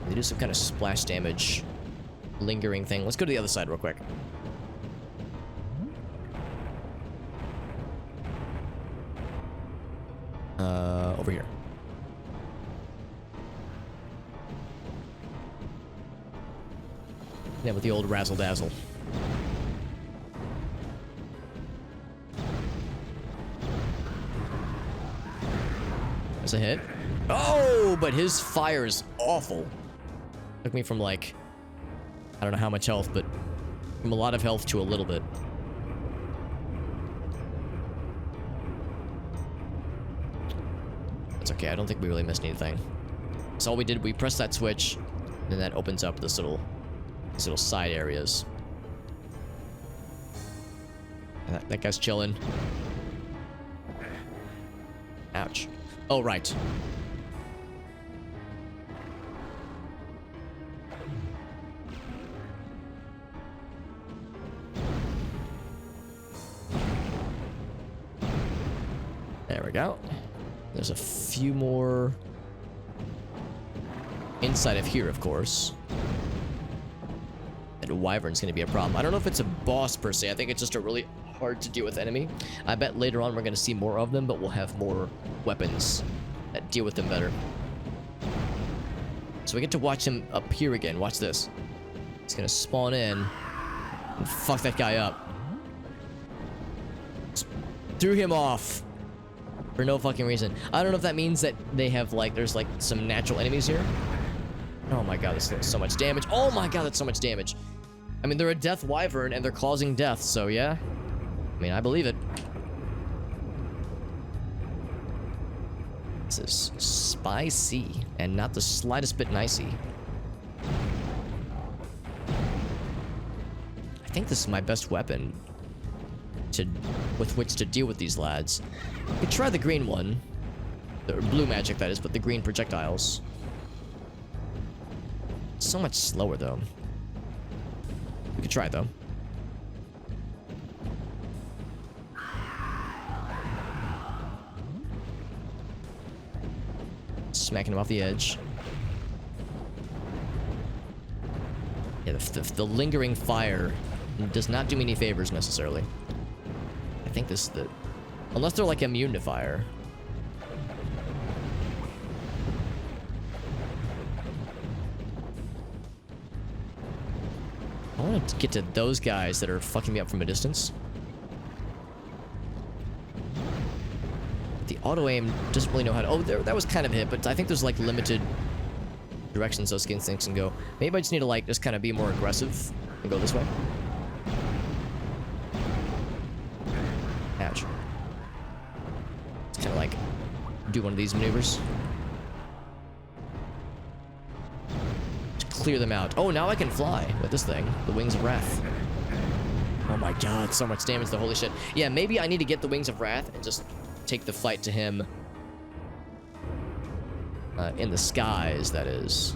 They do some kind of splash damage. Lingering thing. Let's go to the other side real quick. Over here. Yeah, with the old razzle-dazzle. That's a hit. Oh, but his fire is awful. Took me from like, I don't know how much health, but from a lot of health to a little bit. It's okay, I don't think we really missed anything. So all we did, we pressed that switch, and then that opens up these little side areas. And that guy's chilling. Ouch. Oh, right. There we go. There's a few more inside of here, of course. that wyvern's gonna be a problem. I don't know if it's a boss per se. I think it's just a really hard to deal with enemy. I bet later on we're gonna see more of them, but we'll have more weapons that deal with them better. So we get to watch him appear again. Watch this. He's gonna spawn in and fuck that guy up. Just threw him off for no fucking reason. I don't know if that means that they have like, there's like some natural enemies here. Oh my god, this does so much damage. Oh my god, that's so much damage. I mean, they're a death wyvern and they're causing death, so yeah. I mean, I believe it. This is spicy and not the slightest bit nicey. I think this is my best weapon with which to deal with these lads. We could try the green one. The blue magic, that is, but the green projectiles. So much slower, though. We could try it, though. Smacking him off the edge. Yeah, the lingering fire does not do me any favors, necessarily. I think this is the... Unless they're, like, immune to fire. I want to get to those guys that are fucking me up from a distance. The auto-aim doesn't really know how to... Oh, that was kind of hit, but I think there's, like, limited directions those skin things can go. Maybe I just need to, like, just kind of be more aggressive and go this way. Ouch. It's kind of like do one of these maneuvers. Just clear them out. Oh, now I can fly with this thing. The Wings of Wrath. Oh my god, so much damage, the holy shit. Yeah, maybe I need to get the Wings of Wrath and just take the fight to him in the skies, that is.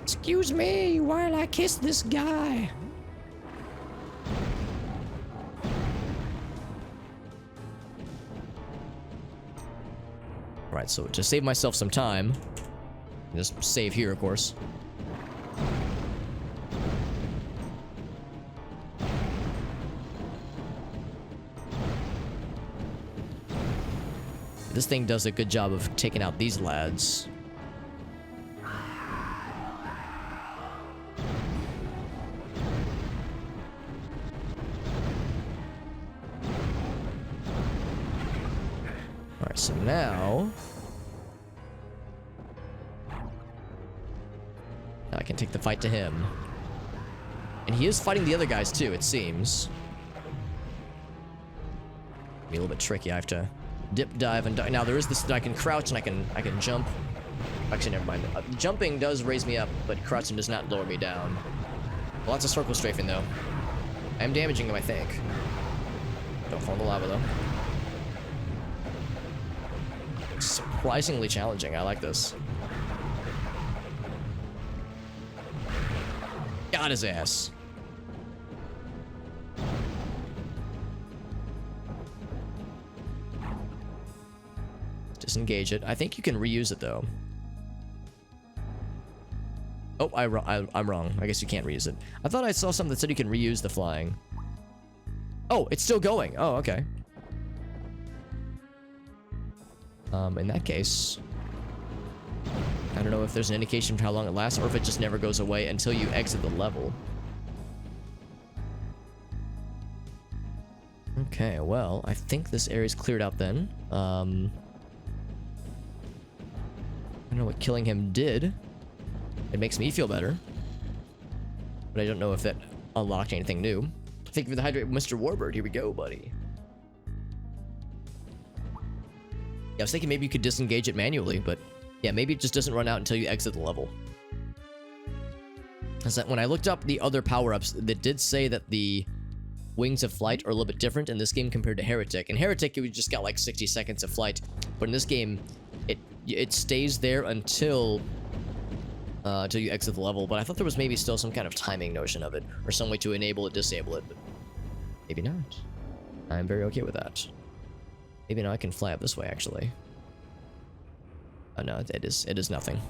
Excuse me while I kiss this guy. Right, so to save myself some time, just save here, of course. This thing does a good job of taking out these lads. Alright, so now I can take the fight to him. And he is fighting the other guys too, it seems. Be a little bit tricky. I have to dip, dive, and now there is this that I can crouch and I can jump. Actually, never mind. Jumping does raise me up, but crouching does not lower me down. Lots of circle strafing though. I am damaging him, I think. Don't fall in the lava though. Surprisingly challenging. I like this. Got his ass. Disengage it. I think you can reuse it though. Oh, I'm wrong. I guess you can't reuse it. I thought I saw something that said you can reuse the flying. Oh, it's still going. Oh, okay. In that case, I don't know if there's an indication of how long it lasts or if it just never goes away until you exit the level. Okay, well, I think this area's cleared out then. I don't know what killing him did. It makes me feel better. But I don't know if that unlocked anything new. Thank you for the hydrate, Mr. Warbird. Here we go, buddy. Yeah, I was thinking maybe you could disengage it manually, but yeah, maybe it just doesn't run out until you exit the level. Because when I looked up the other power-ups, that did say that the Wings of Flight are a little bit different in this game compared to Heretic. In Heretic, we just got like 60 seconds of flight, but in this game, it stays there until you exit the level. But I thought there was maybe still some kind of timing notion of it, or some way to enable it, disable it, but maybe not. I'm very okay with that. Maybe now I can fly up this way, actually. Oh no, it is nothing.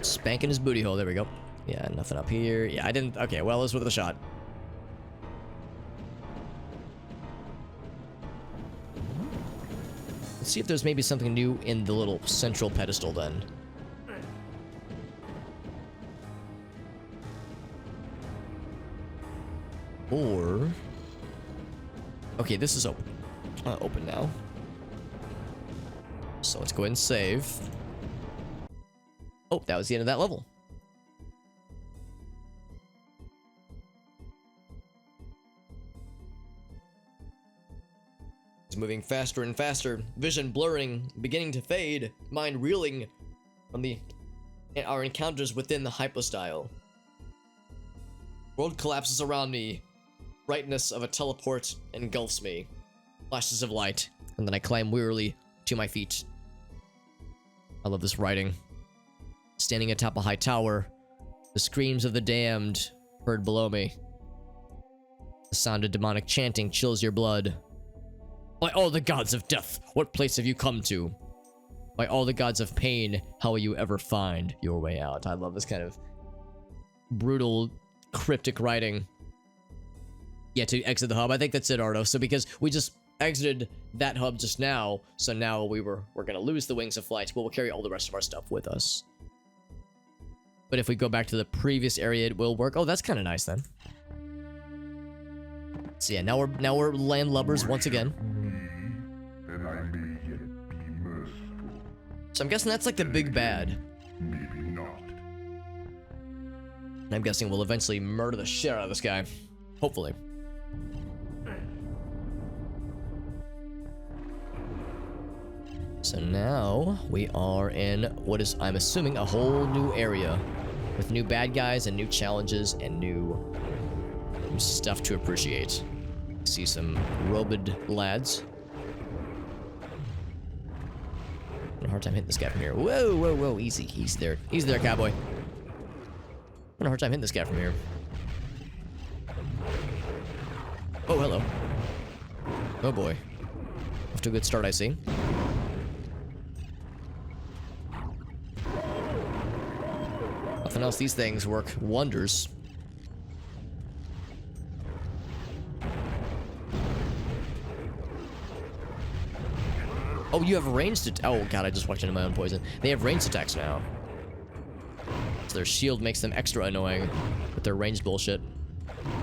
Spanking his booty hole. There we go. Yeah, nothing up here. Yeah, I didn't. Okay, well, it's worth a shot. Let's see if there's maybe something new in the little central pedestal then. Or... okay, this is open. Open now. So let's go ahead and save. Oh, that was the end of that level. It's moving faster and faster. Vision blurring, beginning to fade. Mind reeling from our encounters within the hypostyle. World collapses around me. Brightness of a teleport engulfs me. Flashes of light, and then I climb wearily to my feet. I love this writing. Standing atop a high tower, the screams of the damned heard below me. The sound of demonic chanting chills your blood. By all the gods of death, what place have you come to? By all the gods of pain, how will you ever find your way out? I love this kind of brutal, cryptic writing. Yeah, to exit the hub. I think that's it, Ardo. So because we just exited that hub just now, so now we're gonna lose the wings of flight, but we'll carry all the rest of our stuff with us. But if we go back to the previous area, it will work. Oh, that's kind of nice then. So yeah, now we're landlubbers once again. So I'm guessing that's like the big bad. Maybe not. And I'm guessing we'll eventually murder the shit out of this guy. Hopefully. So now we are in what is, I'm assuming, a whole new area with new bad guys and new challenges and new stuff to appreciate. See some robed lads. A hard time hitting this guy from here. Whoa, whoa, whoa, easy. He's there. He's there, cowboy. I'm a hard time hitting this guy from here. Oh, hello. Oh boy. Off to a good start, I see. Nothing else, these things work wonders. Oh, you have ranged oh god, I just walked into my own poison. They have ranged attacks now. So their shield makes them extra annoying with their ranged bullshit.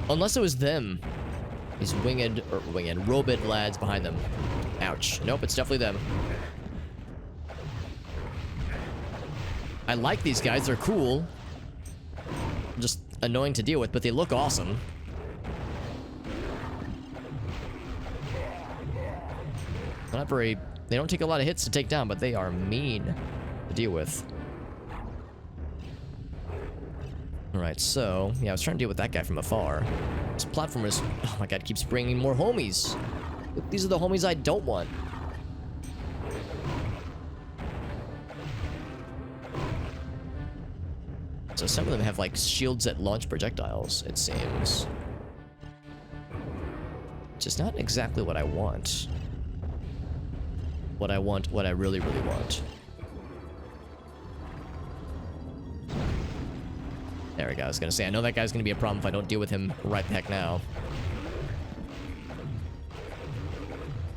Unless it was them. These robed lads behind them. Ouch. Nope, it's definitely them. I like these guys, they're cool. Just annoying to deal with, but they look awesome. Not very... they don't take a lot of hits to take down, but they are mean to deal with. Alright, so... yeah, I was trying to deal with that guy from afar. This platform is... oh my god, keeps bringing more homies. Look, these are the homies I don't want. So some of them have, like, shields that launch projectiles, it seems. Which is not exactly what I want. What I really, really want. There we go, I was gonna say, I know that guy's gonna be a problem if I don't deal with him right the heck now.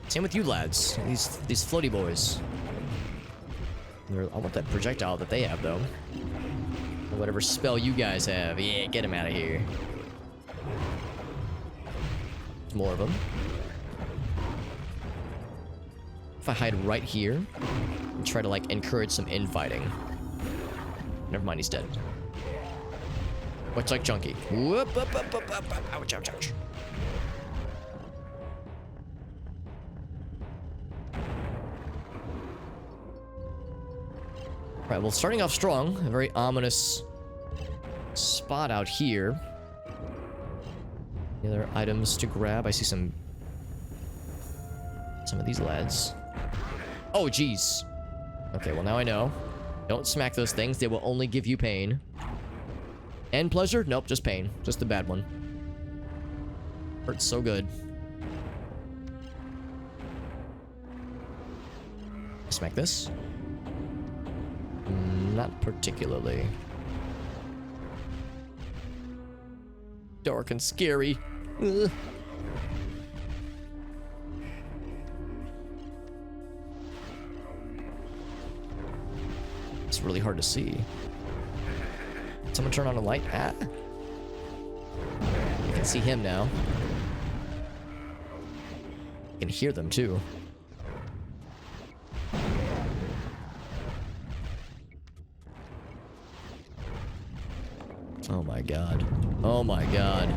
Same with you lads, these floaty boys. I want that projectile that they have, though. Or whatever spell you guys have. Yeah, get him out of here. There's more of them. If I hide right here and try to, like, encourage some infighting. Never mind, he's dead. Much like Chunky. Whoop, up, up, up, up, up. Ouch, ouch, ouch. Right, well, starting off strong, a very ominous spot out here. Any other items to grab? I see some of these lads. Oh, jeez. Okay, well, now I know. Don't smack those things. They will only give you pain. And pleasure? Nope, just pain. Just the bad one. Hurts so good. Smack this. Not particularly. Dark and scary. Ugh. It's really hard to see. Someone turn on a light? Ah. You can see him now. You can hear them too. Oh my god. Oh my god.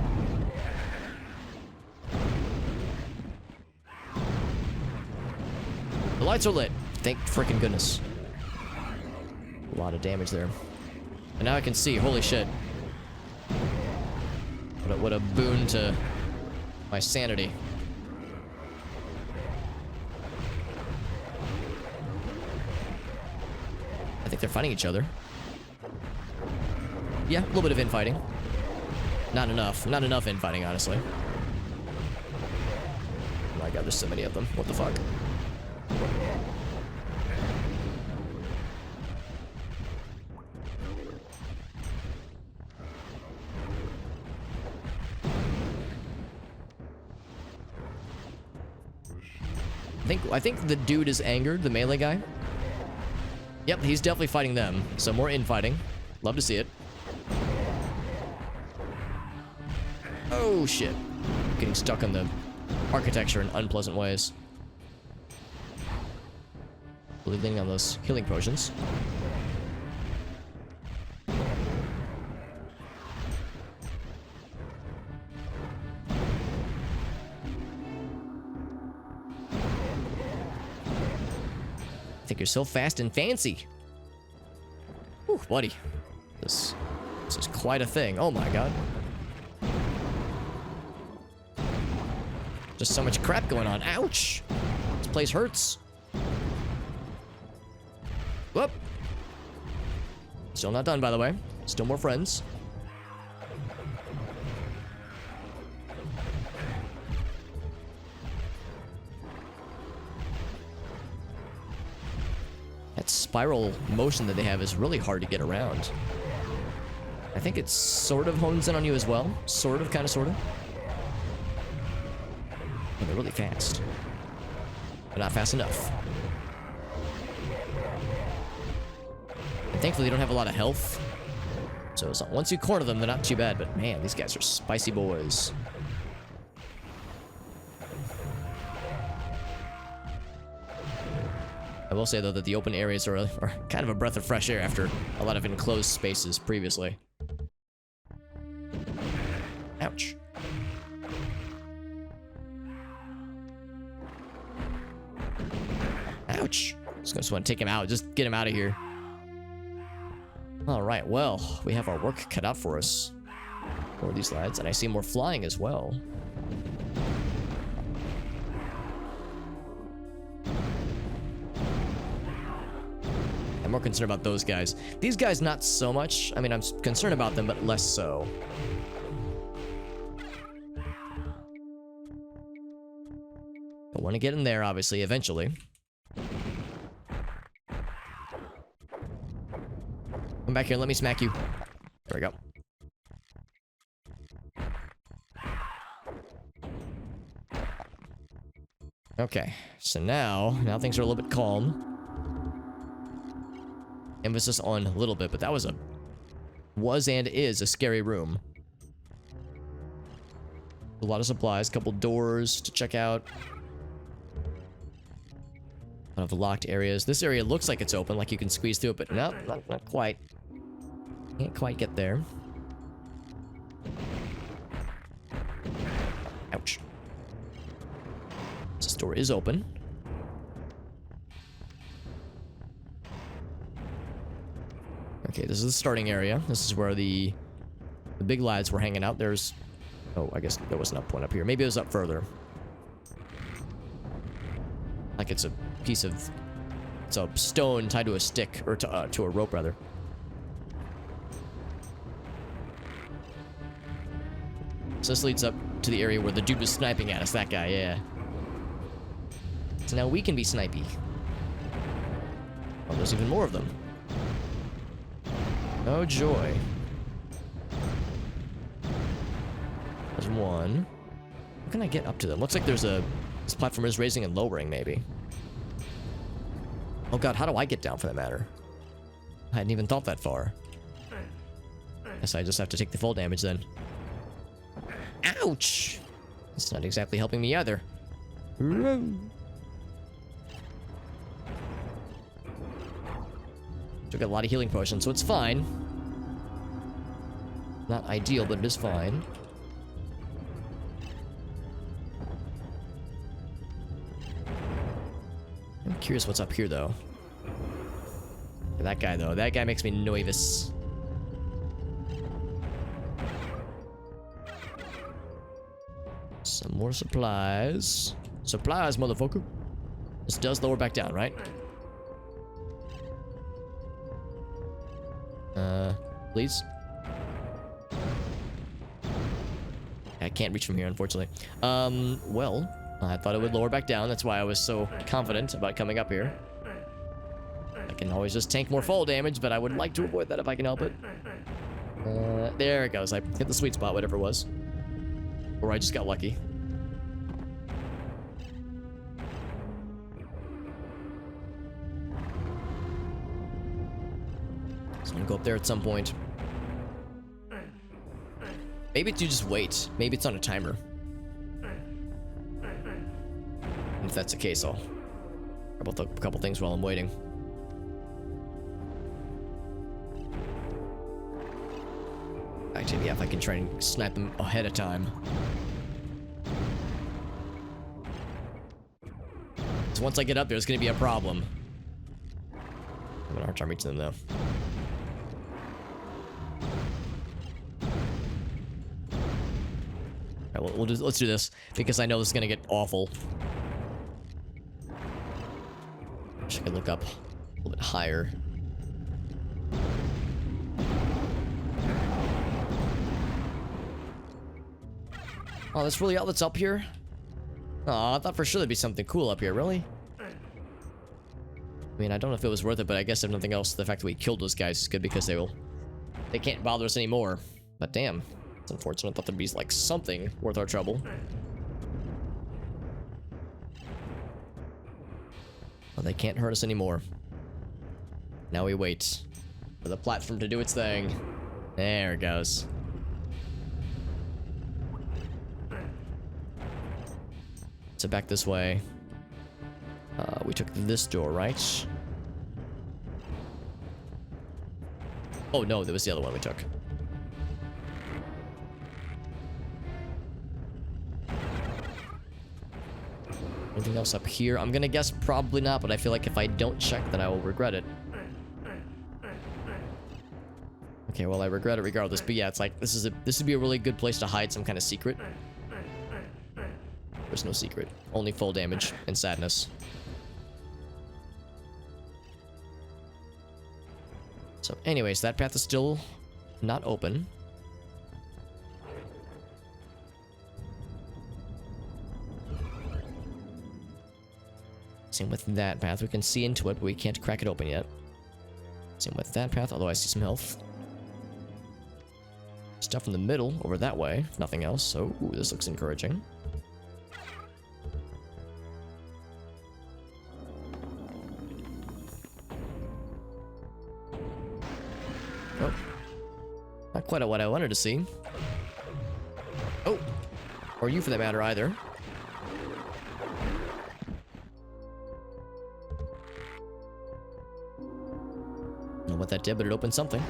The lights are lit. Thank frickin' goodness. A lot of damage there. And now I can see. Holy shit. What a boon to my sanity. I think they're fighting each other. Yeah, a little bit of infighting. Not enough. Not enough infighting, honestly. Oh my god, there's so many of them. What the fuck? I think the dude is angered, the melee guy. Yep, he's definitely fighting them. So more infighting. Love to see it. Oh shit. Getting stuck on the architecture in unpleasant ways. Bleeding on those healing potions. I think you're so fast and fancy. Whew, buddy. This is quite a thing. Oh my god. Just so much crap going on. Ouch! This place hurts. Whoop! Still not done, by the way. Still more friends. That spiral motion that they have is really hard to get around. I think it sort of hones in on you as well. Sort of, kind of, sort of. And they're really fast. But not fast enough. And thankfully, they don't have a lot of health. So once you corner them, they're not too bad. But man, these guys are spicy boys. I will say, though, that the open areas are kind of a breath of fresh air after a lot of enclosed spaces previously. Ouch. Ouch. Just want to take him out. Just get him out of here. Alright, well, we have our work cut out for us. For these lads, and I see more flying as well. I'm more concerned about those guys. These guys, not so much. I mean, I'm concerned about them, but less so. I want to get in there, obviously, eventually. Come back here, let me smack you. There we go. Okay, so now things are a little bit calm. Emphasis on a little bit, but that was and is a scary room. A lot of supplies, a couple doors to check out. A lot of locked areas. This area looks like it's open, like you can squeeze through it, but no, not quite. Can't quite get there. Ouch. This door is open. Okay, this is the starting area. This is where the big lads were hanging out. There's... Oh, I guess there wasn't a point up here. Maybe it was up further. Like it's a piece of... It's a stone tied to a stick, or to a rope, rather. So this leads up to the area where the dude was sniping at us. That guy, yeah. So now we can be snipey. Oh, there's even more of them. Oh joy. There's one. How can I get up to them? Looks like there's a... This platform is raising and lowering, maybe. Oh god, how do I get down for that matter? I hadn't even thought that far. Guess I just have to take the full damage then. Ouch! That's not exactly helping me either. Took a lot of healing potions, so it's fine. Not ideal, but it is fine. I'm curious what's up here, though. That guy, though. That guy makes me nervous. Some more supplies. Supplies, motherfucker. This does lower back down, right? Please? I can't reach from here, unfortunately. Well, I thought it would lower back down. That's why I was so confident about coming up here. I can always just tank more fall damage, but I would like to avoid that if I can help it. There it goes. I hit the sweet spot, whatever it was. Or I just got lucky. So I'm gonna go up there at some point. Maybe you just wait. Maybe it's on a timer. And if that's the case, I'll grab a couple things while I'm waiting. Actually, yeah, if I can try and snipe them ahead of time. So once I get up there, it's gonna be a problem. I'm having a hard time reaching them though. Alright, let's do this because I know this is gonna get awful. Wish I could look up a little bit higher. Oh, that's really all that's up here? Oh, I thought for sure there'd be something cool up here, really? I mean, I don't know if it was worth it, but I guess if nothing else, the fact that we killed those guys is good because they can't bother us anymore. But damn, it's unfortunate. I thought there'd be like something worth our trouble. Well, they can't hurt us anymore. Now we wait for the platform to do its thing. There it goes. So back this way. We took this door, right? Oh no, that was the other one we took. Anything else up here? I'm gonna guess probably not, but I feel like if I don't check, then I will regret it. Okay, well I regret it regardless, but yeah, it's like this would be a really good place to hide some kind of secret. There's no secret. Only full damage and sadness. So anyways, that path is still not open. Same with that path. We can see into it, but we can't crack it open yet. Same with that path, although I see some health. Stuff in the middle, over that way, if nothing else. So, ooh, this looks encouraging. Oh. Not quite what I wanted to see. Oh. Or you for that matter either. Don't know what that did, but it opened something.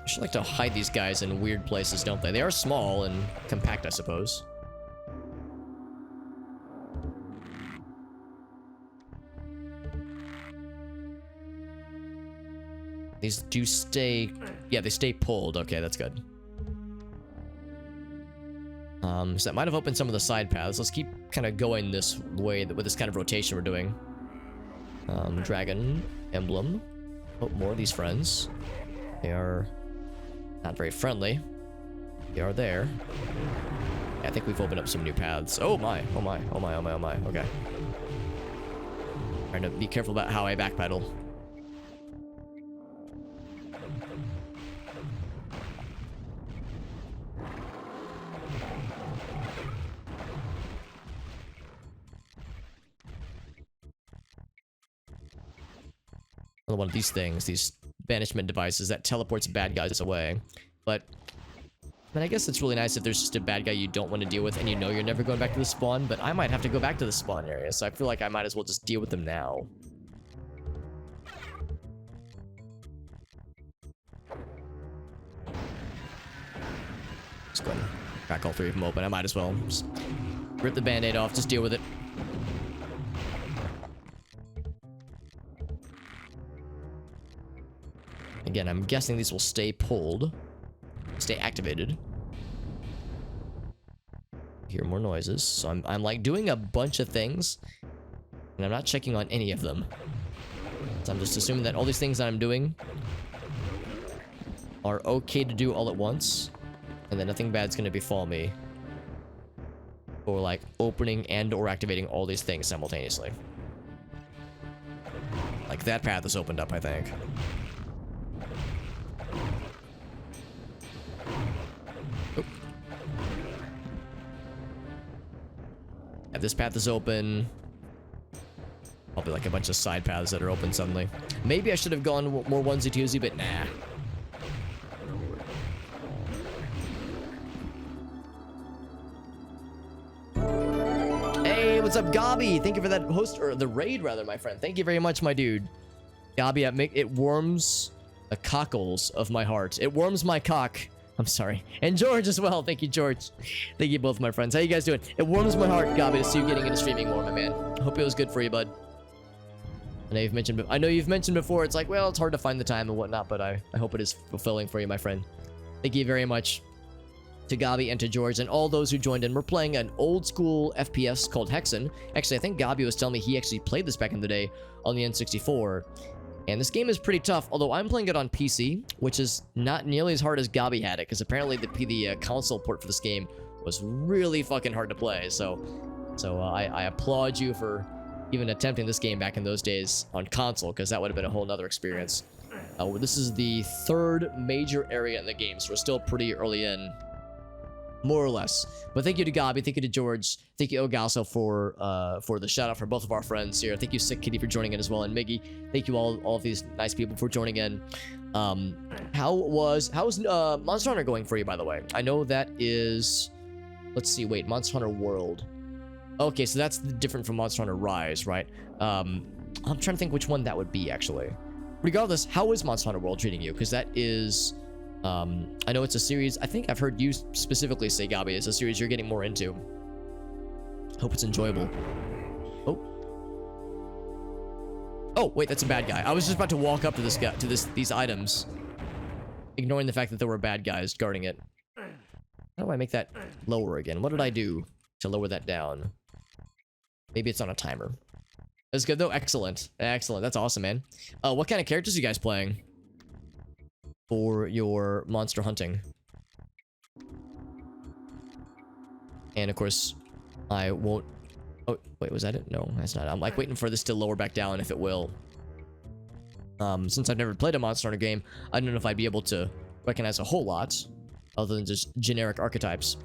I should like to hide these guys in weird places, don't they? They are small and compact, I suppose. These do stay... Yeah, they stay pulled. Okay, that's good. So that might have opened some of the side paths. Let's keep kind of going this way with this kind of rotation we're doing. Dragon emblem. Oh, more of these friends. They are not very friendly. They are there. Yeah, I think we've opened up some new paths. Oh my, oh my, oh my, oh my, oh my. Okay. Trying to be careful about how I backpedal. One of these things, these banishment devices that teleports bad guys away. But I guess it's really nice if there's just a bad guy you don't want to deal with and you know you're never going back to the spawn, but I might have to go back to the spawn area, so I feel like I might as well just deal with them now. Just go and crack all three of them open. I might as well just rip the band-aid off, just deal with it. Again, I'm guessing these will stay pulled, stay activated. Hear more noises, so I'm like doing a bunch of things, and I'm not checking on any of them. So I'm just assuming that all these things that I'm doing are okay to do all at once, and that nothing bad's gonna befall me for like opening and or activating all these things simultaneously. Like that path is opened up, I think. This path is open. Probably like a bunch of side paths that are open suddenly. Maybe I should have gone more onesie-twosie, but nah. Hey, what's up, Gabi? Thank you for that host, or the raid rather, my friend. Thank you very much, my dude. Gabi, it warms the cockles of my heart. It warms my cock. I'm sorry. And George as well. Thank you, George. Thank you both, my friends. How you guys doing? It warms my heart, Gabi, to see you getting into streaming more, my man. Hope it was good for you, bud. I know you've mentioned before, it's like, well, it's hard to find the time and whatnot, but I hope it is fulfilling for you, my friend. Thank you very much to Gabi and to George and all those who joined in. We're playing an old school FPS called Hexen. Actually, I think Gabi was telling me he actually played this back in the day on the N64. And this game is pretty tough, although I'm playing it on PC, which is not nearly as hard as Gabi had it, because apparently the console port for this game was really fucking hard to play. So I applaud you for even attempting this game back in those days on console, because that would have been a whole nother experience. This is the third major area in the game, so we're still pretty early in, more or less. But thank you to Gabi, thank you to George, thank you Ogasso for the shout out for both of our friends here. Thank you Sick Kitty for joining in as well, and Miggy. Thank you all of these nice people for joining in. How's Monster Hunter going for you, by the way? I know that is, let's see, wait, Monster Hunter World. Okay, so that's different from Monster Hunter Rise, right? I'm trying to think which one that would be, actually. Regardless, how is Monster Hunter World treating you? Because that is, I know it's a series, I think I've heard you specifically say, Gabi, it's a series you're getting more into. Hope it's enjoyable. Oh, wait, that's a bad guy. I was just about to walk up to this guy, to these items, ignoring the fact that there were bad guys guarding it. How do I make that lower again? What did I do to lower that down? Maybe it's on a timer. That's good though. Excellent. Excellent. That's awesome, man. What kind of characters are you guys playing for your monster hunting? And of course, I won't... Oh, wait, was that it? No, that's not. I'm like waiting for this to lower back down if it will. Since I've never played a Monster Hunter game, I don't know if I'd be able to recognize a whole lot other than just generic archetypes.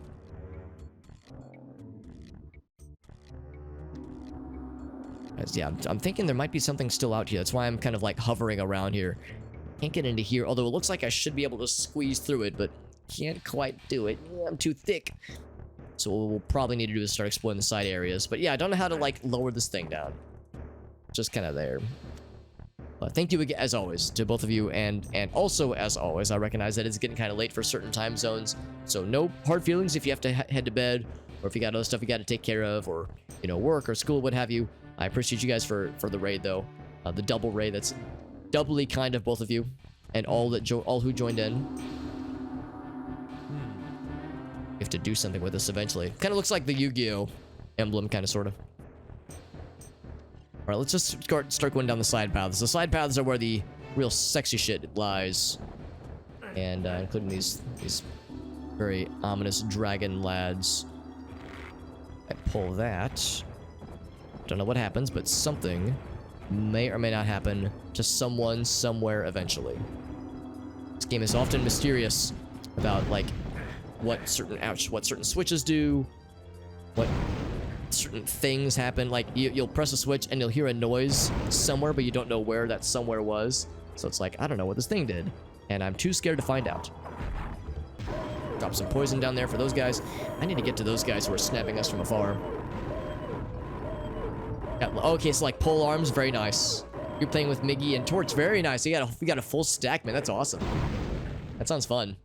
Yeah, I'm thinking there might be something still out here. That's why I'm kind of like hovering around here. Can't get into here, although it looks like I should be able to squeeze through it, but can't quite do it. I'm too thick. So what we'll probably need to do is start exploring the side areas. But yeah, I don't know how to like lower this thing down. Just kind of there. But thank you again, as always, to both of you, and also, as always, I recognize that it's getting kind of late for certain time zones, so no hard feelings if you have to head to bed, or if you got other stuff you got to take care of, or, you know, work or school, what have you. I appreciate you guys for the raid, though. The double raid, that's doubly kind of both of you, and all who joined in. We have to do something with this eventually. Kind of looks like the Yu-Gi-Oh! Emblem, kind of, sort of. Alright, let's just start going down the side paths. The side paths are where the real sexy shit lies. And, including these very ominous dragon lads. I pull that. Don't know what happens, but something may or may not happen to someone somewhere eventually. This game is often mysterious about like what certain switches do, what certain things happen. Like you'll press a switch and you'll hear a noise somewhere, but you don't know where that somewhere was. So it's like, I don't know what this thing did, and I'm too scared to find out. Drop some poison down there for those guys. I need to get to those guys who are snapping us from afar. Yeah, okay, so like pole arms, very nice. You're playing with Miggy and Torch, very nice. You got a full stack, man. That's awesome. That sounds fun.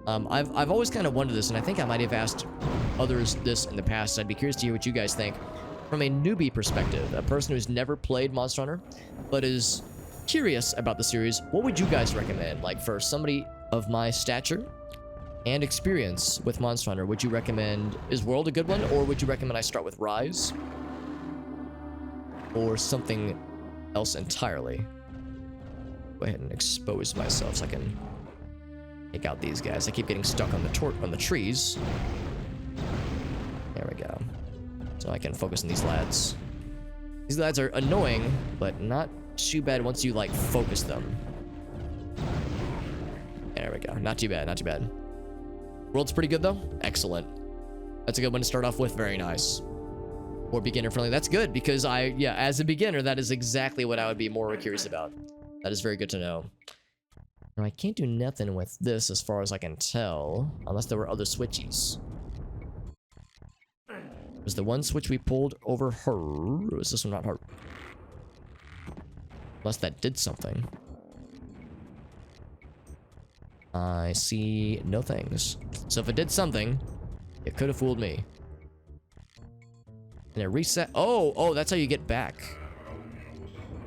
I've always kind of wondered this, and I think I might have asked others this in the past. I'd be curious to hear what you guys think. From a newbie perspective, a person who's never played Monster Hunter, but is curious about the series, what would you guys recommend? Like for somebody of my stature and experience with Monster Hunter, would you recommend, is World a good one, or would you recommend I start with Rise? Or something else entirely? Go ahead and expose myself so I can take out these guys. I keep getting stuck on the trees. There we go. So I can focus on these lads. These lads are annoying, but not too bad once you like focus them. There we go. Not too bad, not too bad. World's pretty good though. Excellent. That's a good one to start off with. Very nice. More beginner friendly. That's good because as a beginner, that is exactly what I would be more curious about. That is very good to know. Now I can't do nothing with this as far as I can tell, unless there were other switchies. Was the one switch we pulled over her? Or was this one not her? Unless that did something. I see no things. So if it did something, it could have fooled me. And it reset. Oh, that's how you get back.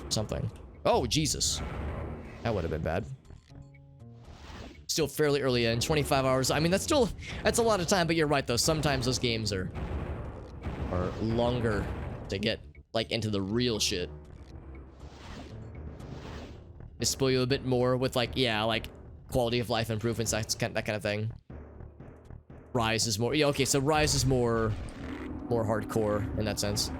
Something. Oh, Jesus. That would have been bad. Still fairly early in, 25 hours. I mean, that's a lot of time, but you're right though. Sometimes those games are longer to get like into the real shit. They spoil you a bit more with like quality of life improvements, that kind of thing. Rise is more, yeah, okay, so Rise is more hardcore in that sense.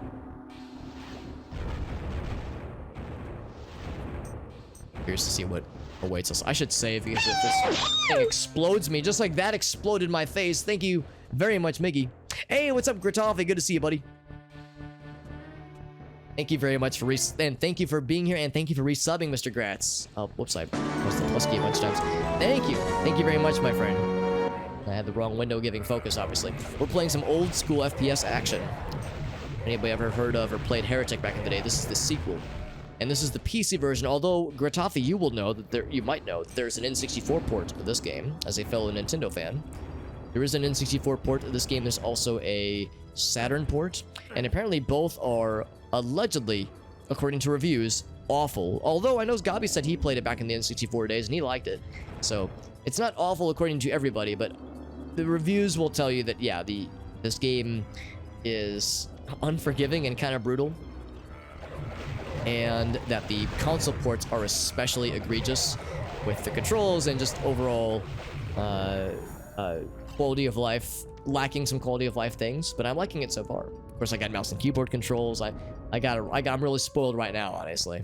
Curious to see what awaits us. I should save because if this thing explodes me, just like that exploded my face. Thank you very much, Miggy. Hey, what's up, Gritoffy? Good to see you, buddy. Thank you very much for and thank you for being here, and thank you for resubbing, Mr. Gratz. Oh, whoops, I pressed the plus key a bunch of times. Thank you. Thank you very much, my friend. I had the wrong window giving focus, obviously. We're playing some old school FPS action. Anybody ever heard of or played Heretic back in the day? This is the sequel. And this is the PC version, although, Gratoffy, you will know that you might know that there's an N64 port of this game, as a fellow Nintendo fan. There is an N64 port of this game. There's also a Saturn port, and apparently both are allegedly, according to reviews, awful. Although I know Gabi said he played it back in the N64 days and he liked it. So it's not awful according to everybody, but the reviews will tell you that, yeah, this game is unforgiving and kind of brutal. And that the console ports are especially egregious with the controls and just overall quality of life, lacking some quality of life things, but I'm liking it so far. Of course, I got mouse and keyboard controls. I'm really spoiled right now, honestly.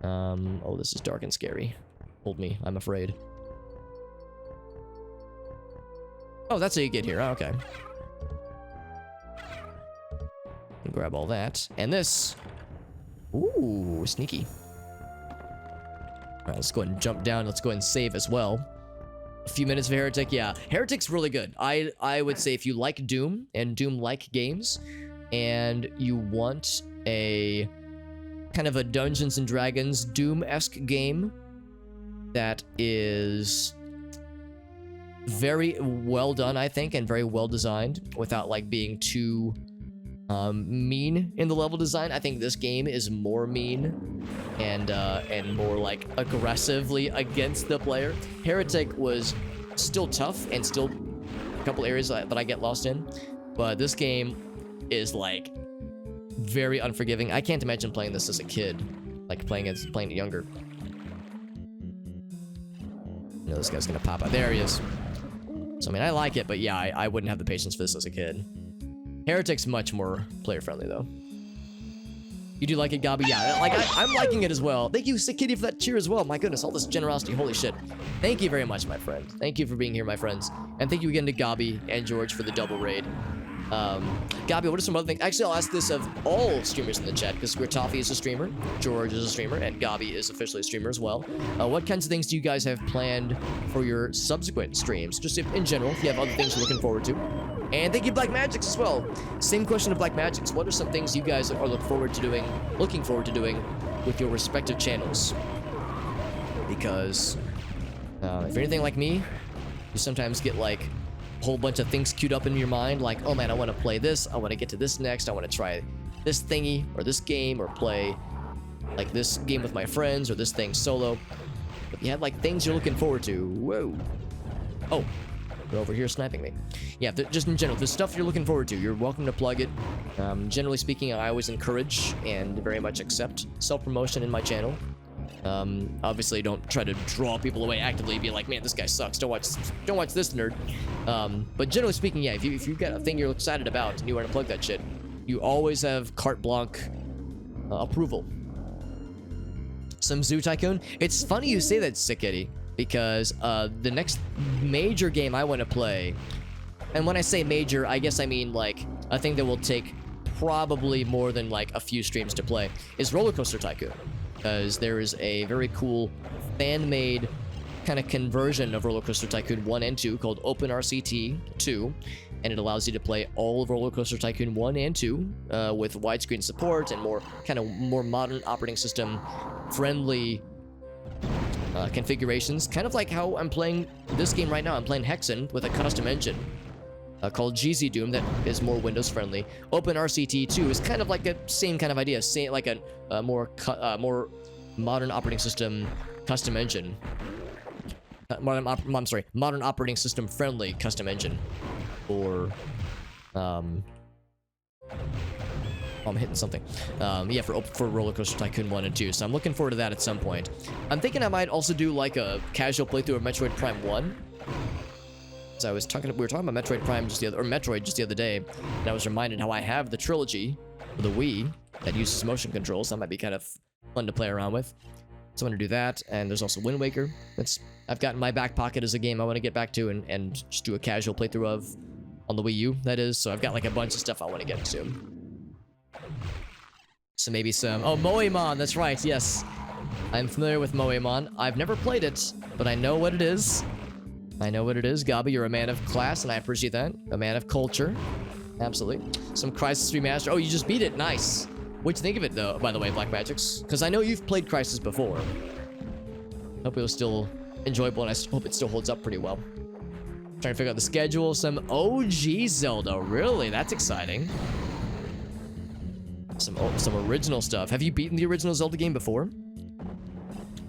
Oh, this is dark and scary. Hold me, I'm afraid. Oh, that's how you get here. Oh, okay. Grab all that. And this. Ooh, sneaky. Alright, let's go ahead and jump down. Let's go ahead and save as well. A few minutes of Heretic. Yeah, Heretic's really good. I would say if you like Doom and Doom-like games, and you want a kind of a Dungeons and Dragons Doom-esque game that is very well done, I think, and very well designed without like being too mean in the level design. I think this game is more mean and more like aggressively against the player. Heretic was still tough and still a couple areas that I get lost in, but this game is like very unforgiving. I can't imagine playing this as a kid, like playing it younger. You know, this guy's gonna pop out. There he is. So I mean, I like it, but yeah, I wouldn't have the patience for this as a kid. Heretic's much more player-friendly, though. You do like it, Gabi? Yeah, like I'm liking it as well. Thank you, Sick Kitty, for that cheer as well. My goodness, all this generosity. Holy shit. Thank you very much, my friend. Thank you for being here, my friends. And thank you again to Gabi and George for the double raid. Gabi, what are some other things? Actually, I'll ask this of all streamers in the chat, because Gritoffy is a streamer, George is a streamer, and Gabi is officially a streamer as well. What kinds of things do you guys have planned for your subsequent streams? Just in general, if you have other things you're looking forward to. And thank you, Black Magics, as well. Same question to Black Magics. What are some things you guys are looking forward to doing with your respective channels? Because if you're anything like me, you sometimes get like a whole bunch of things queued up in your mind, like, oh man, I want to play this, I want to get to this next, I want to try this thingy or this game, or play like this game with my friends, or this thing solo. But you have like things you're looking forward to. Whoa. Oh, they're over here sniping me. Yeah, just in general, the stuff you're looking forward to, you're welcome to plug it. Generally speaking, I always encourage and very much accept self-promotion in my channel. Obviously, don't try to draw people away actively, be like, man, this guy sucks, don't watch this nerd. But generally speaking, yeah, if you've got a thing you're excited about and you want to plug that shit, you always have carte blanche approval. Some Zoo Tycoon. It's funny you say that, Sick Eddie, because the next major game I want to play, and when I say major, I guess I mean like a thing that will take probably more than like a few streams to play, is Roller Coaster Tycoon. Because there is a very cool fan-made kind of conversion of Roller Coaster Tycoon 1 and 2 called OpenRCT 2, and it allows you to play all of Roller Coaster Tycoon 1 and 2 with widescreen support and more modern operating system friendly configurations. Kind of like how I'm playing this game right now. I'm playing Hexen with a custom engine called GZDoom that is more Windows friendly. OpenRCT 2 is kind of like a same kind of idea, same like a more modern operating system custom engine. Modern operating system friendly custom engine for I'm hitting something. Yeah, for Roller Coaster Tycoon 1 and 2. So I'm looking forward to that at some point. I'm thinking I might also do like a casual playthrough of Metroid Prime 1. So we were talking about Metroid Prime Metroid just the other day, and I was reminded how I have the trilogy for the Wii that uses motion controls. That might be kind of fun to play around with. So I'm gonna do that, and there's also Wind Waker. I've got in my back pocket as a game I want to get back to and just do a casual playthrough of on the Wii U, that is. So I've got like a bunch of stuff I want to get to. So maybe some... Oh, Moemon, that's right, yes. I'm familiar with Moemon. I've never played it, but I know what it is. I know what it is. Gabi, you're a man of class, and I appreciate that. A man of culture. Absolutely. Some Crysis Remaster. Oh, you just beat it. Nice. What'd you think of it, though, by the way, Black Magics? Because I know you've played Crysis before. Hope it was still enjoyable, and I hope it still holds up pretty well. Trying to figure out the schedule. Some OG Zelda. Really? That's exciting. Some original stuff. Have you beaten the original Zelda game before,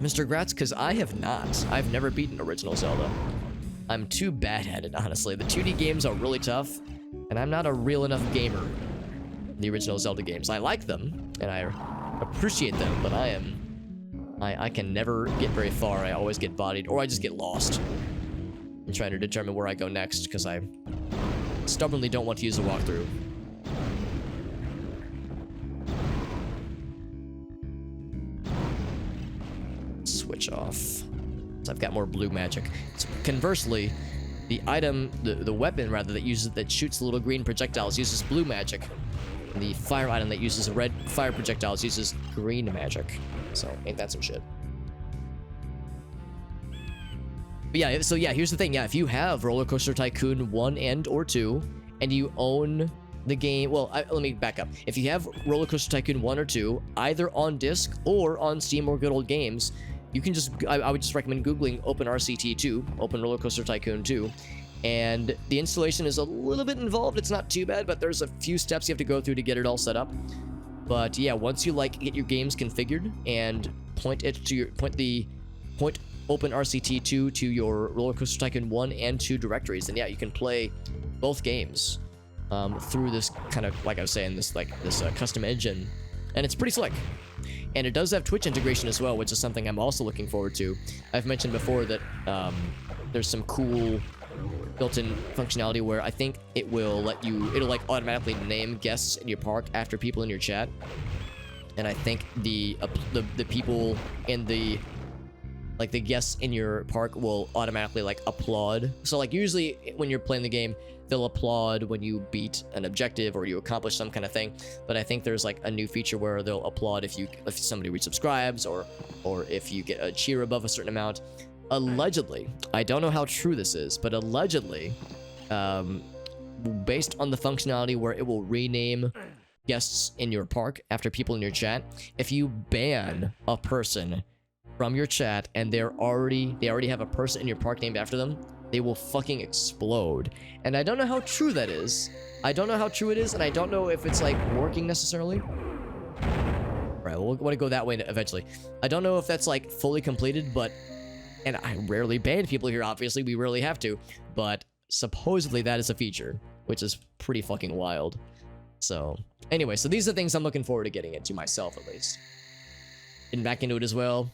Mr. Gratz? Because I have not. I've never beaten original Zelda. I'm too bad at it, honestly. The 2D games are really tough, and I'm not a real enough gamer in the original Zelda games. I like them, and I appreciate them, but I can never get very far. I always get bodied, or I just get lost in trying to determine where I go next, because I stubbornly don't want to use the walkthrough. Switch off. So I've got more blue magic. So conversely, the item, the weapon rather, that shoots the little green projectiles uses blue magic. And the fire item that uses red fire projectiles uses green magic. So ain't that some shit? But yeah, so yeah, here's the thing. Yeah, if you have Roller Coaster Tycoon 1 and/or 2, and you own the game, well, let me back up. If you have Roller Coaster Tycoon 1 or 2, either on disc or on Steam or Good Old Games, you can just, I would just recommend Googling OpenRCT 2, Open Roller Coaster Tycoon 2, and the installation is a little bit involved. It's not too bad, but there's a few steps you have to go through to get it all set up. But yeah, once you like get your games configured and point OpenRCT 2 to your Roller Coaster Tycoon 1 and 2 directories, then yeah, you can play both games through this kind of, like I was saying, this custom engine, and it's pretty slick. And it does have Twitch integration as well, which is something I'm also looking forward to. I've mentioned before that there's some cool built-in functionality where I think it'll like automatically name guests in your park after people in your chat. and I think the people in the like the guests in your park will automatically like applaud. So like usually when you're playing the game, they'll applaud when you beat an objective or you accomplish some kind of thing. But I think there's like a new feature where they'll applaud if somebody resubscribes or if you get a cheer above a certain amount. Allegedly, I don't know how true this is, but allegedly, based on the functionality where it will rename guests in your park after people in your chat, if you ban a person from your chat and they already have a person in your park named after them, they will fucking explode. And I don't know how true that is. I don't know how true it is, and I don't know if it's like working necessarily. Right, we'll want to go that way eventually. I don't know if that's like fully completed, but, and I rarely ban people here, obviously, we rarely have to, but supposedly that is a feature, which is pretty fucking wild. So anyway, so these are things I'm looking forward to getting into myself, at least. Getting back into it as well.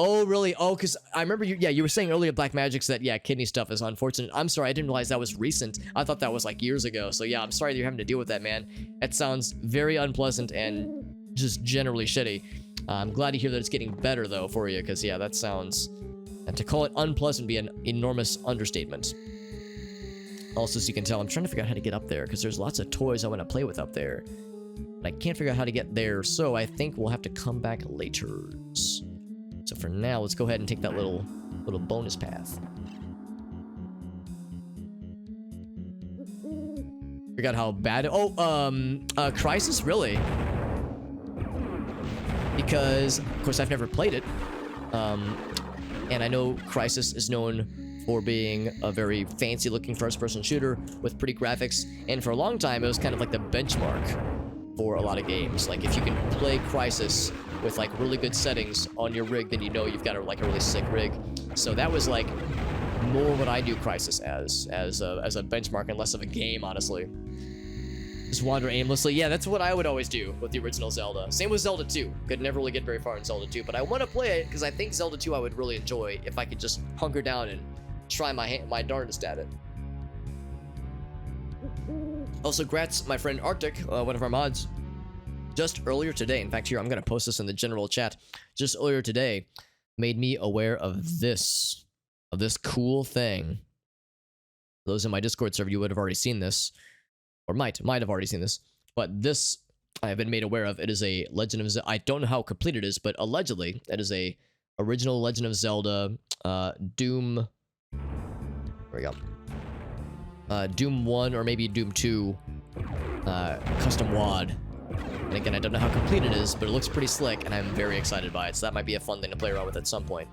Oh, really? Oh, because I remember you were saying earlier, Black Magic's, that, yeah, kidney stuff is unfortunate. I'm sorry, I didn't realize that was recent. I thought that was like years ago. So yeah, I'm sorry that you're having to deal with that, man. That sounds very unpleasant and just generally shitty. I'm glad to hear that it's getting better, though, for you, because, yeah, that sounds... And to call it unpleasant would be an enormous understatement. Also, so you can tell, I'm trying to figure out how to get up there, because there's lots of toys I want to play with up there. But I can't figure out how to get there, so I think we'll have to come back later. So for now, let's go ahead and take that little bonus path. Forgot how bad it... Oh, Crisis? Really? Because, of course, I've never played it. And I know Crisis is known for being a very fancy-looking first-person shooter with pretty graphics. And for a long time, it was kind of like the benchmark for a lot of games. Like, if you can play Crisis with like really good settings on your rig, then you know you've got a really sick rig. So that was like more what I do Crisis as a benchmark and less of a game, honestly. Just wander aimlessly. Yeah, that's what I would always do with the original Zelda. Same with Zelda 2. Could never really get very far in Zelda 2, but I want to play it because I think Zelda 2 I would really enjoy if I could just hunker down and try my darndest at it. Also, grats my friend Arctic, one of our mods. Just earlier today, in fact, here, I'm going to post this in the general chat. Just earlier today, made me aware of this cool thing. Those in my Discord server, you would have already seen this, or might have already seen this, but this I have been made aware of. It is a Legend of Zelda. I don't know how complete it is, but allegedly, it is a original Legend of Zelda Doom. There we go. Doom 1 or maybe Doom 2 custom WAD. And again, I don't know how complete it is, but it looks pretty slick, and I'm very excited by it, so that might be a fun thing to play around with at some point.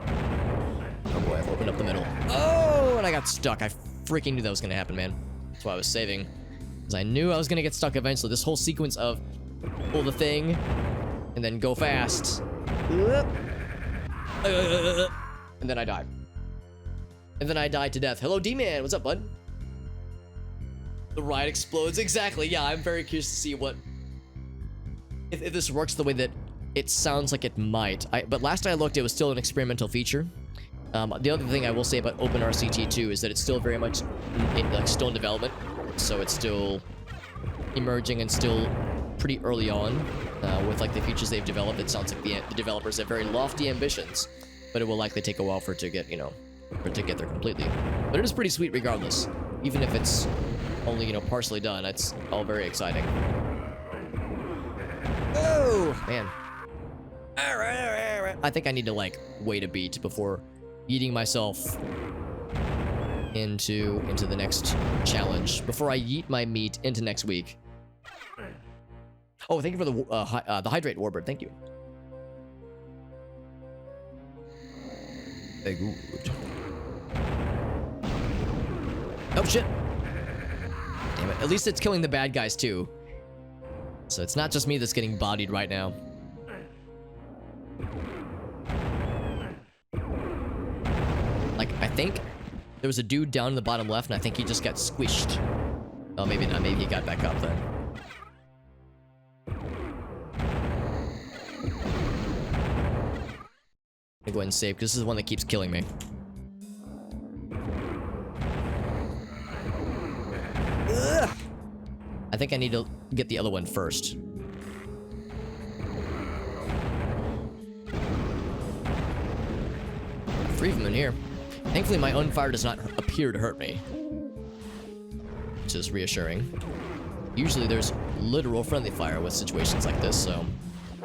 Oh boy, I've opened up the middle. Oh, and I got stuck. I freaking knew that was going to happen, man. That's why I was saving. Because I knew I was going to get stuck eventually. This whole sequence of pull the thing, and then go fast. And then I die. And then I died to death. Hello, D-Man. What's up, bud? The ride explodes. Exactly. Yeah, I'm very curious to see what... If this works the way that it sounds like it might. But last I looked, it was still an experimental feature. The other thing I will say about OpenRCT 2 is that it's still very much still in development. So it's still emerging and still pretty early on with like the features they've developed. It sounds like the developers have very lofty ambitions, but it will likely take a while for it to get, for it to get there completely. But it is pretty sweet regardless, even if it's only, partially done. It's all very exciting. Oh, man. I think I need to, wait a beat before yeeting myself into the next challenge. Before I yeet my meat into next week. Oh, thank you for the Hydrate Warbird. Thank you. Very good. Oh, shit. Damn it. At least it's killing the bad guys, too. So it's not just me that's getting bodied right now. I think there was a dude down in the bottom left, and I think he just got squished. Oh, maybe not. Maybe he got back up then. I'm gonna go ahead and save, because this is the one that keeps killing me. Ugh! I think I need to get the other one first. Three of them in here. Thankfully, my own fire does not appear to hurt me, which is reassuring. Usually, there's literal friendly fire with situations like this, so...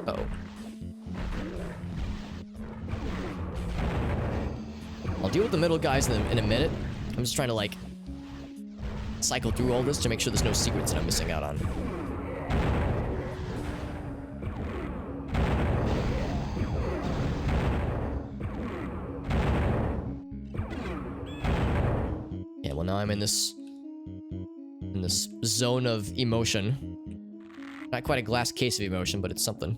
Uh-oh. I'll deal with the middle guys in a minute. I'm just trying to, like, cycle through all this to make sure there's no secrets that I'm missing out on. Yeah, well, now I'm in this zone of emotion. Not quite a glass case of emotion, but it's something.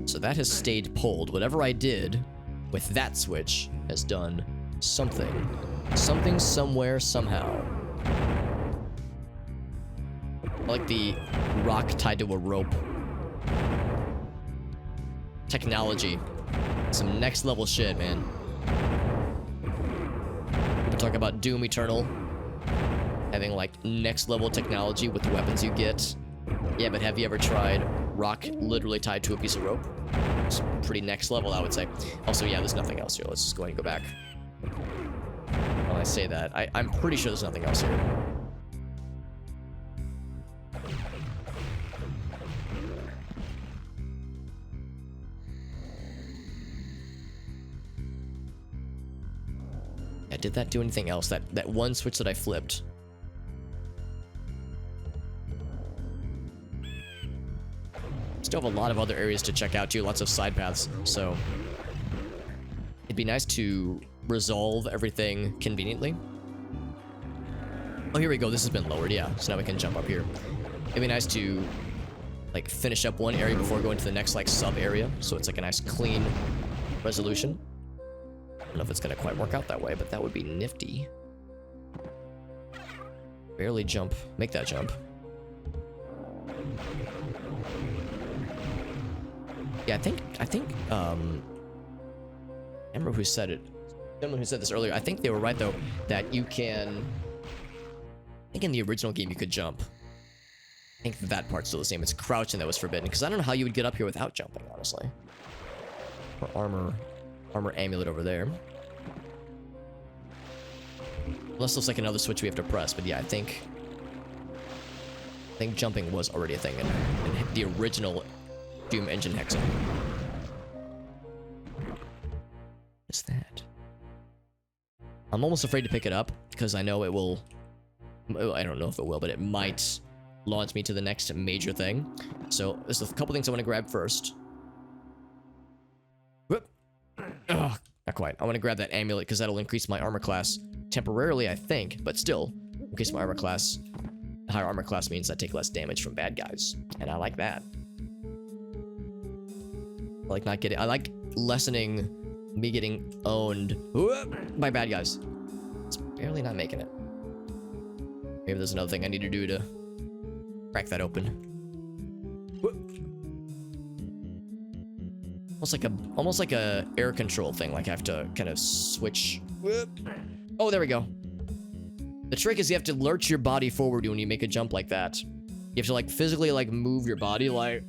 So that has stayed pulled. Whatever I did with that switch has done something. Something, somewhere, somehow. I like the rock tied to a rope. Technology. Some next level shit, man. People talk about Doom Eternal having like next level technology with the weapons you get. Yeah, but have you ever tried rock literally tied to a piece of rope? It's pretty next level, I would say. Also, yeah, there's nothing else here. Let's just go ahead and go back. When I say that, I'm pretty sure there's nothing else here. Yeah, did that do anything else? That one switch that I flipped. Still have a lot of other areas to check out too, lots of side paths, so it'd be nice to resolve everything conveniently. Oh, here we go. This has been lowered, yeah. So now we can jump up here. It'd be nice to like finish up one area before going to the next like sub area, so it's like a nice clean resolution. I don't know if it's gonna quite work out that way, but that would be nifty. Barely jump. Make that jump. Yeah, I think, I remember who said it. Someone who said this earlier. I think they were right, though, that you can... I think in the original game you could jump. I think that part's still the same. It's crouching that was forbidden, because I don't know how you would get up here without jumping, honestly. Or armor amulet over there. Unless there's like another switch we have to press, but yeah, I think jumping was already a thing in the original Doom engine Hexen. What's that? I'm almost afraid to pick it up because I know it will. I don't know if it will, but it might launch me to the next major thing. So there's a couple things I want to grab first. Whoop. Oh, not quite. I want to grab that amulet because that'll increase my armor class temporarily, I think, but still increase my armor class. Higher armor class means I take less damage from bad guys, and I like that. I like lessening me getting owned by bad guys. It's barely not making it. Maybe there's another thing I need to do to crack that open. Almost like a air control thing. Like I have to kind of switch. Oh, there we go. The trick is you have to lurch your body forward when you make a jump like that. You have to like physically like move your body like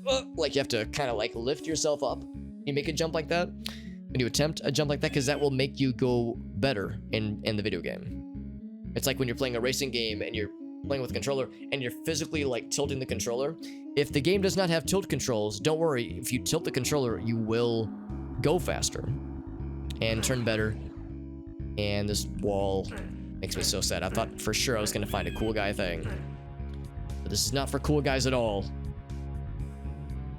you have to kind of like lift yourself up. You make a jump like that when you attempt a jump like that, because that will make you go better in the video game. It's like when you're playing a racing game and you're playing with a controller and you're physically like tilting the controller. If the game does not have tilt controls, don't worry. If you tilt the controller, you will go faster and turn better. And this wall makes me so sad. I thought for sure I was gonna find a cool guy thing. But this is not for cool guys at all.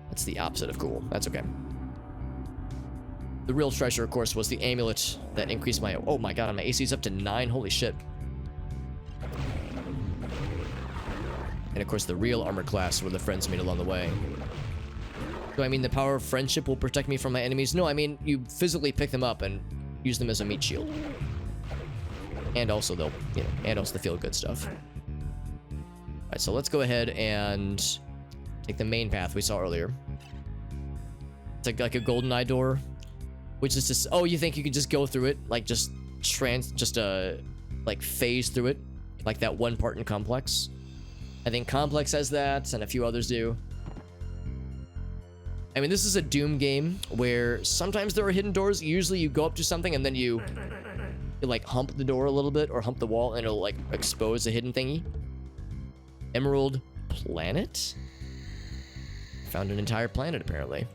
That's the opposite of cool. That's okay. The real treasure, of course, was the amulet that increased my... Oh my god, my AC's up to 9. Holy shit. And of course, the real armor class were the friends made along the way. Do I mean the power of friendship will protect me from my enemies? No, I mean you physically pick them up and use them as a meat shield. And also they'll, you know, and also the feel-good stuff. Alright, so let's go ahead and take the main path we saw earlier. It's like a golden eye door, which is just, oh, you think you could just go through it, like just like phase through it, like that one part in Complex. I think Complex has that, and a few others do. I mean, this is a Doom game where sometimes there are hidden doors. Usually you go up to something and then you like hump the door a little bit or hump the wall and it'll like expose a hidden thingy. Emerald Planet? Found an entire planet apparently.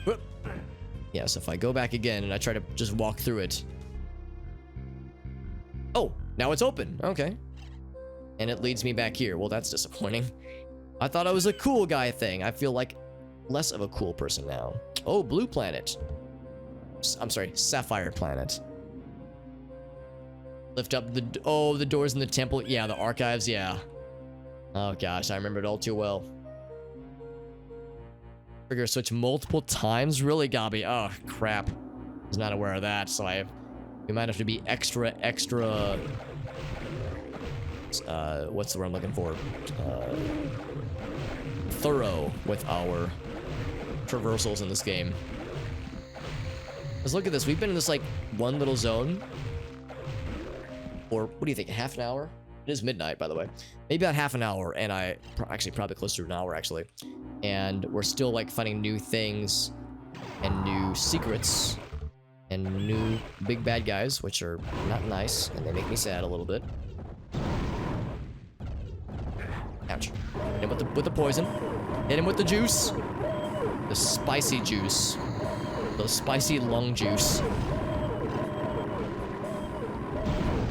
Whoop. Yeah, so if I go back again and I try to just walk through it. Oh, now it's open. Okay. And it leads me back here. Well, that's disappointing. I thought I was a cool guy thing. I feel like less of a cool person now. Oh, Blue Planet. I'm sorry, Sapphire Planet. Lift up the doors in the temple. Yeah, the archives, yeah. Oh gosh, I remember it all too well. Trigger switch multiple times? Really, Gobby? Oh, crap. I was not aware of that, so we might have to be extra, what's the word I'm looking for? Thorough with our traversals in this game. Let's look at this. We've been in this, like, one little zone. Or, what do you think, half an hour? It is midnight, by the way. Maybe about half an hour, and actually, probably closer to an hour, actually. And we're still, like, finding new things and new secrets and new big bad guys, which are not nice, and they make me sad a little bit. Ouch. Hit him with the poison. Hit him with the juice. The spicy juice. The spicy lung juice.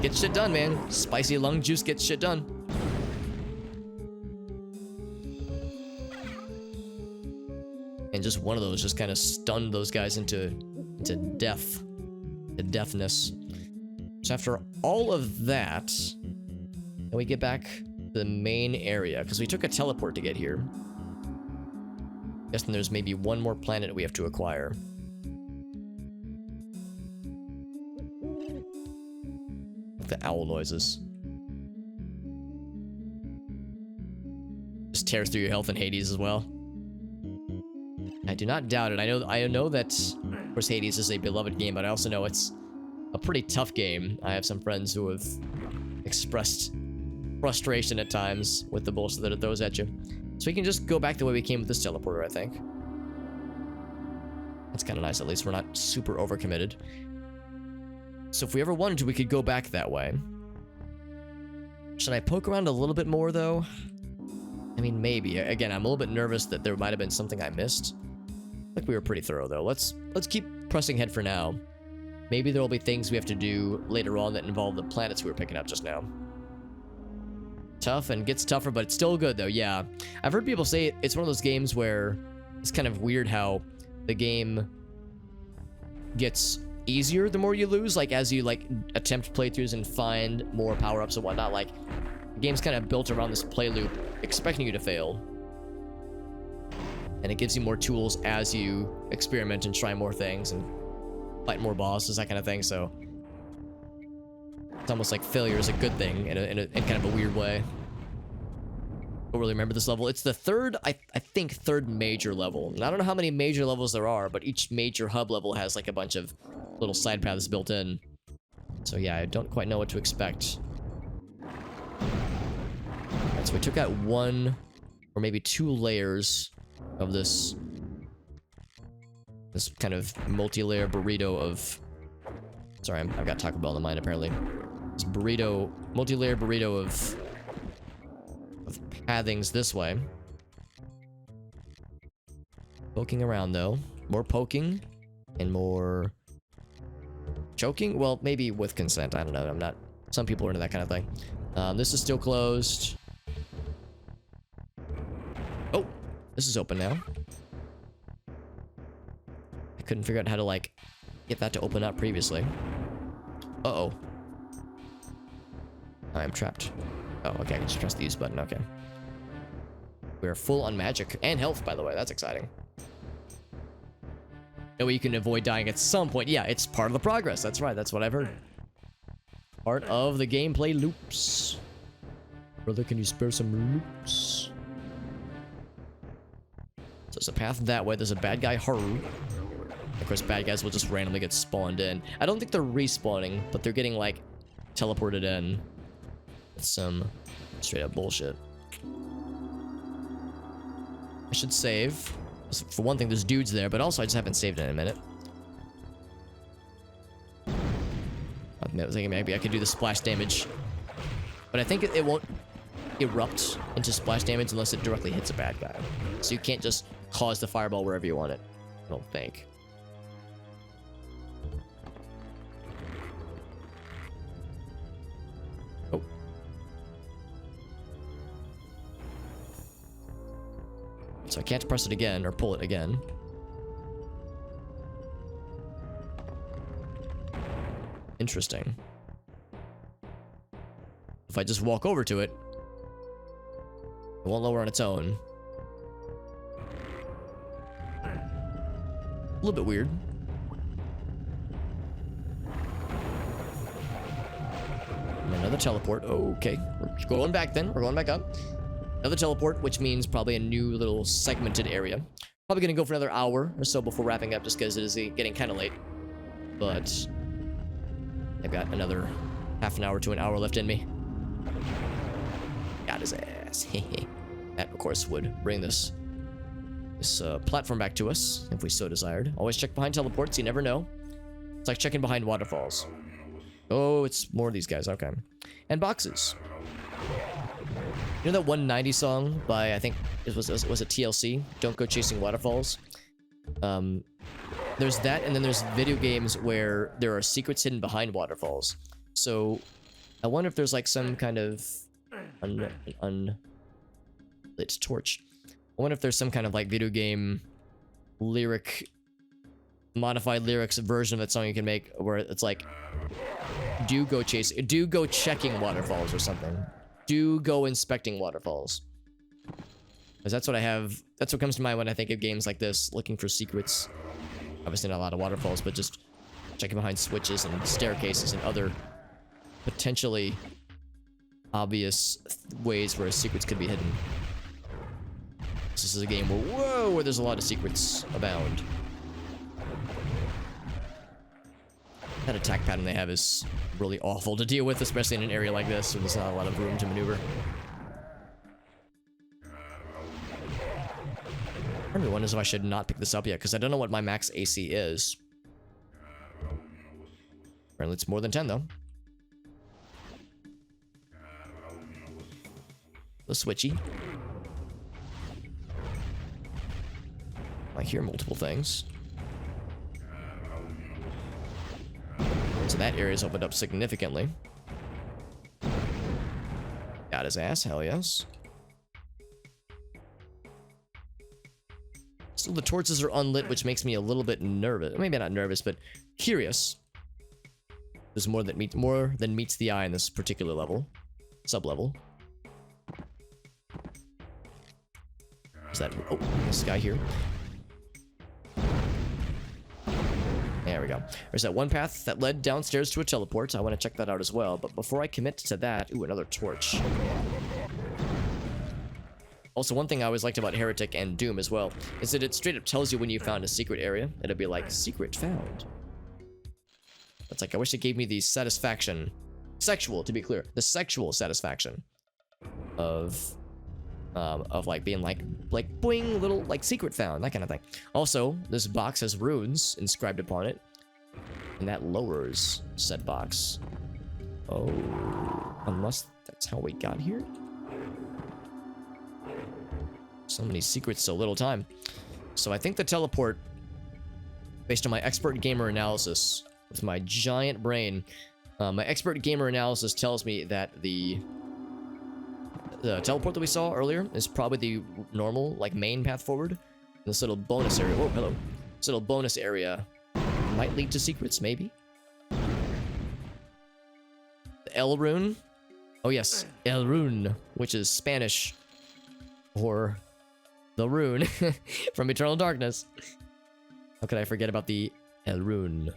Get shit done, man. Spicy lung juice gets shit done. And just one of those just kind of stunned those guys into death. To deafness. So after all of that, then we get back to the main area, because we took a teleport to get here. Guessing there's maybe one more planet we have to acquire. The owl noises. Just tears through your health in Hades as well. I do not doubt it. I know that, of course, Hades is a beloved game, but I also know it's a pretty tough game. I have some friends who have expressed frustration at times with the bullshit that it throws at you. So we can just go back the way we came with this teleporter, I think. That's kind of nice. At least we're not super overcommitted. So if we ever wanted to, we could go back that way. Should I poke around a little bit more, though? I mean, maybe. Again, I'm a little bit nervous that there might have been something I missed. I think we were pretty thorough, though. Let's keep pressing ahead for now. Maybe there will be things we have to do later on that involve the planets we were picking up just now. Tough and gets tougher, but it's still good, though. Yeah. I've heard people say it's one of those games where it's kind of weird how the game gets easier the more you lose, like as you like attempt playthroughs and find more power-ups and whatnot. Like the game's kind of built around this play loop expecting you to fail, and it gives you more tools as you experiment and try more things and fight more bosses, that kind of thing. So it's almost like failure is a good thing in kind of a weird way. I don't really remember this level. It's the third, I think, third major level. And I don't know how many major levels there are, but each major hub level has like a bunch of little side paths built in. So yeah, I don't quite know what to expect. Alright, so we took out one or maybe two layers of this kind of multi-layer burrito of... Sorry, I've got Taco Bell in the mind apparently. This multi-layer burrito of pathings this way. Poking around though. More poking and more choking. Well, maybe with consent. I don't know. I'm not. Some people are into that kind of thing. This is still closed. Oh, this is open now. I couldn't figure out how to like get that to open up previously. Uh-oh. I am trapped. Oh, okay. I can just press the use button. Okay. We are full on magic and health, by the way. That's exciting. No way you can avoid dying at some point. Yeah, it's part of the progress. That's right. That's what I've heard. Part of the gameplay loops. Brother, can you spare some loops? So there's a path that way. There's a bad guy, Haru. Of course, bad guys will just randomly get spawned in. I don't think they're respawning, but they're getting, like, teleported in. It's some straight up bullshit. I should save. For one thing, there's dudes there, but also I just haven't saved in a minute. I was thinking maybe I could do the splash damage. But I think it won't erupt into splash damage unless it directly hits a bad guy. So you can't just cause the fireball wherever you want it. I don't think. Oh. So I can't press it again or pull it again. Interesting. If I just walk over to it, it won't lower on its own. A little bit weird. And another teleport. Okay, we're going back then. We're going back up. Another teleport, which means probably a new little segmented area. Probably gonna go for another hour or so before wrapping up, just because it is getting kind of late. But I've got another half an hour to an hour left in me. Got his ass. That, of course, would bring this platform back to us, if we so desired. Always check behind teleports, you never know. It's like checking behind waterfalls. Oh, it's more of these guys, okay. And boxes. You know that 190 song by, I think, was it TLC? Don't Go Chasing Waterfalls? There's that, and then there's video games where there are secrets hidden behind waterfalls. So, I wonder if there's like some kind of unlit torch. I wonder if there's some kind of like video game modified lyrics version of that song you can make where it's like, do go checking waterfalls or something. Do go inspecting waterfalls. Because that's what comes to mind when I think of games like this, looking for secrets. Obviously not a lot of waterfalls, but just checking behind switches and staircases and other potentially obvious ways where secrets could be hidden. This is a game where there's a lot of secrets abound. That attack pattern they have is really awful to deal with, especially in an area like this where there's not a lot of room to maneuver. Part of me wonders if I should not pick this up yet, because I don't know what my max AC is. Apparently it's more than 10, though. The switchy. I hear multiple things. So that area's opened up significantly. Got his ass, hell yes. Still, the torches are unlit, which makes me a little bit nervous. Maybe not nervous, but curious. There's more than meets the eye in this particular level. Sub-level. Is that... Oh, this guy here. There we go. There's that one path that led downstairs to a teleport. I want to check that out as well. But before I commit to that... Ooh, another torch. Also, one thing I always liked about Heretic and Doom as well is that it straight up tells you when you found a secret area. It'll be like, secret found. It's like, I wish it gave me the satisfaction... Sexual, to be clear. The sexual satisfaction of like being like boing, little like secret found, that kind of thing. Also, this box has runes inscribed upon it, and that lowers said box. Oh, unless that's how we got here. So many secrets, so little time. So I think the teleport, based on my expert gamer analysis with my giant brain, my expert gamer analysis tells me that the teleport that we saw earlier is probably the normal, like, main path forward. This little bonus area... Oh, hello. This little bonus area might lead to secrets, maybe? The El Rune? Oh, yes. El Rune, which is Spanish for the rune from Eternal Darkness. How could I forget about the El Rune?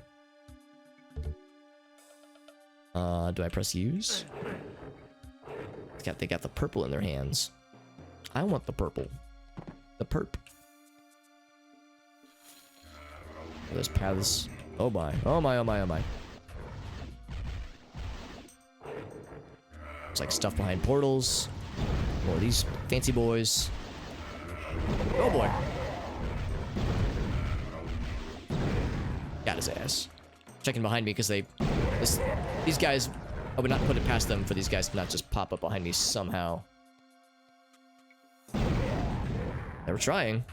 Do I press use? They got the purple in their hands. I want the purple. The perp. There's paths. Oh my. Oh my, oh my, oh my. It's like stuff behind portals. More of these fancy boys. Oh boy. Got his ass. Checking behind me because these guys, I would not put it past them for these guys to not just pop up behind me somehow. They were trying.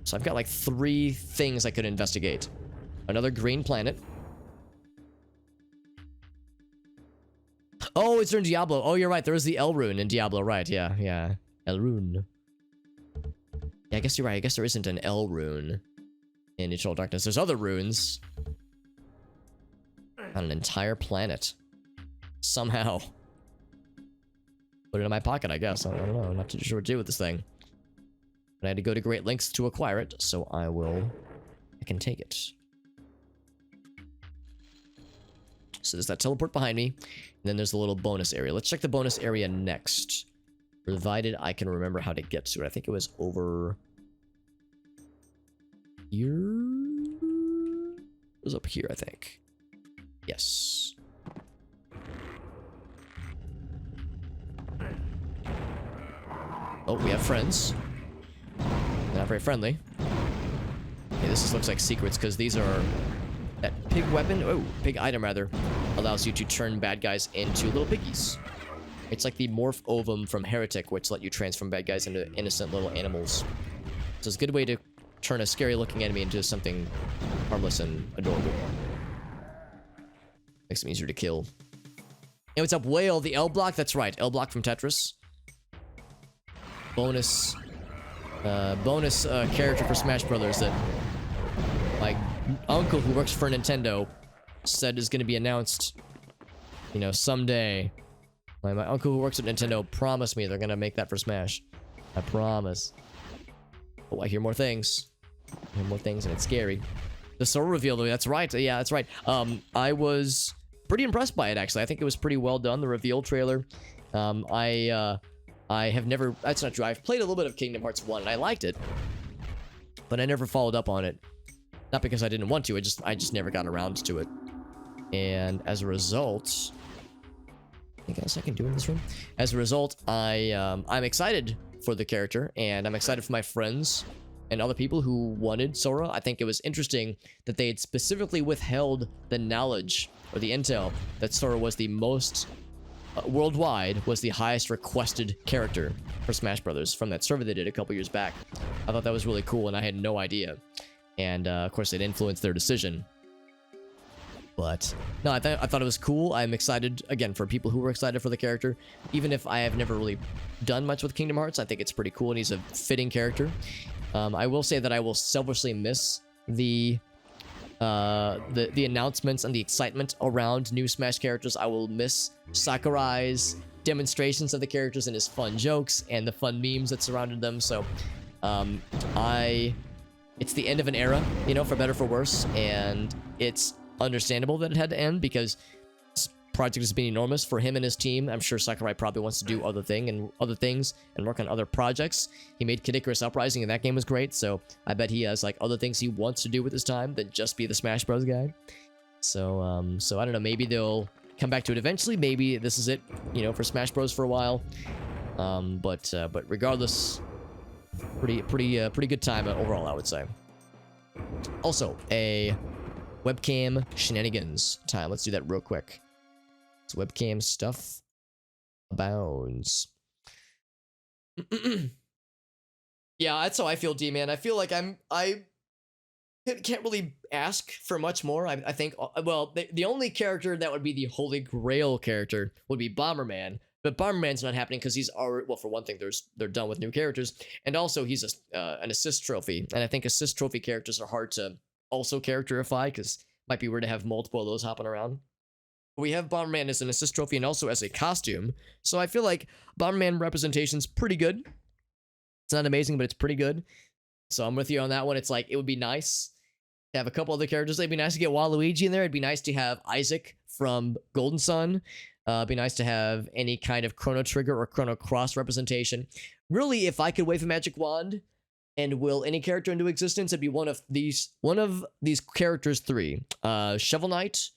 So I've got like 3 things I could investigate. Another green planet. Oh, it's in Diablo. Oh, you're right. There is the L rune in Diablo, right? Yeah, yeah. L rune. Yeah, I guess you're right. I guess there isn't an L rune in Eternal Darkness. There's other runes on an entire planet. Somehow. Put it in my pocket, I guess. I don't know. I'm not too sure what to do with this thing. But I had to go to great lengths to acquire it, so I can take it. So there's that teleport behind me, and then there's a little bonus area. Let's check the bonus area next. Provided I can remember how to get to it. I think it was over here. It was up here, I think. Yes. Oh, we have friends. They're not very friendly. Okay, this just looks like secrets because these are... That pig weapon, oh, pig item rather, allows you to turn bad guys into little piggies. It's like the morph ovum from Heretic, which let you transform bad guys into innocent little animals. So it's a good way to turn a scary looking enemy into something harmless and adorable. Makes them easier to kill. Hey, what's up, Whale? The L block? That's right, L block from Tetris. Bonus character for Smash Brothers that my uncle who works for Nintendo said is going to be announced, you know, someday. My uncle who works at Nintendo promised me they're going to make that for Smash. I promise. Oh, I hear more things. I hear more things and it's scary. The Sora reveal, though, that's right. Yeah, that's right. I was pretty impressed by it, actually. I think it was pretty well done, the reveal trailer. I have never... That's not true. I've played a little bit of Kingdom Hearts 1, and I liked it. But I never followed up on it. Not because I didn't want to, I just never got around to it. And as a result... Anything else I can do in this room? As a result, I'm excited for the character, and I'm excited for my friends and other people who wanted Sora. I think it was interesting that they had specifically withheld the knowledge, or the intel, that Sora was the most... worldwide was the highest requested character for Smash Brothers from that survey they did a couple years back. I thought that was really cool, and I had no idea. And, of course, it influenced their decision. But, no, I thought it was cool. I'm excited, again, for people who were excited for the character. Even if I have never really done much with Kingdom Hearts, I think it's pretty cool, and he's a fitting character. I will say that I will selfishly miss the announcements and the excitement around new Smash characters. I will miss Sakurai's demonstrations of the characters and his fun jokes and the fun memes that surrounded them. So, it's the end of an era, you know, for better or for worse, and it's understandable that it had to end because this project has been enormous for him and his team. I'm sure Sakurai probably wants to do other things and work on other projects. He made Kid Icarus Uprising, and that game was great, so I bet he has like other things he wants to do with his time than just be the Smash Bros. Guy. So I don't know, maybe they'll come back to it eventually. Maybe this is it, you know, for Smash Bros. For a while. But regardless, pretty good time overall, I would say. Also, a webcam shenanigans time. Let's do that real quick. So webcam stuff abounds. Yeah, that's how I feel, D-Man. I feel like I can't really ask for much more. I think, well, the only character that would be the Holy Grail character would be Bomberman. But Bomberman's not happening because he's already, well, for one thing, they're done with new characters. And also, he's an assist trophy. And I think assist trophy characters are hard to also characterify because it might be weird to have multiple of those hopping around. We have Bomberman as an assist trophy and also as a costume. So I feel like Bomberman representation's pretty good. It's not amazing, but it's pretty good. So I'm with you on that one. It's like, it would be nice to have a couple other characters. It'd be nice to get Waluigi in there. It'd be nice to have Isaac from Golden Sun. It'd be nice to have any kind of Chrono Trigger or Chrono Cross representation. really, if I could wave a magic wand and will any character into existence, it'd be one of these characters three. Shovel Knight,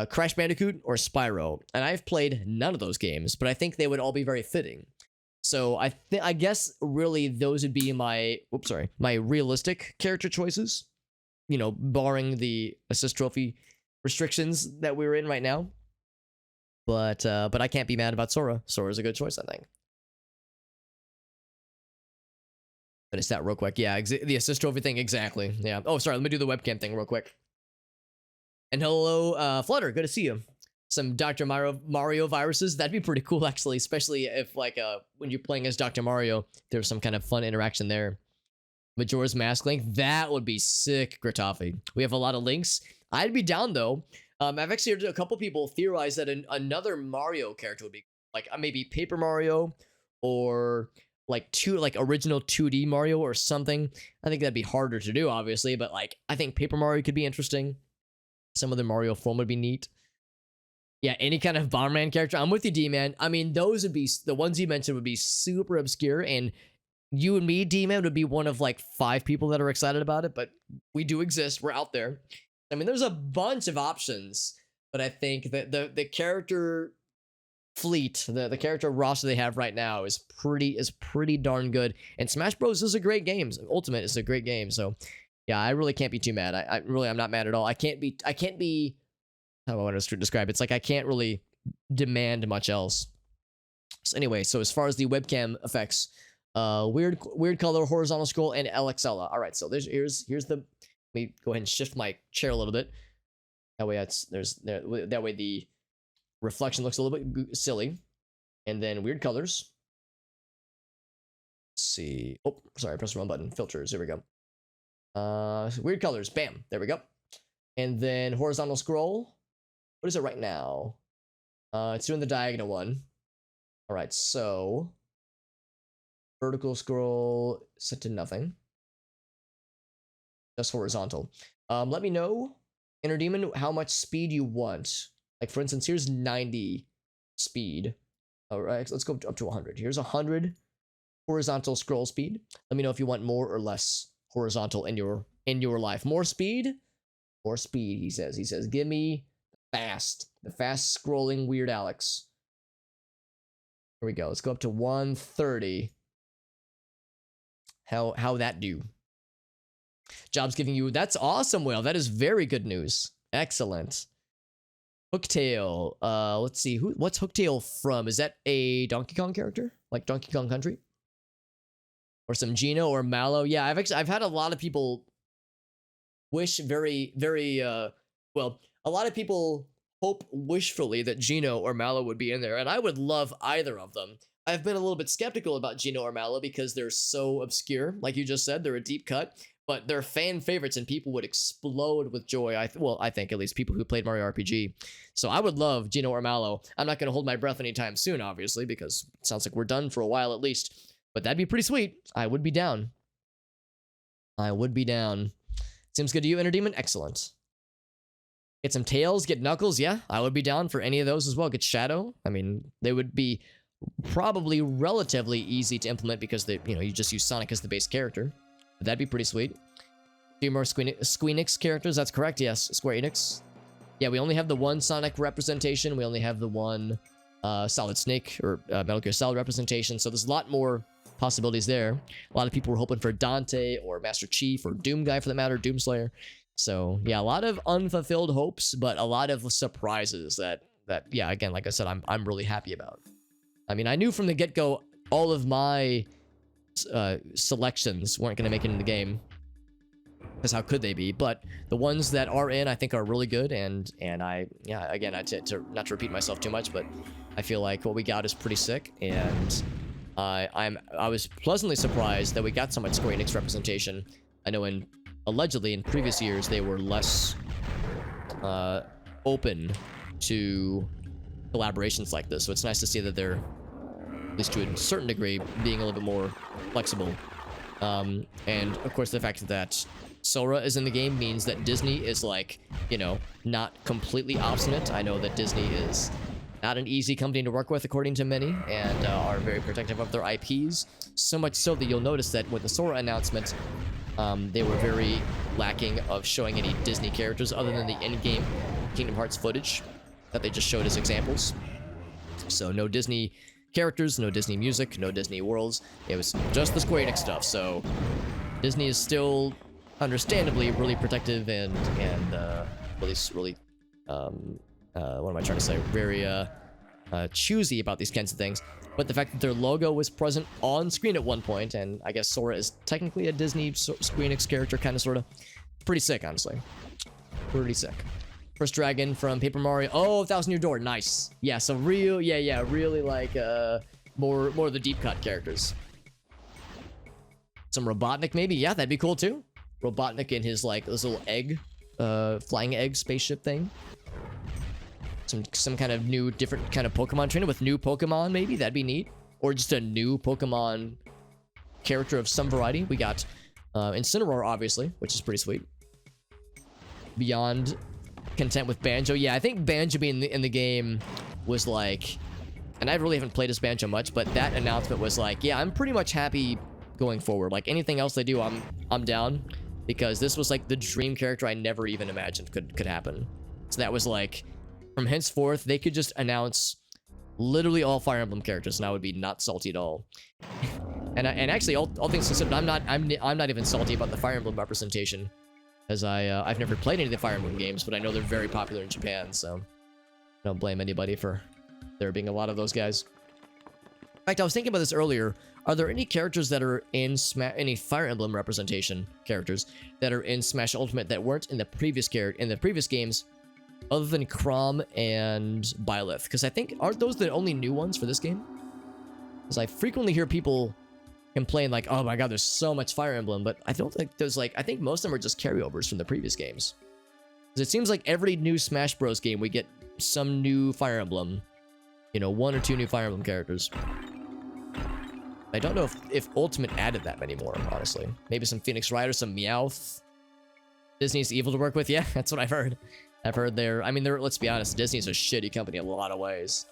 Crash Bandicoot, or Spyro. And I've played none of those games, but I think they would all be very fitting. So I guess really those would be my my realistic character choices. You know, barring the assist trophy restrictions that we're in right now. But I can't be mad about Sora. Sora's a good choice, I think. But it's that real quick. Yeah, the assist trophy thing, exactly. Yeah. Oh, sorry, let me do the webcam thing real quick. And hello, Flutter, good to see you. Some Dr. Mario viruses, that'd be pretty cool, actually, especially if, like, when you're playing as Dr. Mario, there's some kind of fun interaction there. Majora's Mask link, that would be sick, Gritoffy. We have a lot of links. I'd be down, though. I've actually heard a couple people theorize that another Mario character would be, like, maybe Paper Mario, or like original 2D Mario or something. I think that'd be harder to do, obviously, but like I think Paper Mario could be interesting. Some other Mario form would be neat. Yeah, any kind of Bomberman character. I'm with you, D-Man. I mean, those would be, the ones you mentioned would be super obscure, and you and me, D-Man, would be one of like 5 people that are excited about it, but we do exist. We're out there. I mean, there's a bunch of options, but I think that the character fleet, the character roster they have right now is pretty darn good. And Smash Bros is a great game. Ultimate is a great game. So yeah, I really can't be too mad. I'm not mad at all. I can't be how do I want to describe it? It's like I can't really demand much else. So anyway, so as far as the webcam effects, weird color, horizontal scroll, and LXL. All right, so here's the. Let me go ahead and shift my chair a little bit. That way that way the reflection looks a little bit silly. And then weird colors. Let's see. Oh, sorry, I pressed the wrong button. Filters. Here we go. Weird colors. Bam. There we go. And then horizontal scroll. What is it right now? It's doing the diagonal one. All right, so vertical scroll set to nothing. Just horizontal. Let me know, Inner Demon, how much speed you want. Like, for instance, here's 90 speed. All right, let's go up to 100. Here's 100 horizontal scroll speed. Let me know if you want more or less horizontal in your life. More speed? More speed, he says. He says, give me the fast scrolling Weird Alex. Here we go. Let's go up to 130. How that do? Job's giving you, that's awesome, Whale. That is very good news. Excellent. Hooktail. Let's see. What's Hooktail from? Is that a Donkey Kong character? Like Donkey Kong Country? Or some Geno or Mallow? Yeah, I've had a lot of people wish well, a lot of people hope wishfully that Geno or Mallow would be in there, and I would love either of them. I've been a little bit skeptical about Geno or Mallow because they're so obscure. Like you just said, they're a deep cut, but they're fan favorites and people would explode with joy. I think at least people who played Mario RPG. So I would love Geno or Mallow. I'm not going to hold my breath anytime soon, obviously, because it sounds like we're done for a while at least. But that'd be pretty sweet. I would be down. Seems good to you, Inner Demon? Excellent. Get some Tails, get Knuckles. Yeah, I would be down for any of those as well. Get Shadow. I mean, they would be probably relatively easy to implement because you just use Sonic as the base character. But that'd be pretty sweet. 2 more Squeenix characters. That's correct. Yes, Square Enix. Yeah, we only have the one Sonic representation. We only have the one Solid Snake or Metal Gear Solid representation. So there's a lot more possibilities there. A lot of people were hoping for Dante or Master Chief or Doom Guy for that matter, Doomslayer. So yeah, a lot of unfulfilled hopes, but a lot of surprises that yeah, again, like I said, I'm really happy about. I mean, I knew from the get-go all of my selections weren't going to make it in the game, because how could they be? But the ones that are in, I think, are really good, and again, not to repeat myself too much, but I feel like what we got is pretty sick, and I was pleasantly surprised that we got so much Square Enix representation. I know allegedly in previous years they were less open to collaborations like this, so it's nice to see that they're, at least to a certain degree, being a little bit more flexible. And of course the fact that Sora is in the game means that Disney is, like, not completely obstinate. I know that Disney is not an easy company to work with, according to many, and are very protective of their IPs. So much so that you'll notice that with the Sora announcement, they were very lacking of showing any Disney characters other than the in-game Kingdom Hearts footage that they just showed as examples. So no Disney characters, no Disney music, no Disney worlds. It was just the Square Enix stuff. So Disney is still, understandably, really protective and really what am I trying to say? Very choosy about these kinds of things. But the fact that their logo was present on screen at one point, and I guess Sora is technically a Disney Square Enix character, kind of, sort of. Pretty sick, honestly. Pretty sick. First dragon from Paper Mario. Oh, Thousand Year Door. Nice. Yeah, so really like more of the deep cut characters. Some Robotnik, maybe. Yeah, that'd be cool too. Robotnik in his like this little egg, flying egg spaceship thing. Some kind of new, different kind of Pokemon trainer with new Pokemon, maybe. That'd be neat. Or just a new Pokemon character of some variety. We got Incineroar, obviously, which is pretty sweet. Beyond content with Banjo. Yeah, I think Banjo being in the game was like... And I really haven't played as Banjo much, but that announcement was like, yeah, I'm pretty much happy going forward. Like, anything else they do, I'm down. Because this was like the dream character I never even imagined could happen. So that was like... From henceforth, they could just announce literally all Fire Emblem characters, and I would be not salty at all. and actually, all things considered, I'm not even salty about the Fire Emblem representation, as I've never played any of the Fire Emblem games, but I know they're very popular in Japan, so I don't blame anybody for there being a lot of those guys. In fact, I was thinking about this earlier. Are there any characters that are in any Fire Emblem representation characters that are in Smash Ultimate that weren't in the previous games? Other than Chrom and Byleth, because I think, aren't those the only new ones for this game? Because I frequently hear people complain like, oh my god, there's so much Fire Emblem, but I don't think there's like, I think most of them are just carryovers from the previous games. Because it seems like every new Smash Bros game, we get some new Fire Emblem. You know, 1 or 2 new Fire Emblem characters. I don't know if Ultimate added that many more, honestly. Maybe some Phoenix Riders, some Meowth. Disney's evil to work with, yeah, that's what I've heard. I've heard let's be honest, Disney's a shitty company in a lot of ways.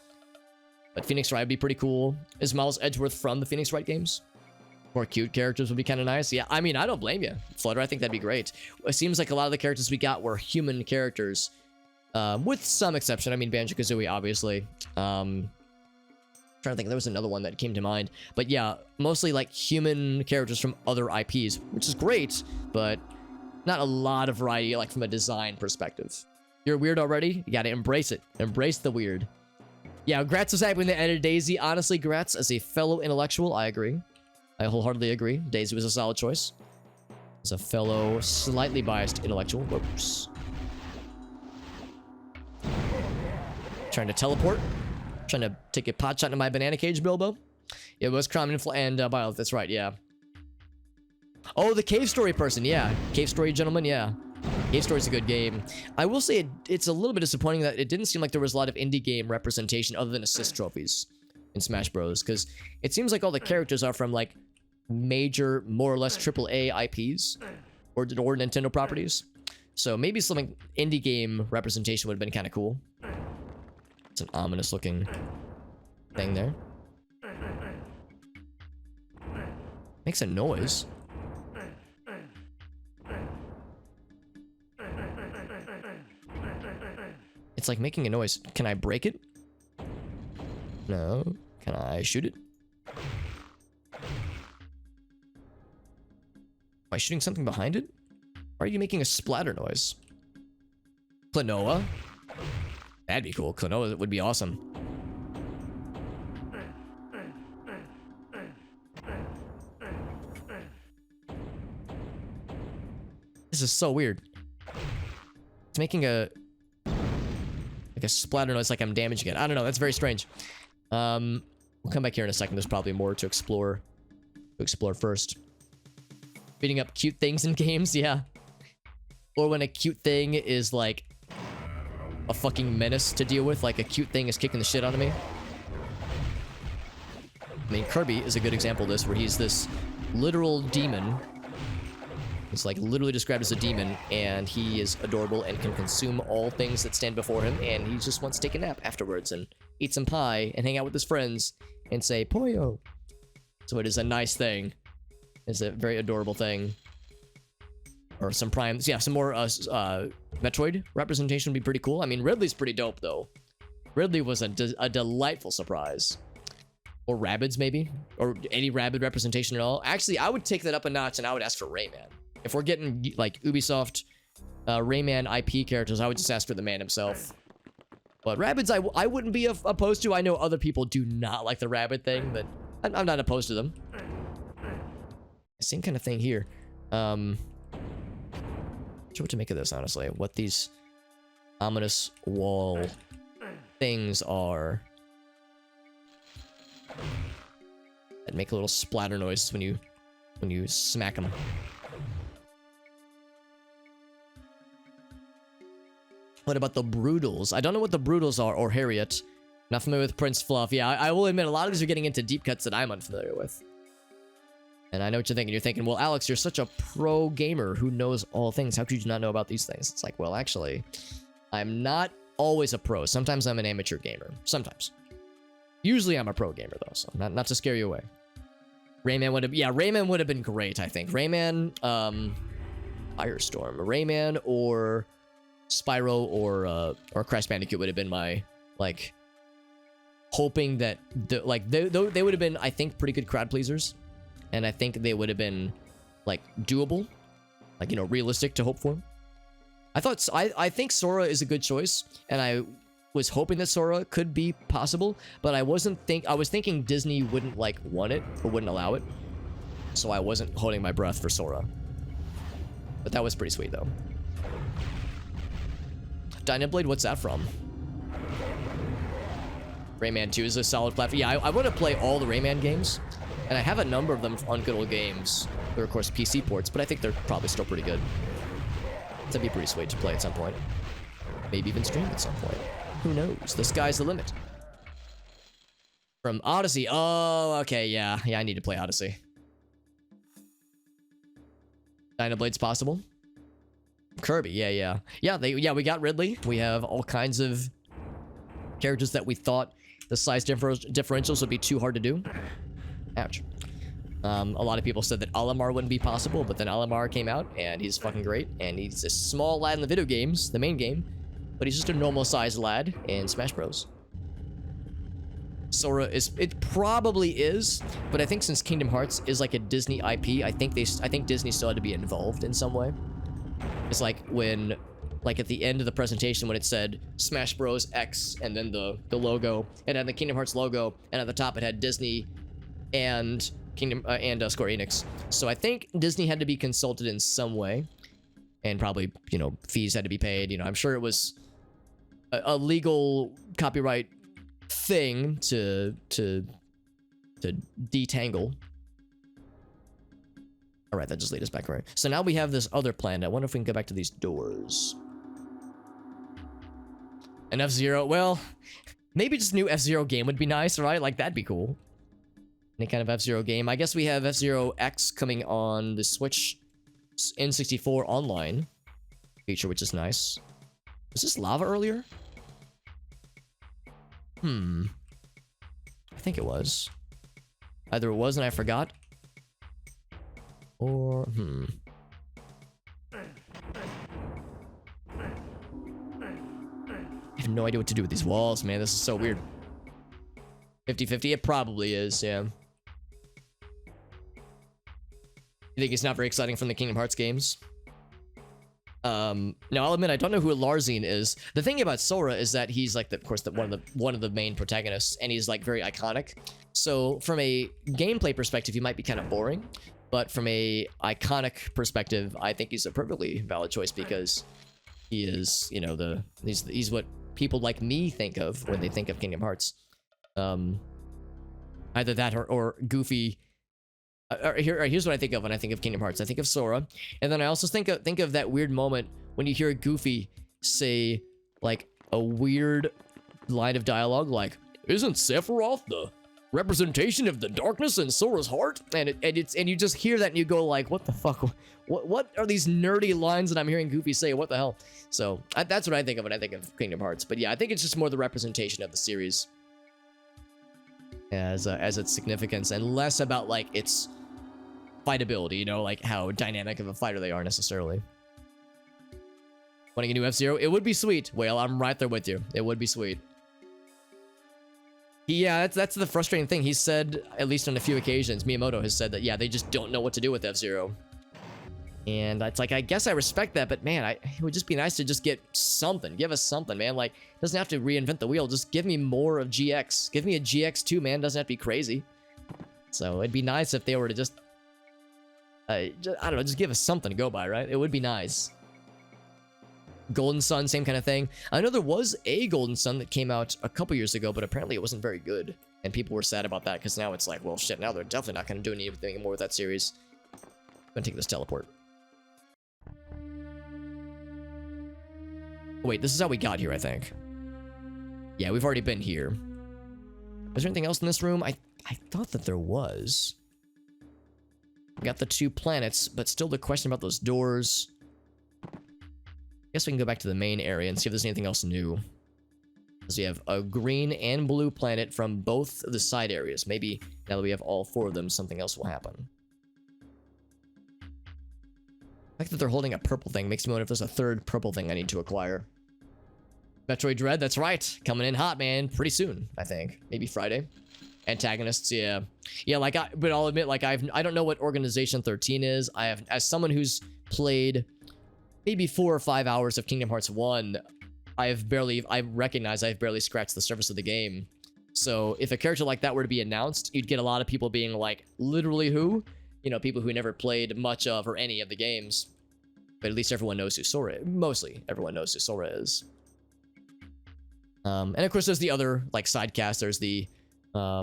But Phoenix Wright would be pretty cool. Is Miles Edgeworth from the Phoenix Wright games? More cute characters would be kind of nice. Yeah, I mean, I don't blame you. Flutter, I think that'd be great. It seems like a lot of the characters we got were human characters. With some exception. I mean, Banjo-Kazooie, obviously. Trying to think, there was another one that came to mind. But yeah, mostly like human characters from other IPs, which is great, but not a lot of variety, like from a design perspective. You're weird already? You gotta embrace it. Embrace the weird. Yeah, Gratz was happy when they added Daisy. Honestly, Gratz, as a fellow intellectual, I agree. I wholeheartly agree. Daisy was a solid choice. As a fellow, slightly biased intellectual. Whoops. Trying to teleport. Trying to take a pot shot into my banana cage, Bilbo. It was Chrom and Byleth, that's right, yeah. Oh, the Cave Story person, yeah. Cave Story gentleman, yeah. Cave Story's a good game. I will say it's a little bit disappointing that it didn't seem like there was a lot of indie game representation other than assist trophies in Smash Bros. Because it seems like all the characters are from like major, more or less AAA IPs or Nintendo properties. So maybe something indie game representation would have been kind of cool. It's an ominous looking thing there. Makes a noise. It's like making a noise. Can I break it? No. Can I shoot it? Am I shooting something behind it? Why are you making a splatter noise? Klonoa? That'd be cool. Klonoa would be awesome. This is so weird. It's making a splatter noise like I'm damaging it. I don't know. That's very strange. We'll come back here in a second. There's probably more to explore first. Beating up cute things in games, yeah. Or when a cute thing is like a fucking menace to deal with, like a cute thing is kicking the shit out of me. I mean, Kirby is a good example of this, where he's this literal demon He's like literally described as a demon, and he is adorable and can consume all things that stand before him, and he just wants to take a nap afterwards and eat some pie and hang out with his friends and say Poyo. So it is a nice thing. It's a very adorable thing. Or some primes. Yeah, some more Metroid representation would be pretty cool. I mean, Ridley's pretty dope, though. Ridley was a delightful surprise. Or Rabbids, maybe? Or any Rabbid representation at all. Actually, I would take that up a notch, and I would ask for Rayman. If we're getting, like, Ubisoft Rayman IP characters, I would just ask for the man himself. But Rabbids, I wouldn't be opposed to. I know other people do not like the Rabbid thing, but I'm not opposed to them. Same kind of thing here. Not sure what to make of this, honestly. What these ominous wall things are. That make a little splatter noise when you smack them. What about the Brutals? I don't know what the Brutals are, or Harriet. Not familiar with Prince Fluff. Yeah, I will admit, a lot of these are getting into deep cuts that I'm unfamiliar with. And I know what you're thinking. You're thinking, well, Alex, you're such a pro gamer who knows all things. How could you not know about these things? It's like, well, actually, I'm not always a pro. Sometimes I'm an amateur gamer. Sometimes. Usually I'm a pro gamer, though, so not to scare you away. Rayman would have... Yeah, Rayman would have been great, I think. Rayman, Firestorm. Rayman or Spyro or Crash Bandicoot would have been my, like, hoping that... they would have been, I think, pretty good crowd pleasers. And I think they would have been, like, doable. Like, you know, realistic to hope for. I think Sora is a good choice. And I was hoping that Sora could be possible. But I was thinking Disney wouldn't, like, want it. Or wouldn't allow it. So I wasn't holding my breath for Sora. But that was pretty sweet, though. Dynablade, what's that from? Rayman 2 is a solid platform. Yeah, I want to play all the Rayman games. And I have a number of them on Good Old Games. They're, of course, PC ports, but I think they're probably still pretty good. That'd be pretty sweet to play at some point. Maybe even stream at some point. Who knows? The sky's the limit. From Odyssey. Oh, okay, yeah. Yeah, I need to play Odyssey. Dynablade's possible. Kirby, yeah. Yeah, we got Ridley. We have all kinds of characters that we thought the size differentials would be too hard to do. Ouch. A lot of people said that Olimar wouldn't be possible, but then Olimar came out, and he's fucking great. And he's a small lad in the video games, the main game, but he's just a normal-sized lad in Smash Bros. Sora is... It probably is, but I think since Kingdom Hearts is like a Disney IP, I think Disney still had to be involved in some way. It's like when... Like at the end of the presentation when it said Smash Bros. X, and then the logo, and then the Kingdom Hearts logo, and at the top it had Disney and Square Enix. So I think Disney had to be consulted in some way, and probably, you know, fees had to be paid. You know, I'm sure it was a legal copyright thing to detangle. All right, that just leads us back right. So now we have this other plan. I wonder if we can go back to these doors. An F-Zero. Well, maybe just a new F-Zero game would be nice, right? Like, that'd be cool. Any kind of F-Zero game. I guess we have F-Zero X coming on the Switch N64 online feature, which is nice. Was this lava earlier? I think it was. Either it was and I forgot. Or, I have no idea what to do with these walls, man. This is so weird. 50-50? It probably is, yeah. You think it's not very exciting from the Kingdom Hearts games? Now I'll admit I don't know who Larzine is. The thing about Sora is that he's like, of course, one of the main protagonists, and he's like very iconic. So from a gameplay perspective, he might be kind of boring, but from a iconic perspective, I think he's a perfectly valid choice because he is, you know, he's what people like me think of when they think of Kingdom Hearts. Either that or Goofy. Here's what I think of when I think of Kingdom Hearts. I think of Sora, and then I also think of that weird moment when you hear Goofy say like a weird line of dialogue, like "Isn't Sephiroth representation of the darkness in Sora's heart, and you just hear that and you go like, what the fuck? What are these nerdy lines that I'm hearing Goofy say? What the hell? So that's what I think of when I think of Kingdom Hearts. But yeah, I think it's just more the representation of the series as its significance, and less about like its fightability, you know, like how dynamic of a fighter they are necessarily. Wanting a new F-Zero? It would be sweet. Well, I'm right there with you. It would be sweet. Yeah, that's the frustrating thing. He said, at least on a few occasions, Miyamoto has said that, yeah, they just don't know what to do with F-Zero. And it's like, I guess I respect that, but man, it would just be nice to just get something. Give us something, man. Like, it doesn't have to reinvent the wheel. Just give me more of GX. Give me a GX2, man. Doesn't have to be crazy. So it'd be nice if they were to just I don't know, just give us something to go by, right? It would be nice. Golden Sun, same kind of thing. I know there was a Golden Sun that came out a couple years ago, but apparently it wasn't very good. And people were sad about that, because now it's like, well, shit, now they're definitely not going to do anything more with that series. I'm going to take this teleport. Wait, this is how we got here, I think. Yeah, we've already been here. Is there anything else in this room? I thought that there was. We got the 2 planets, but still the question about those doors. Guess we can go back to the main area and see if there's anything else new. Because we have a green and blue planet from both of the side areas. Maybe now that we have all 4 of them, something else will happen. The fact that they're holding a purple thing makes me wonder if there's a 3rd purple thing I need to acquire. Metroid Dread, that's right. Coming in hot, man. Pretty soon, I think. Maybe Friday. Antagonists, yeah. Yeah, like, but I'll admit, like, I don't know what Organization 13 is. I have, as someone who's played maybe 4 or 5 hours of Kingdom Hearts 1, I recognize I've barely scratched the surface of the game. So if a character like that were to be announced, you'd get a lot of people being like, literally who? You know, people who never played much of or any of the games. But at least everyone knows who Sora is. Mostly everyone knows who Sora is. And of course there's the other, like, side cast. There's the, I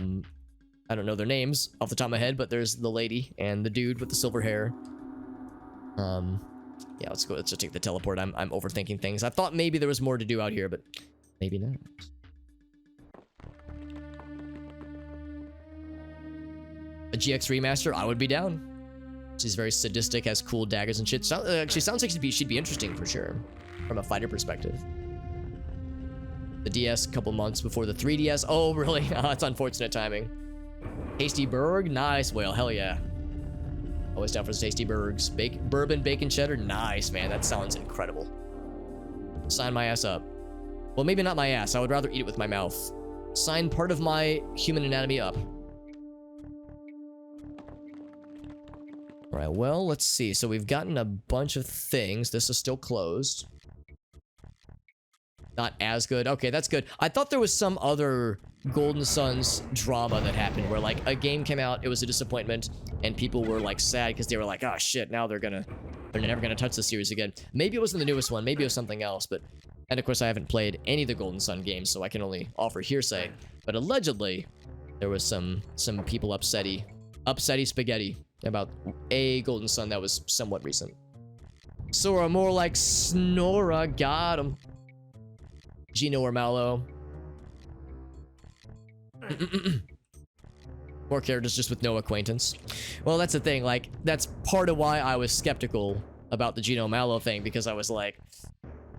don't know their names off the top of my head, but there's the lady and the dude with the silver hair. Yeah, let's go. Let's just take the teleport. I'm overthinking things. I thought maybe there was more to do out here, but maybe not. A GX remaster, I would be down. She's very sadistic, has cool daggers and shit. Actually, sounds like she'd be interesting for sure, from a fighter perspective. The DS, a couple months before the 3DS. Oh, really? Oh, that's unfortunate timing. Tasty Burg, nice. Well, hell yeah. Always down for the Tasty Burgs. Bourbon, bacon, cheddar, nice, man. That sounds incredible. Sign my ass up. Well, maybe not my ass. I would rather eat it with my mouth. Sign part of my human anatomy up. All right, well, let's see. So we've gotten a bunch of things. This is still closed. Not as good. Okay, that's good. I thought there was some other Golden Suns drama that happened where, like, a game came out, it was a disappointment, and people were, like, sad because they were like, oh, shit, now they're never gonna touch the series again. Maybe it wasn't the newest one, maybe it was something else, but... And, of course, I haven't played any of the Golden Sun games, so I can only offer hearsay. But allegedly, there was some people upsetty spaghetti about a Golden Sun that was somewhat recent. Sora more like Snora, got him. Gino or Mallow. More characters just with no acquaintance. Well, that's the thing, like, that's part of why I was skeptical about the Gino Mallow thing, because I was like,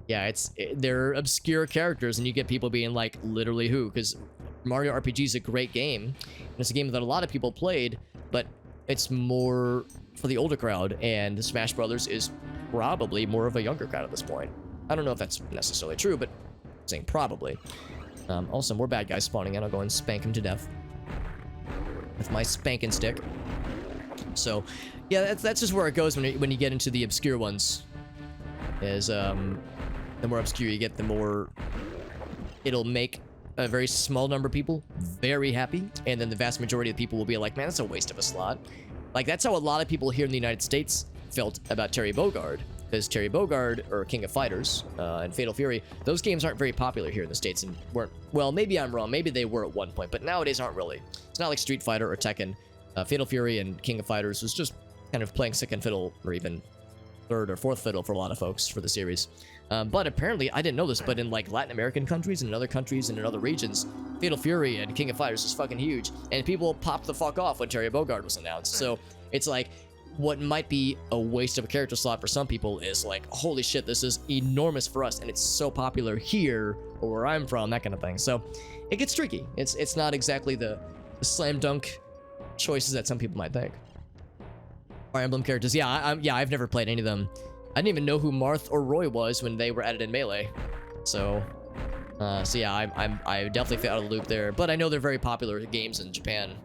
yeah, they're obscure characters, and you get people being like, literally who? Because Mario RPG is a great game, and it's a game that a lot of people played, but it's more for the older crowd, and Smash Brothers is probably more of a younger crowd at this point. I don't know if that's necessarily true, but I'm saying probably. Also, more bad guys spawning in. I'll go and spank him to death with my spanking stick. So, yeah, that's just where it goes when you get into the obscure ones. Is the more obscure you get, the more it'll make a very small number of people very happy, and then the vast majority of people will be like, man, that's a waste of a slot. Like, that's how a lot of people here in the United States felt about Terry Bogard. Because Terry Bogard, or King of Fighters, and Fatal Fury, those games aren't very popular here in the States, and weren't, well, maybe I'm wrong, maybe they were at one point, but nowadays aren't really. It's not like Street Fighter or Tekken. Fatal Fury and King of Fighters was just kind of playing second fiddle, or even third or fourth fiddle for a lot of folks for the series. But apparently, I didn't know this, but in like Latin American countries and in other countries and in other regions, Fatal Fury and King of Fighters is fucking huge. And people popped the fuck off when Terry Bogard was announced. So it's like, what might be a waste of a character slot for some people is like, holy shit, this is enormous for us. And it's so popular here or where I'm from, that kind of thing. So it gets tricky. It's not exactly the slam dunk choices that some people might think. Fire Emblem characters, yeah, I've never played any of them. I didn't even know who Marth or Roy was when they were added in Melee. So yeah, I definitely fell out of the loop there. But I know they're very popular games in Japan.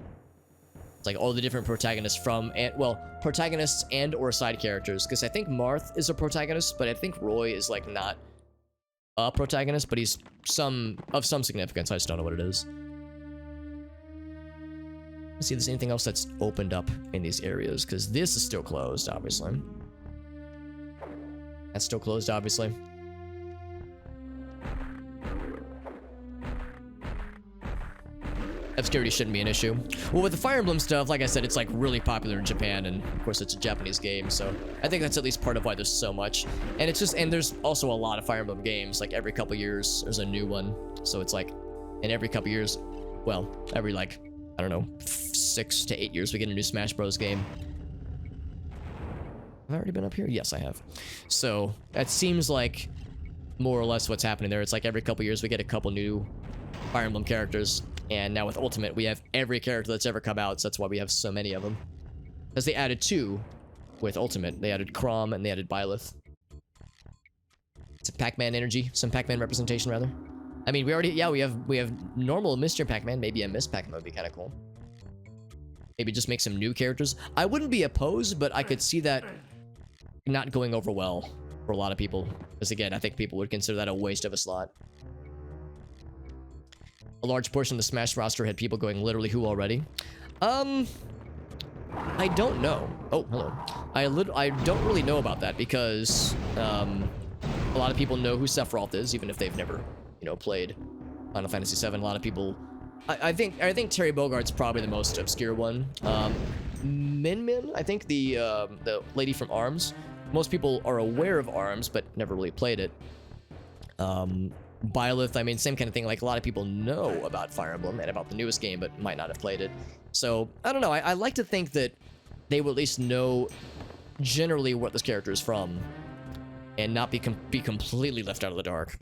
It's like all the different protagonists protagonists and or side characters. Because I think Marth is a protagonist, but I think Roy is like not a protagonist, but he's of some significance. I just don't know what it is. Let's see if there's anything else that's opened up in these areas, because this is still closed, obviously. That's still closed, obviously. Obscurity shouldn't be an issue. Well, with the Fire Emblem stuff, like I said, it's like really popular in Japan, and of course it's a Japanese game, so I think that's at least part of why there's so much. And it's just, and there's also a lot of Fire Emblem games, like every couple years there's a new one. So it's like, and every couple years, well, every like, I don't know, 6 to 8 years we get a new Smash Bros. Game. Have I already been up here? Yes, I have. So that seems like more or less what's happening there. It's like every couple years we get a couple new Fire Emblem characters. And now with Ultimate, we have every character that's ever come out, so that's why we have so many of them. Because they added 2 with Ultimate. They added Chrom and they added Byleth. Some Pac-Man energy, some Pac-Man representation, rather. I mean, we have normal Mr. Pac-Man. Maybe a Miss Pac-Man would be kind of cool. Maybe just make some new characters. I wouldn't be opposed, but I could see that not going over well for a lot of people. Because again, I think people would consider that a waste of a slot. A large portion of the Smash roster had people going literally who already. I don't know. Oh, hello. I don't really know about that because a lot of people know who Sephiroth is, even if they've never, you know, played Final Fantasy VII. A lot of people. I think Terry Bogard's probably the most obscure one. Min Min, I think the lady from ARMS. Most people are aware of ARMS, but never really played it. Byleth, I mean, same kind of thing. Like, a lot of people know about Fire Emblem and about the newest game, but might not have played it. So, I don't know. I like to think that they will at least know generally what this character is from and not be completely left out of the dark.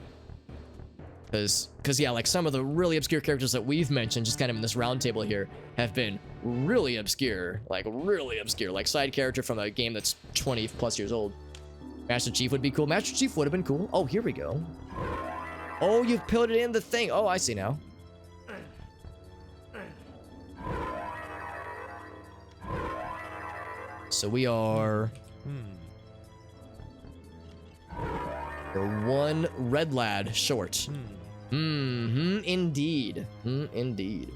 Because, yeah, like, some of the really obscure characters that we've mentioned, just kind of in this round table here, have been really obscure. Like, really obscure. Like, side character from a game that's 20 plus years old. Master Chief would be cool. Master Chief would have been cool. Oh, here we go. Oh, you've put it in the thing. Oh, I see now. So we are... We're one red lad short. Indeed. Indeed.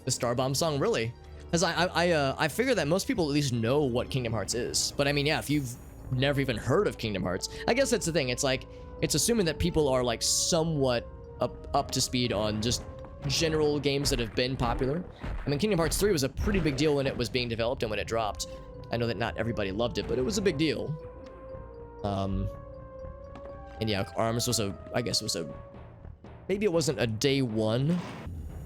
The Starbomb song, really? Because I figure that most people at least know what Kingdom Hearts is. But I mean, yeah, if you've never even heard of Kingdom Hearts, I guess that's the thing. It's like, it's assuming that people are like somewhat up to speed on just general games that have been popular. I mean, Kingdom Hearts 3 was a pretty big deal when it was being developed and when it dropped. I know that not everybody loved it, but it was a big deal. And yeah, ARMS was maybe it wasn't a day one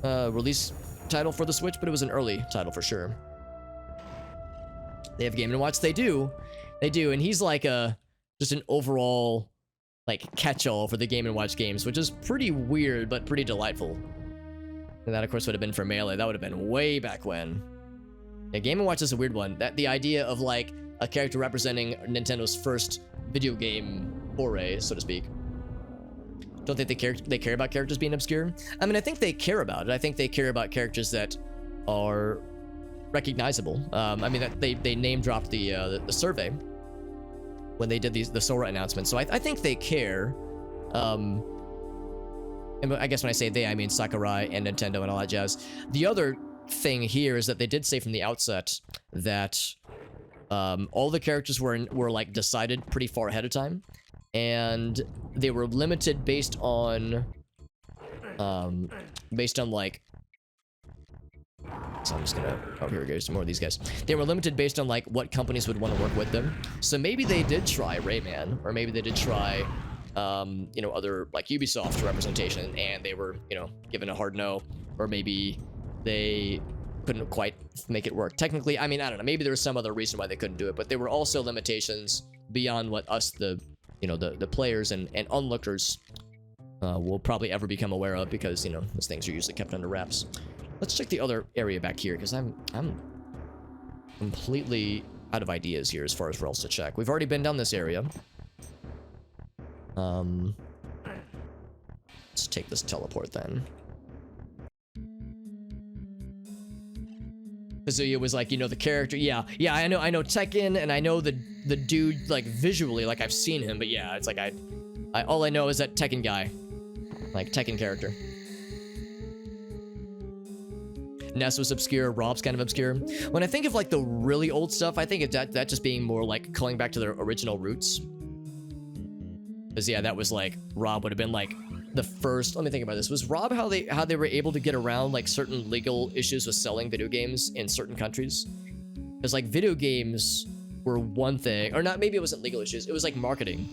release title for the Switch, but it was an early title for sure. They have Game & Watch, they do, and he's like just an overall like catch-all for the Game & Watch games, which is pretty weird but pretty delightful. And that of course would have been for Melee. That would have been way back when. Yeah, Game & Watch is a weird one. That the idea of like a character representing Nintendo's first video game foray, so to speak. Don't think they care about characters being obscure. I mean, I think they care about it. I think they care about characters that are recognizable. I mean, that they name dropped the survey when they did the Sora announcement. So I think they care. And I guess when I say they, I mean Sakurai and Nintendo and all that jazz. The other thing here is that they did say from the outset that all the characters were like decided pretty far ahead of time, and they were limited based on like So I'm just gonna, oh, here we go, some more of these guys. They were limited based on like what companies would want to work with them. So maybe they did try Rayman, or maybe they did try, you know, other like Ubisoft representation, and they were, you know, given a hard no, or maybe they couldn't quite make it work. Technically, I mean, I don't know, maybe there was some other reason why they couldn't do it, but there were also limitations beyond what us, the, you know, the players and onlookers will probably ever become aware of, because, you know, those things are usually kept under wraps. Let's check the other area back here, because I'm completely out of ideas here as far as where else to check. We've already been down this area. Let's take this teleport then. Kazuya was like, you know, the character. Yeah, I know Tekken, and I know the dude like visually, like I've seen him, but yeah, it's like I all I know is that Tekken guy, like Tekken character. Ness was obscure, Rob's kind of obscure. When I think of like the really old stuff, I think of that just being more like calling back to their original roots. Because yeah, that was like, Rob would have been like the first, let me think about this. Was Rob how they were able to get around like certain legal issues with selling video games in certain countries? Because like video games were one thing, or not, maybe it wasn't legal issues, it was like marketing.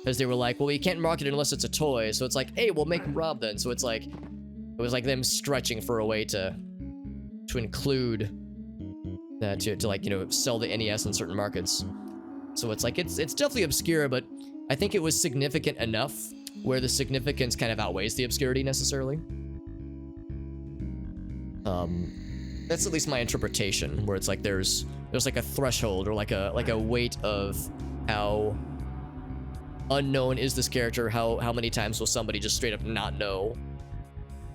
Because they were like, well, you can't market it unless it's a toy, so it's like, hey, we'll make Rob then. So it's like, it was like them stretching for a way to include that, to like, you know, sell the NES in certain markets. So it's like, it's definitely obscure, but I think it was significant enough where the significance kind of outweighs the obscurity necessarily. That's at least my interpretation, where it's like there's like a threshold, or like a weight of how unknown is this character, how many times will somebody just straight up not know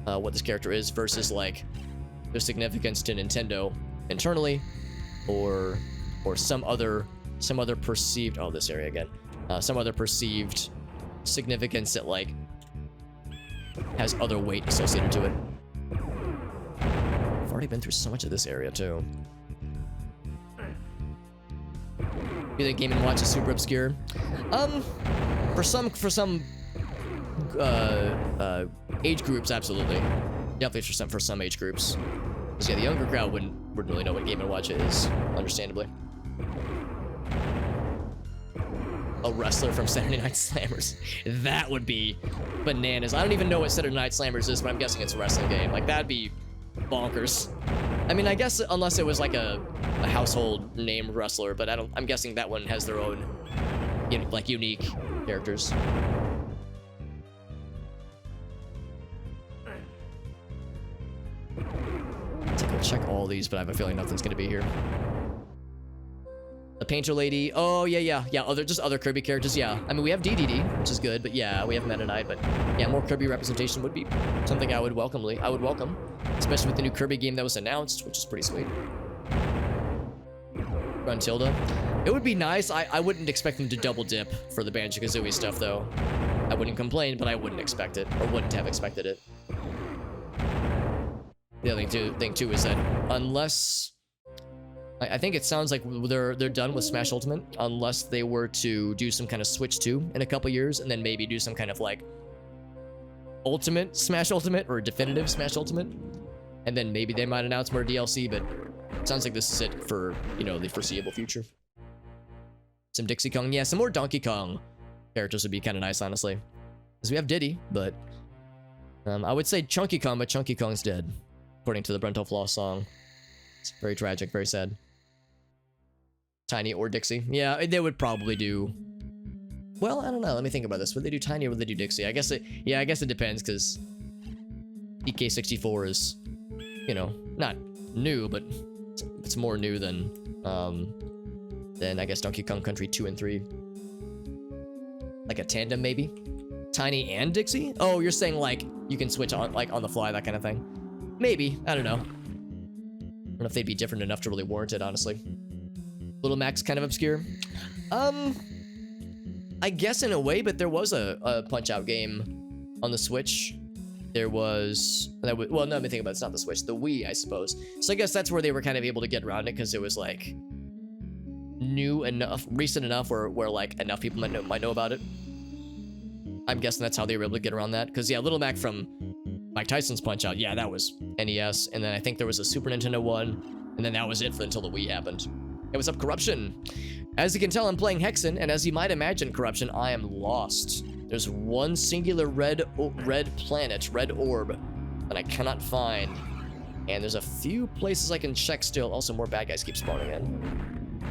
what this character is, versus like their significance to Nintendo internally, or some other perceived, oh, this area again, some other perceived significance that like has other weight associated to it. I've already been through so much of this area too. You think Game & Watch is super obscure? For some age groups, absolutely. Definitely for some age groups. Because yeah, the younger crowd wouldn't really know what Game & Watch is, understandably. A wrestler from Saturday Night Slammers. That would be bananas. I don't even know what Saturday Night Slammers is, but I'm guessing it's a wrestling game. Like, that'd be bonkers. I mean, I guess unless it was like a household name wrestler, but I'm guessing that one has their own, you know, like, unique characters. I'll check all these, but I have a feeling nothing's gonna be here. The Painter Lady. Oh, yeah. Just other Kirby characters, yeah. I mean, we have DDD, which is good, but yeah, we have Meta Knight, but yeah, more Kirby representation would be something I would welcome, especially with the new Kirby game that was announced, which is pretty sweet. Gruntilda. It would be nice. I wouldn't expect them to double dip for the Banjo-Kazooie stuff, though. I wouldn't complain, but I wouldn't expect it, or wouldn't have expected it. The other thing too is that unless I think it sounds like they're done with Smash Ultimate, unless they were to do some kind of Switch 2 in a couple years, and then maybe do some kind of like Ultimate Smash Ultimate, or definitive Smash Ultimate, and then maybe they might announce more DLC. But it sounds like this is it for, you know, the foreseeable future. Some Dixie Kong, yeah, some more Donkey Kong characters would be kind of nice, honestly, because we have Diddy, but I would say Chunky Kong, but Chunky Kong's dead, according to the Brental Floss song. It's very tragic, very sad. Tiny or Dixie. Yeah, they would probably do... Well, I don't know. Let me think about this. Would they do Tiny or would they do Dixie? I guess it depends, because EK64 is, you know, not new, but it's more new than I guess Donkey Kong Country 2 and 3. Like a tandem, maybe? Tiny and Dixie? Oh, you're saying, like, you can switch on, like, on the fly, that kind of thing. Maybe. I don't know. I don't know if they'd be different enough to really warrant it, honestly. Little Mac's kind of obscure. I guess in a way, but there was a Punch-Out game on the Switch. There was... well, no, let me think about it. It's not the Switch. The Wii, I suppose. So I guess that's where they were kind of able to get around it, because it was, like, new enough, recent enough, where like, enough people might know about it. I'm guessing that's how they were able to get around that. Because, yeah, Little Mac from Mike Tyson's Punch-Out. Yeah, that was NES. And then I think there was a Super Nintendo one. And then that was it until the Wii happened. Hey, what's up, Corruption? As you can tell, I'm playing Hexen. And as you might imagine, Corruption, I am lost. There's one singular red planet, red orb, that I cannot find. And there's a few places I can check still. Also, more bad guys keep spawning in.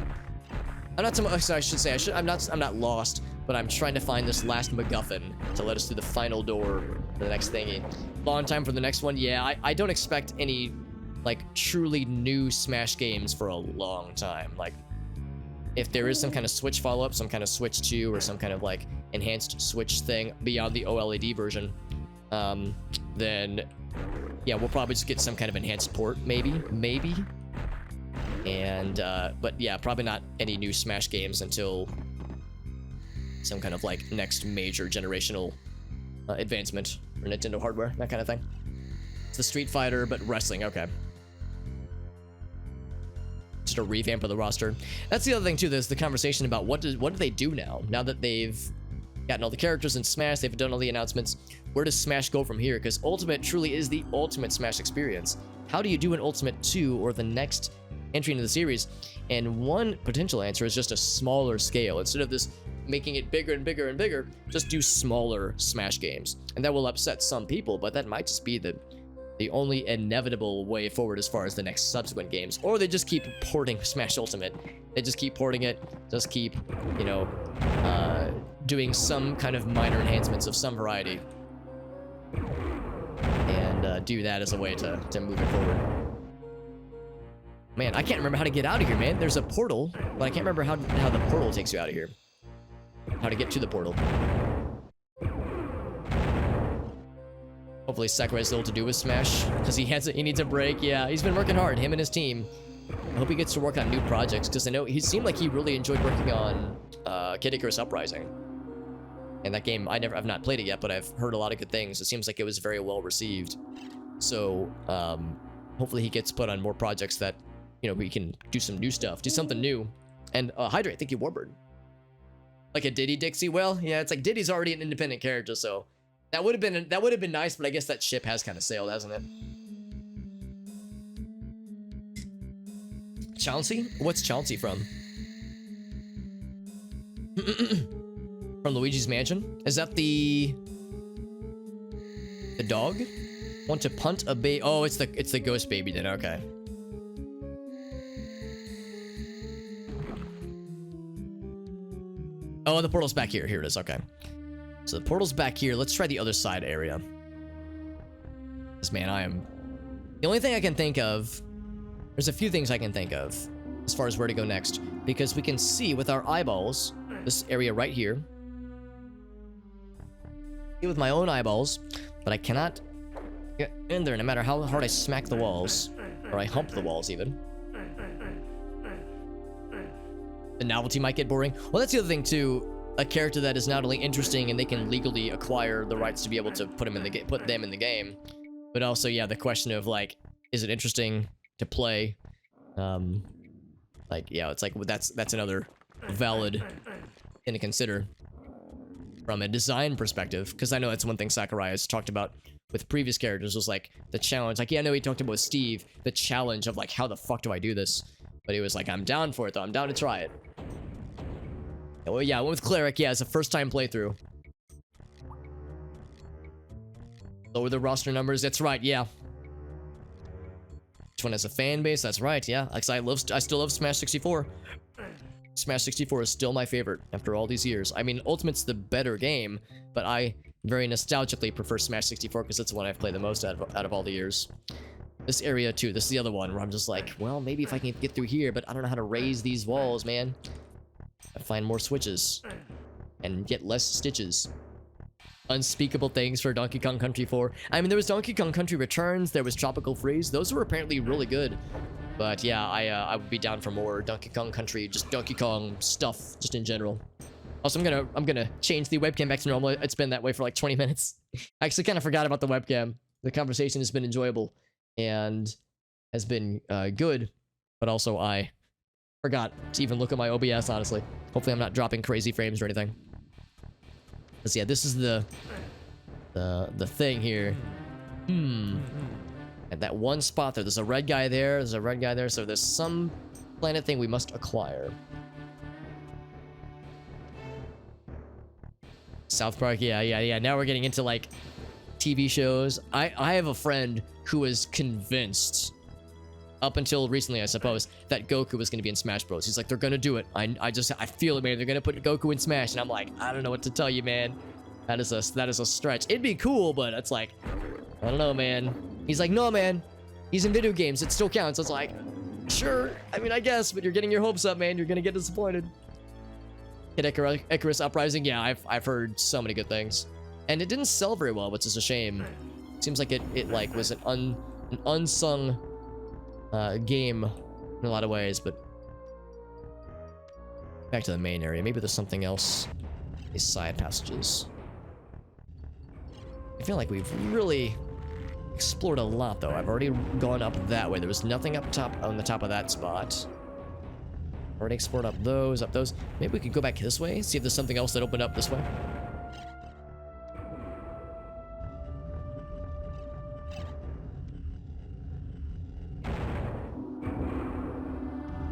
I'm not so much, so I should say, I'm not lost, but I'm trying to find this last MacGuffin to let us through the final door for the next thingy. Long time for the next one. Yeah, I don't expect any, like, truly new Smash games for a long time. Like, if there is some kind of Switch follow-up, some kind of Switch 2, or some kind of, like, enhanced Switch thing beyond the OLED version, then, yeah, we'll probably just get some kind of enhanced port, maybe. And, but yeah, probably not any new Smash games until some kind of, like, next major generational advancement for Nintendo hardware, that kind of thing. It's the Street Fighter, but wrestling, okay. Just a revamp of the roster. That's the other thing, too, there's the conversation about what do they do now that they've gotten all the characters in Smash, they've done all the announcements. Where does Smash go from here? Because Ultimate truly is the ultimate Smash experience. How do you do an Ultimate 2 or the next entry into the series? And one potential answer is just a smaller scale. Instead of this making it bigger and bigger and bigger, just do smaller Smash games. And that will upset some people, but that might just be the only inevitable way forward as far as the next subsequent games. Or they just keep porting Smash Ultimate. They just keep porting it, just keep, you know, doing some kind of minor enhancements of some variety. And do that as a way to move it forward. Man, I can't remember how to get out of here, man. There's a portal, but I can't remember how the portal takes you out of here. How to get to the portal. Hopefully Sakurai has little to do with Smash, because he needs a break. Yeah, he's been working hard, him and his team. I hope he gets to work on new projects, because I know he seemed like he really enjoyed working on Kid Icarus Uprising. And that game, I've not played it yet, but I've heard a lot of good things. It seems like it was very well received. So, hopefully he gets put on more projects that, you know, we can do some new stuff, do something new. And Hydrate, thank you, Warbird. Like a Diddy Dixie? Well, yeah, it's like Diddy's already an independent character, so that would have been nice, but I guess that ship has kind of sailed, hasn't it? Chauncey? What's Chauncey from? From Luigi's Mansion? Is that the dog? Want to punt a baby? Oh, it's the ghost baby then. Okay. Oh, the portal's back here. Here it is. Okay. So the portal's back here. Let's try the other side area. This man, the only thing I can think of. There's a few things I can think of as far as where to go next, because we can see with our eyeballs this area right here. See with my own eyeballs, but I cannot get in there no matter how hard I smack the walls, or I hump the walls even. The novelty might get boring. Well, that's the other thing too. A character that is not only interesting and they can legally acquire the rights to be able to put them in the game, but also, yeah, the question of like, is it interesting to play? Like, yeah, it's like that's another valid thing to consider from a design perspective, because I know that's one thing Sakurai has talked about with previous characters, was like the challenge. Like, yeah, I know he talked about with Steve, the challenge of like, how the fuck do I do this? But he was like, I'm down for it though. I'm down to try it. Well, yeah, with Cleric, yeah, it's a first-time playthrough. Lower the roster numbers. That's right, yeah. Which one has a fan base? That's right, yeah. Like, I still love Smash 64. Smash 64 is still my favorite after all these years. I mean, Ultimate's the better game, but I very nostalgically prefer Smash 64 because it's the one I've played the most out of all the years. This area, too. This is the other one where I'm just like, well, maybe if I can get through here, but I don't know how to raise these walls, man. I find more switches and get less stitches. Unspeakable things for Donkey Kong Country 4. I mean, there was Donkey Kong Country Returns, there was Tropical Freeze. Those were apparently really good. But yeah, I would be down for more Donkey Kong Country, just Donkey Kong stuff, just in general. Also, I'm gonna change the webcam back to normal. It's been that way for like 20 minutes. I actually kind of forgot about the webcam. The conversation has been enjoyable and has been good, but also I forgot to even look at my OBS, honestly. Hopefully I'm not dropping crazy frames or anything. Because yeah, this is the thing here. At that one spot there, there's a red guy there, there's a red guy there, so there's some planet thing we must acquire. South Park, yeah. Now we're getting into like TV shows. I have a friend who was convinced, up until recently I suppose, that Goku was going to be in Smash Bros. He's like, they're going to do it. I feel it, man. They're going to put Goku in Smash. And I'm like, I don't know what to tell you, man. That is a stretch. It'd be cool, but it's like, I don't know, man. He's like, no, man. He's in video games. It still counts. It's like, sure. I mean, I guess, but you're getting your hopes up, man. You're going to get disappointed. Hit Icarus Uprising. Yeah, I've heard so many good things. And it didn't sell very well, which is a shame. Seems like it like was an unsung game in a lot of ways, but back to the main area. Maybe there's something else. These side passages. I feel like we've really explored a lot, though. I've already gone up that way. There was nothing up top on the top of that spot. Already explored up those. Maybe we could go back this way, see if there's something else that opened up this way.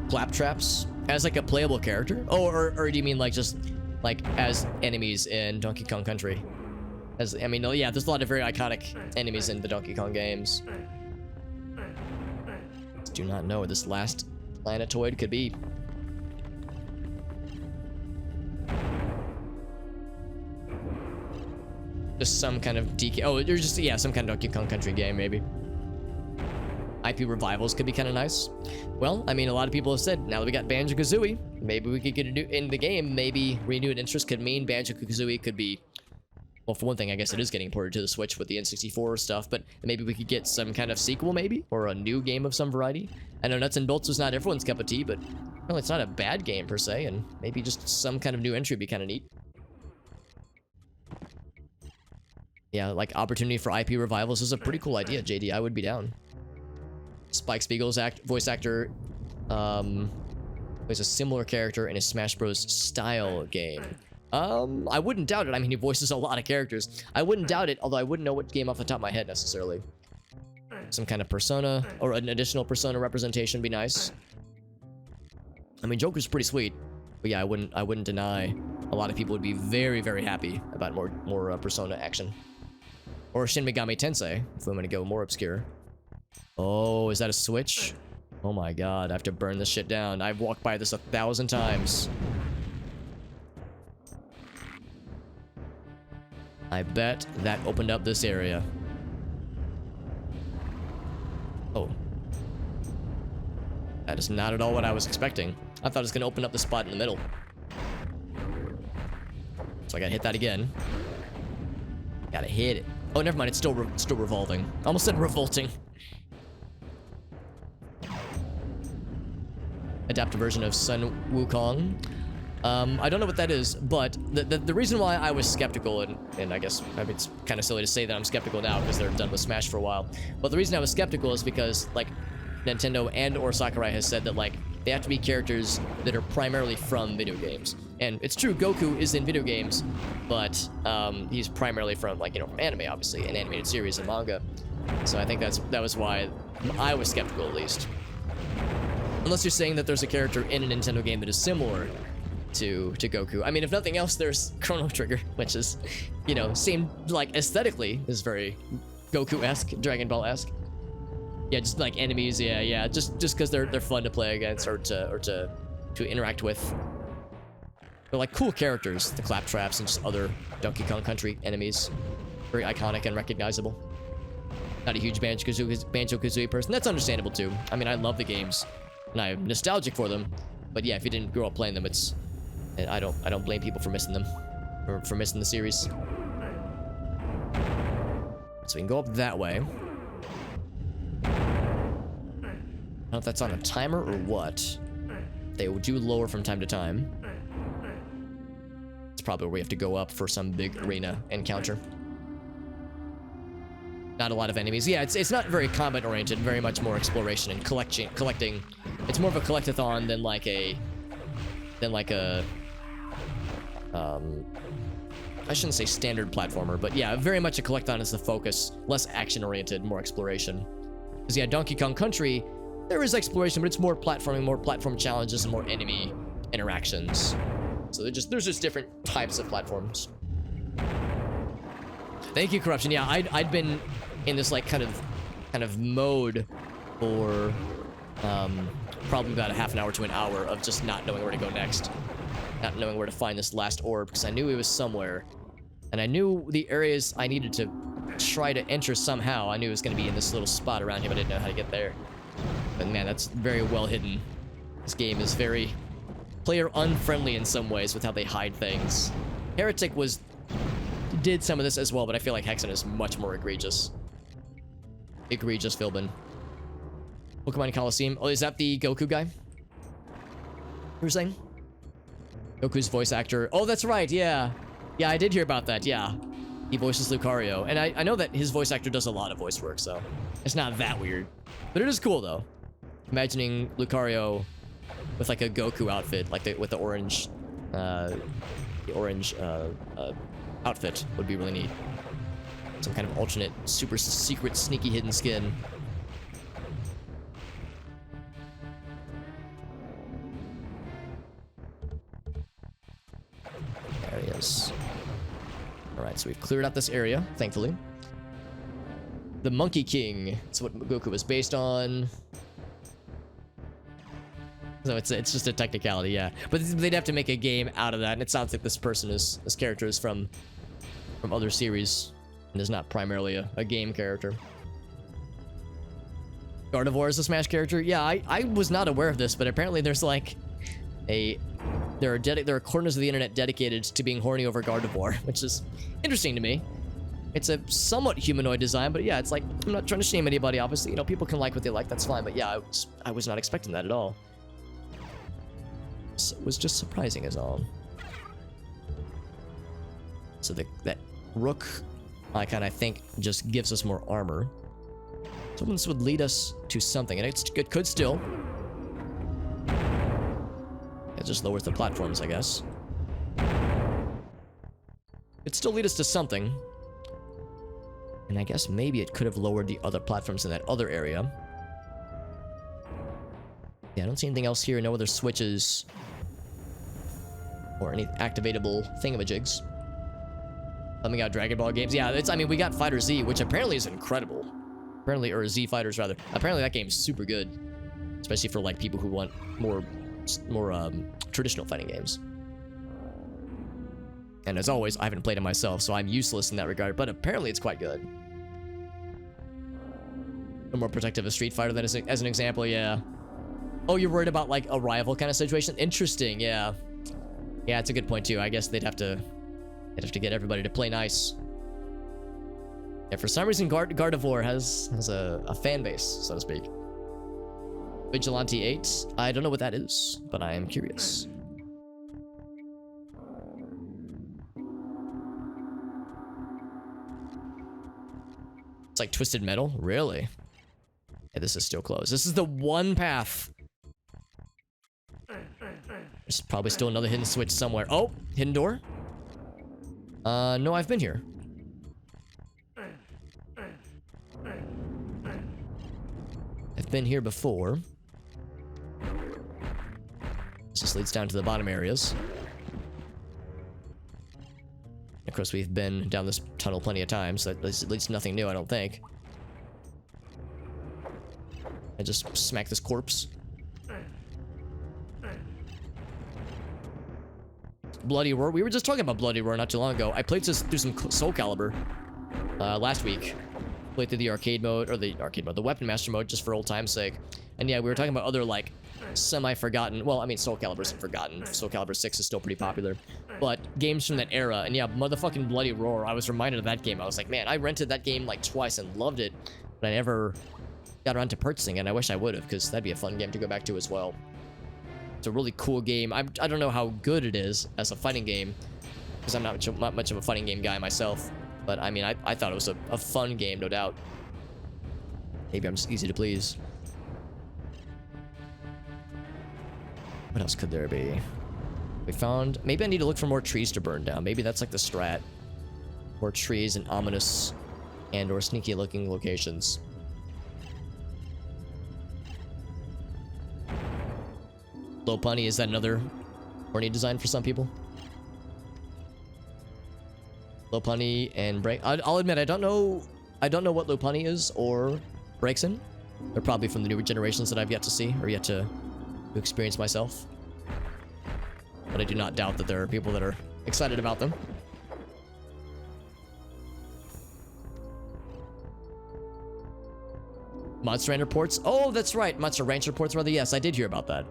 Claptraps as like a playable character? Oh, or do you mean like just like as enemies in Donkey Kong Country? As I mean, yeah, there's a lot of very iconic enemies in the Donkey Kong games. Do not know what this last planetoid could be. Just some kind of DK. Oh, there's just, yeah, some kind of Donkey Kong Country game, maybe. IP revivals could be kind of nice. Well, I mean, a lot of people have said, now that we got Banjo-Kazooie, maybe we could get a new, in the game, maybe renewed interest could mean Banjo-Kazooie could be, well, for one thing, I guess it is getting ported to the Switch with the N64 stuff, but maybe we could get some kind of sequel, maybe, or a new game of some variety. I know Nuts and Bolts was not everyone's cup of tea, but, well, it's not a bad game per se, and maybe just some kind of new entry would be kind of neat. Yeah, like opportunity for IP revivals is a pretty cool idea, JD. I would be down. Spike Spiegel's voice actor was a similar character in a Smash Bros. Style game. I wouldn't doubt it. I mean, he voices a lot of characters. I wouldn't doubt it, although I wouldn't know what game off the top of my head necessarily. Some kind of Persona or an additional Persona representation would be nice. I mean, Joker's pretty sweet, but yeah, I wouldn't deny a lot of people would be very, very happy about more Persona action. Or Shin Megami Tensei, if we want to go more obscure. Oh, is that a Switch? Oh my god, I have to burn this shit down. I've walked by this 1,000 times. I bet that opened up this area. Oh. That is not at all what I was expecting. I thought it was going to open up the spot in the middle. So I gotta hit that again. Gotta hit it. Oh, never mind. It's still revolving. I almost said revolting. Adapted version of Sun Wukong. I don't know what that is, but the reason why I was skeptical, and I guess I mean, it's kind of silly to say that I'm skeptical now because they're done with Smash for a while. But the reason I was skeptical is because like Nintendo and or Sakurai has said that like they have to be characters that are primarily from video games. And it's true, Goku is in video games, but he's primarily from like, you know, from anime, obviously, an animated series and manga. So I think that was why I was skeptical, at least. Unless you're saying that there's a character in a Nintendo game that is similar to Goku. I mean, if nothing else, there's Chrono Trigger, which is, you know, seemed like aesthetically is very Goku-esque, Dragon Ball-esque. Yeah, just like enemies, yeah, just because they're fun to play against or to interact with. They're like cool characters, the Claptraps and just other Donkey Kong Country enemies. Very iconic and recognizable. Not a huge Banjo-Kazooie person. That's understandable too. I mean, I love the games, and I'm nostalgic for them. But yeah, if you didn't grow up playing them, I don't blame people for missing them, or for missing the series. So we can go up that way. I don't know if that's on a timer or what. They do lower from time to time. It's probably where we have to go up for some big arena encounter. Not a lot of enemies. Yeah, it's not very combat oriented, very much more exploration and collecting. It's more of a collectathon than like a I shouldn't say standard platformer, but yeah, very much a collectathon is the focus, less action-oriented, more exploration. Because yeah, Donkey Kong Country, there is exploration, but it's more platforming, more platform challenges, and more enemy interactions. So there's just different types of platforms. Thank you, Corruption. Yeah, I'd been in this like kind of mode for probably about a half an hour to an hour of just not knowing where to go next, not knowing where to find this last orb, because I knew it was somewhere, and I knew the areas I needed to try to enter somehow. I knew it was going to be in this little spot around here, but I didn't know how to get there. But man, that's very well hidden. This game is very player unfriendly in some ways with how they hide things. Heretic did some of this as well, but I feel like Hexen is much more egregious. Egregious, Philbin. Pokemon Coliseum. Oh, is that the Goku guy? You were saying? Goku's voice actor. Oh, that's right, yeah. Yeah, I did hear about that, yeah. He voices Lucario. And I know that his voice actor does a lot of voice work, so it's not that weird. But it is cool, though. Imagining Lucario with, like, a Goku outfit, like with the orange outfit would be really neat. Some kind of alternate, super secret, sneaky hidden skin. There he is. Alright, so we've cleared out this area, thankfully. The Monkey King. That's what Goku was based on. So it's just a technicality, yeah. But they'd have to make a game out of that, and it sounds like this character is from other series, and is not primarily a game character. Gardevoir is a Smash character? Yeah, I was not aware of this, but apparently there's like there are corners of the internet dedicated to being horny over Gardevoir, which is interesting to me. It's a somewhat humanoid design, but yeah, it's like, I'm not trying to shame anybody, obviously. You know, people can like what they like, that's fine, but yeah, I was not expecting that at all. So it was just surprising as all. So that Rook icon, I think, just gives us more armor. So this would lead us to something, and it could still. It just lowers the platforms, I guess. It'd still lead us to something. And I guess maybe it could have lowered the other platforms in that other area. Yeah, I don't see anything else here. No other switches. Or any activatable thingamajigs. Coming out Dragon Ball games. Yeah, I mean, we got Fighter Z, which apparently is incredible. Apparently, or Z Fighters, rather. Apparently, that game's super good. Especially for, like, people who want more traditional fighting games. And as always, I haven't played it myself, so I'm useless in that regard, but apparently it's quite good. No more protective of Street Fighter than as an example, yeah. Oh, you're worried about, like, a rival kind of situation? Interesting, yeah. Yeah, it's a good point, too. I guess they'd have to get everybody to play nice. Yeah, for some reason, Gardevoir has a fan base, so to speak. Vigilante 8. I don't know what that is, but I am curious. It's like Twisted Metal? Really? Yeah, this is still closed. This is the one path. There's probably still another hidden switch somewhere. Oh, hidden door? No, I've been here. I've been here before. This just leads down to the bottom areas. Of course, we've been down this tunnel plenty of times, so that leads to nothing new, I don't think. I just smack this corpse. Bloody Roar. We were just talking about Bloody Roar not too long ago. I played this through some Soul Calibur last week. Played through the arcade mode, or the Weapon Master mode, just for old time's sake. And yeah, we were talking about other, like, semi-forgotten, well, I mean, Soul Calibur isn't forgotten. Soul Calibur 6 is still pretty popular. But games from that era, and yeah, motherfucking Bloody Roar, I was reminded of that game. I was like, man, I rented that game, like, twice and loved it, but I never got around to purchasing it, and I wish I would have, because that'd be a fun game to go back to as well. It's a really cool game. I don't know how good it is as a fighting game, because I'm not much of a fighting game guy myself. But, I mean, I thought it was a fun game, no doubt. Maybe I'm just easy to please. What else could there be? We found... Maybe I need to look for more trees to burn down. Maybe that's, like, the strat. or trees in ominous and or sneaky looking locations. Low punny, is that another horny design for some people? Low punny and break. I'll admit I don't know what low punny is or Hexen. They're probably from the newer generations that I've yet to see or yet to experience myself. But I do not doubt that there are people that are excited about them. Monster Rancher ports. Oh, that's right. Monster Rancher ports, rather. Yes, I did hear about that.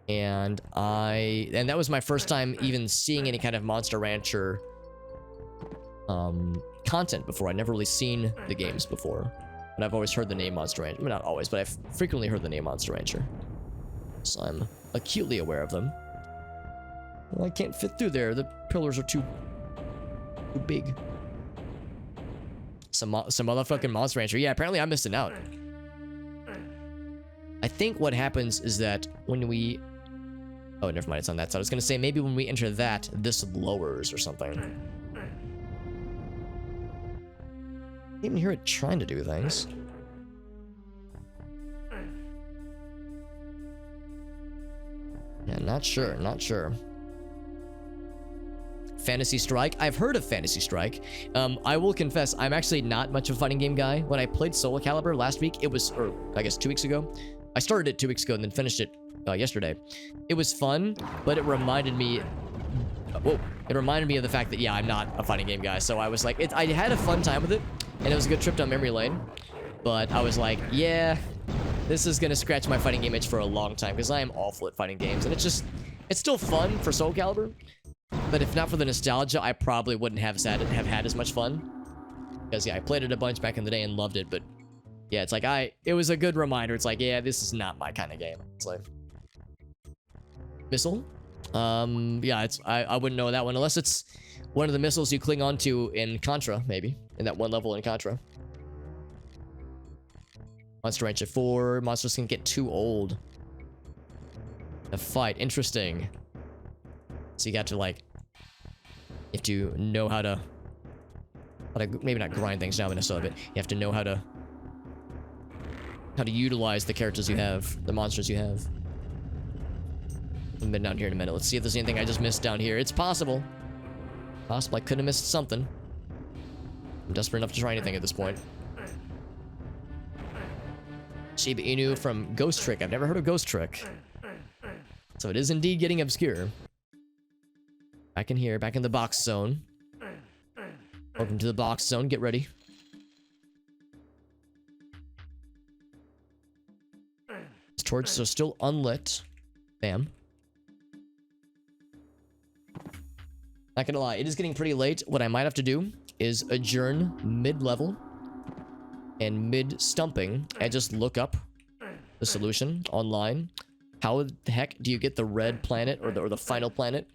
And that was my first time even seeing any kind of Monster Rancher content before. I'd never really seen the games before. But I've always heard the name Monster Rancher. Well, not always, but I've frequently heard the name Monster Rancher. So I'm acutely aware of them. Well, I can't fit through there. The pillars are too big. Some motherfucking Monster Rancher. Yeah, apparently I'm missing out. I think what happens is that when we... Oh, never mind. It's on that side. I was going to say maybe when we enter that, this lowers or something. I didn't even hear it trying to do things. Yeah, not sure. Not sure. Fantasy Strike. I've heard of Fantasy Strike. I will confess, I'm actually not much of a fighting game guy. When I played Soul Calibur last week, it was, or I guess 2 weeks ago. I started it 2 weeks ago and then finished it yesterday. It was fun, but it reminded me... Whoa. It reminded me of the fact that, yeah, I'm not a fighting game guy. So I was like, I had a fun time with it, and it was a good trip down memory lane. But I was like, yeah, this is going to scratch my fighting game itch for a long time, because I am awful at fighting games. And it's still fun for Soul Calibur. But if not for the nostalgia, I probably wouldn't have had as much fun. Because, yeah, I played it a bunch back in the day and loved it, but... Yeah, it's like, it was a good reminder. It's like, yeah, this is not my kind of game. It's like... Missile? Yeah, I wouldn't know that one, unless it's one of the missiles you cling onto in Contra, maybe. In that one level in Contra. Monster Rancher 4. Monsters can get too old. A fight. Interesting. So you got to, like... You have to know how to... maybe not grind things down necessarily, but you have to know how to utilize the characters you have, the monsters you have. I've been down here in a minute. Let's see if there's anything I just missed down here. It's possible. Possible I could have missed something. I'm desperate enough to try anything at this point. Shiba Inu from Ghost Trick. I've never heard of Ghost Trick. So it is indeed getting obscure. Back in here, back in the box zone. Welcome to the box zone. Get ready. These torches are still unlit. Bam. Not gonna lie, it is getting pretty late. What I might have to do is adjourn mid-level and mid-stumping and just look up the solution online. How the heck do you get the red planet or the final planet?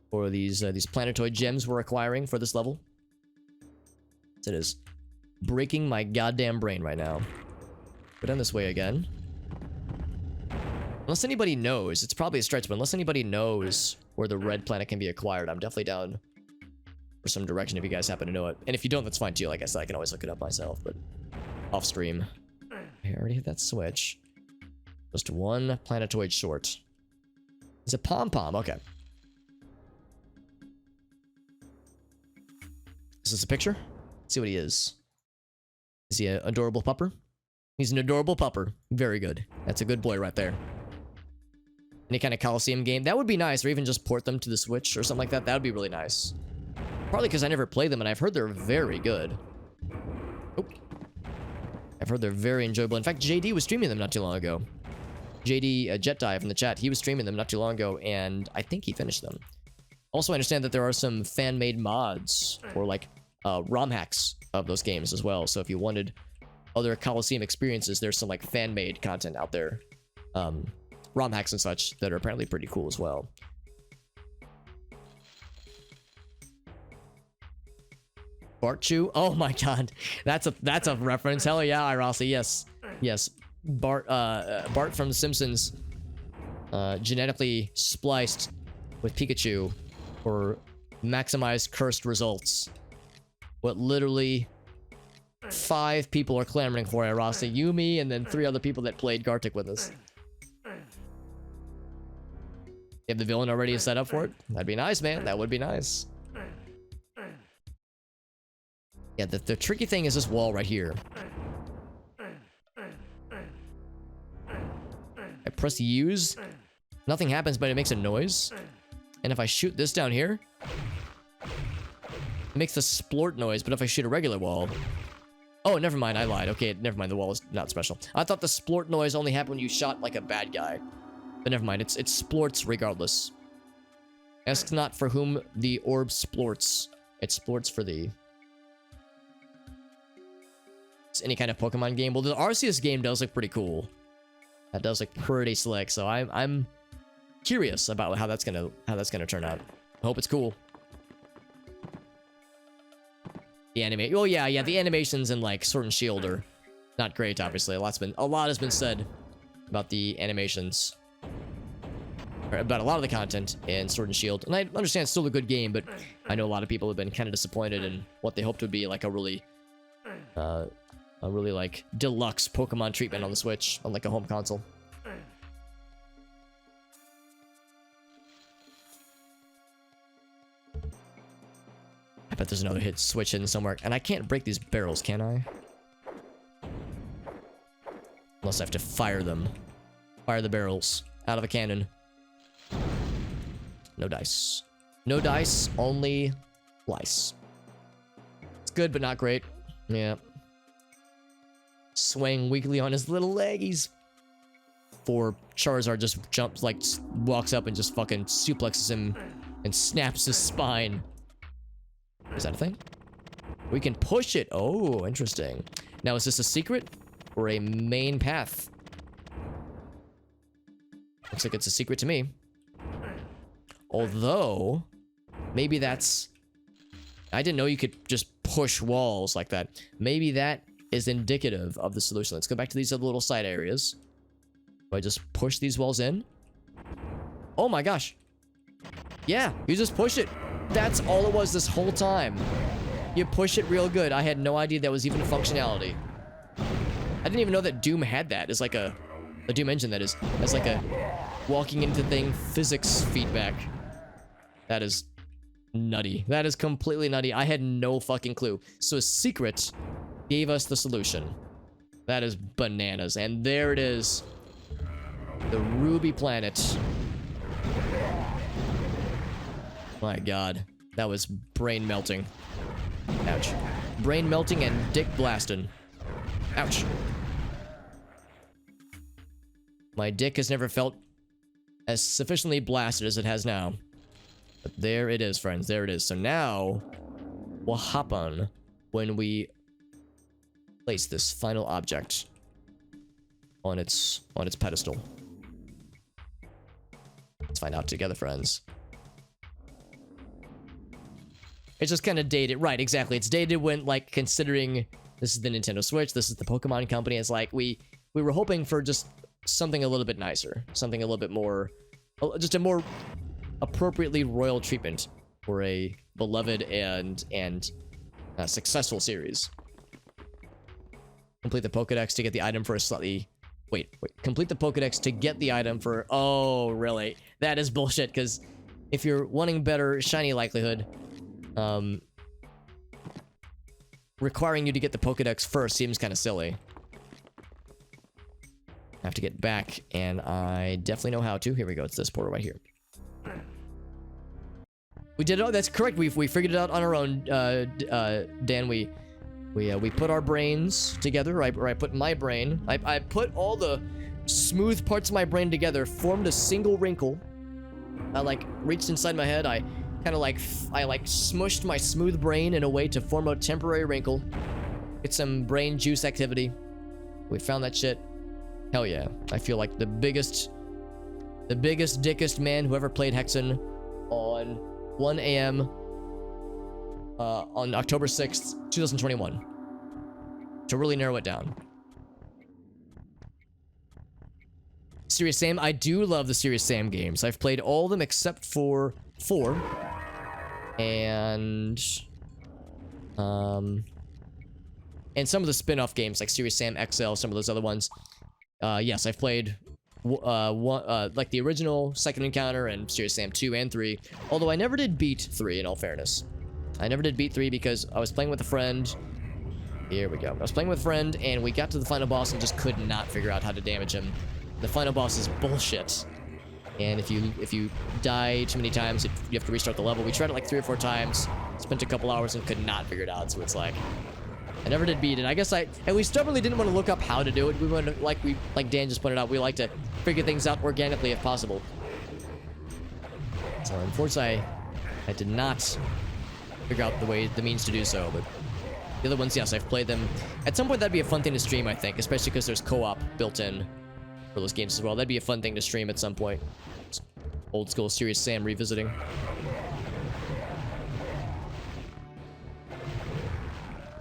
Or these planetoid gems we're acquiring for this level? It is breaking my goddamn brain right now. Go down this way again. Unless anybody knows, it's probably a stretch, but unless anybody knows where the red planet can be acquired, I'm definitely down for some direction if you guys happen to know it. And if you don't, that's fine too. Like I said, I can always look it up myself, but off stream. I already hit that switch. Just one planetoid short. It's a pom-pom, okay. Is this a picture? Let's see what he is. Is he an adorable pupper? He's an adorable pupper. Very good. That's a good boy right there. Any kind of Coliseum game. That would be nice. Or even just port them to the Switch or something like that. That would be really nice. Partly because I never played them and I've heard they're very good. Oh. I've heard they're very enjoyable. In fact, JD was streaming them not too long ago. JD Jet Dive in the chat. He was streaming them not too long ago and I think he finished them. Also, I understand that there are some fan-made mods or like ROM hacks of those games as well. So if you wanted other Coliseum experiences, there's some like fan-made content out there. ROM hacks and such that are apparently pretty cool as well. Bart Chew? Oh my god. That's a reference. Hell yeah, Irasi. Yes. Yes. Bart from The Simpsons genetically spliced with Pikachu for maximize cursed results. What literally 5 people are clamoring for, Rasa, you, me, and then 3 other people that played Gartic with us. You have the villain already set up for it? That'd be nice, man. That would be nice. Yeah, the tricky thing is this wall right here. I press use. Nothing happens, but it makes a noise. And if I shoot this down here, it makes the splort noise, but if I shoot a regular wall... Oh, never mind, I lied. Okay, never mind, the wall is not special. I thought the splort noise only happened when you shot, like, a bad guy. But never mind, it splorts regardless. Ask not for whom the orb splorts. It splorts for thee. It's any kind of Pokemon game. Well, the Arceus game does look pretty cool. That does look pretty slick, so I'm curious about how that's gonna turn out. I hope it's cool. The anime. Oh yeah, the animations in like Sword and Shield are not great. Obviously, a lot has been said about the animations, or about a lot of the content in Sword and Shield, and I understand it's still a good game, but I know a lot of people have been kind of disappointed in what they hoped would be like a really like deluxe Pokemon treatment on the Switch, on like a home console. I bet there's another switch hidden somewhere. And I can't break these barrels, can I? Unless I have to fire them. Fire the barrels out of a cannon. No dice. No dice, only lice. It's good, but not great. Yeah. Swaying weakly on his little leggies. For Charizard just jumps, like, walks up and just fucking suplexes him and snaps his spine. Is that a thing? We can push it. Oh, interesting. Now, is this a secret or a main path? Looks like it's a secret to me. Although, maybe that's... I didn't know you could just push walls like that. Maybe that is indicative of the solution. Let's go back to these other little side areas. Do I just push these walls in? Oh my gosh. Yeah, you just push it. That's all it was this whole time. You push it real good. I had no idea that was even a functionality. I didn't even know that Doom had that. It's like a Doom engine, that is. That's like a walking into thing physics feedback. That is nutty. That is completely nutty. I had no fucking clue. So a secret gave us the solution. That is bananas. And there it is. The Ruby Planet. My god. That was brain melting. Ouch. Brain melting and dick blasting. Ouch. My dick has never felt as sufficiently blasted as it has now. But there it is, friends. There it is. So now, what happen when we place this final object on its pedestal? Let's find out together, friends. It's just kind of dated. Right, exactly. It's dated when, like, considering this is the Nintendo Switch, this is the Pokemon Company. It's like, we were hoping for just something a little bit nicer. Something a little bit more... just a more appropriately royal treatment for a beloved and successful series. Complete the Pokedex to get the item for a slightly... Wait. Complete the Pokedex to get the item for... Oh, really? That is bullshit, because if you're wanting better shiny likelihood... requiring you to get the Pokedex first seems kind of silly. I have to get back, and I definitely know how to. Here we go. It's this portal right here. We did it. That's correct. We figured it out on our own, Dan. We put our brains together. I put my brain. I put all the smooth parts of my brain together, formed a single wrinkle. I like reached inside my head. I smushed my smooth brain in a way to form a temporary wrinkle. Get some brain juice activity. We found that shit. Hell yeah. I feel like the biggest dickest man who ever played Hexen on 1 a.m. On October 6th, 2021. To really narrow it down. Serious Sam, I do love the Serious Sam games. I've played all of them except for 4. and some of the spin-off games like Serious Sam XL, some of those other ones. Yes, I've played like the original Second Encounter and Serious Sam 2 and 3, although I never did beat 3 in all fairness. I never did beat 3 because I was playing with a friend. Here we go. I was playing with a friend and we got to the final boss and just could not figure out how to damage him. The final boss is bullshit. And if you die too many times, you have to restart the level. We tried it like 3 or 4 times, spent a couple hours and could not figure it out, so it's like, I never did beat it. I guess and we stubbornly didn't want to look up how to do it. We wanted to, like Dan just pointed out, we like to figure things out organically if possible. So unfortunately, I did not figure out the means to do so, but the other ones, yes, I've played them. At some point, that'd be a fun thing to stream, I think, especially because there's co-op built in for those games as well. That'd be a fun thing to stream at some point. Old school Serious Sam revisiting.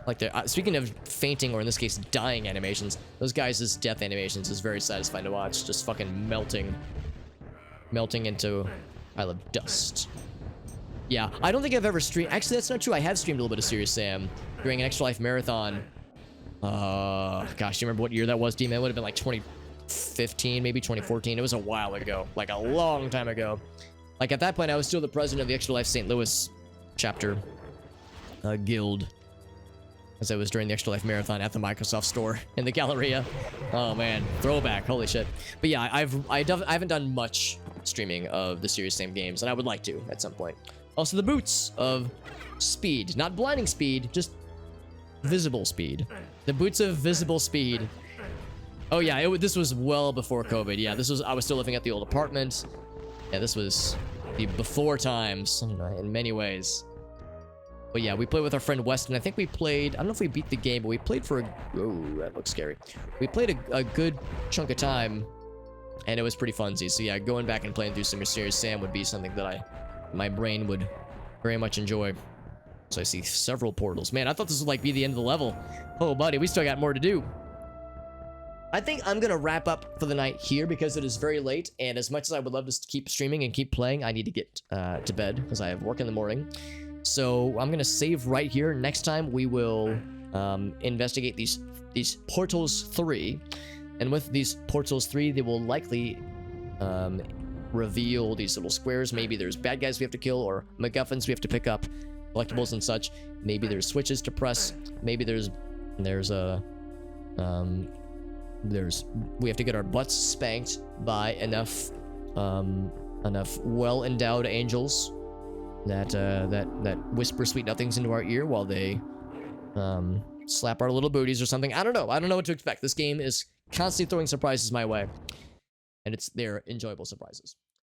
Like speaking of fainting, or in this case, dying animations, those guys' death animations is very satisfying to watch. Just fucking melting into pile of dust. Yeah, I don't think I've ever streamed. Actually, that's not true. I have streamed a little bit of Serious Sam during an Extra Life marathon. Gosh, do you remember what year that was, D-Man? It would have been like 2015, maybe 2014. It was a while ago, like a long time ago. Like at that point, I was still the president of the Extra Life St. Louis chapter guild, as I was during the Extra Life marathon at the Microsoft store in the Galleria. Oh man, throwback, holy shit. But yeah, I haven't done much streaming of the Serious Sam games, and I would like to at some point. Also, the boots of speed, not blinding speed, just visible speed. The boots of visible speed. Oh yeah, this was well before COVID. Yeah, I was still living at the old apartment. Yeah, this was the before times in many ways. But yeah, we played with our friend Weston. I think we played, I don't know if we beat the game, but we played for oh, that looks scary. We played a good chunk of time, and it was pretty funsy. So yeah, going back and playing through some Serious Sam would be something that my brain would very much enjoy. So I see several portals. Man, I thought this would like be the end of the level. Oh buddy, we still got more to do. I think I'm gonna wrap up for the night here because it is very late, and as much as I would love to keep streaming and keep playing, I need to get to bed because I have work in the morning. So I'm gonna save right here. Next time we will investigate these portals 3, and with these portals 3, they will likely reveal these little squares. Maybe there's bad guys we have to kill, or MacGuffins we have to pick up, collectibles and such. Maybe there's switches to press. Maybe we have to get our butts spanked by enough well-endowed angels that whisper sweet nothings into our ear while they slap our little booties or something. I don't know what to expect. This game is constantly throwing surprises my way, and they're enjoyable surprises.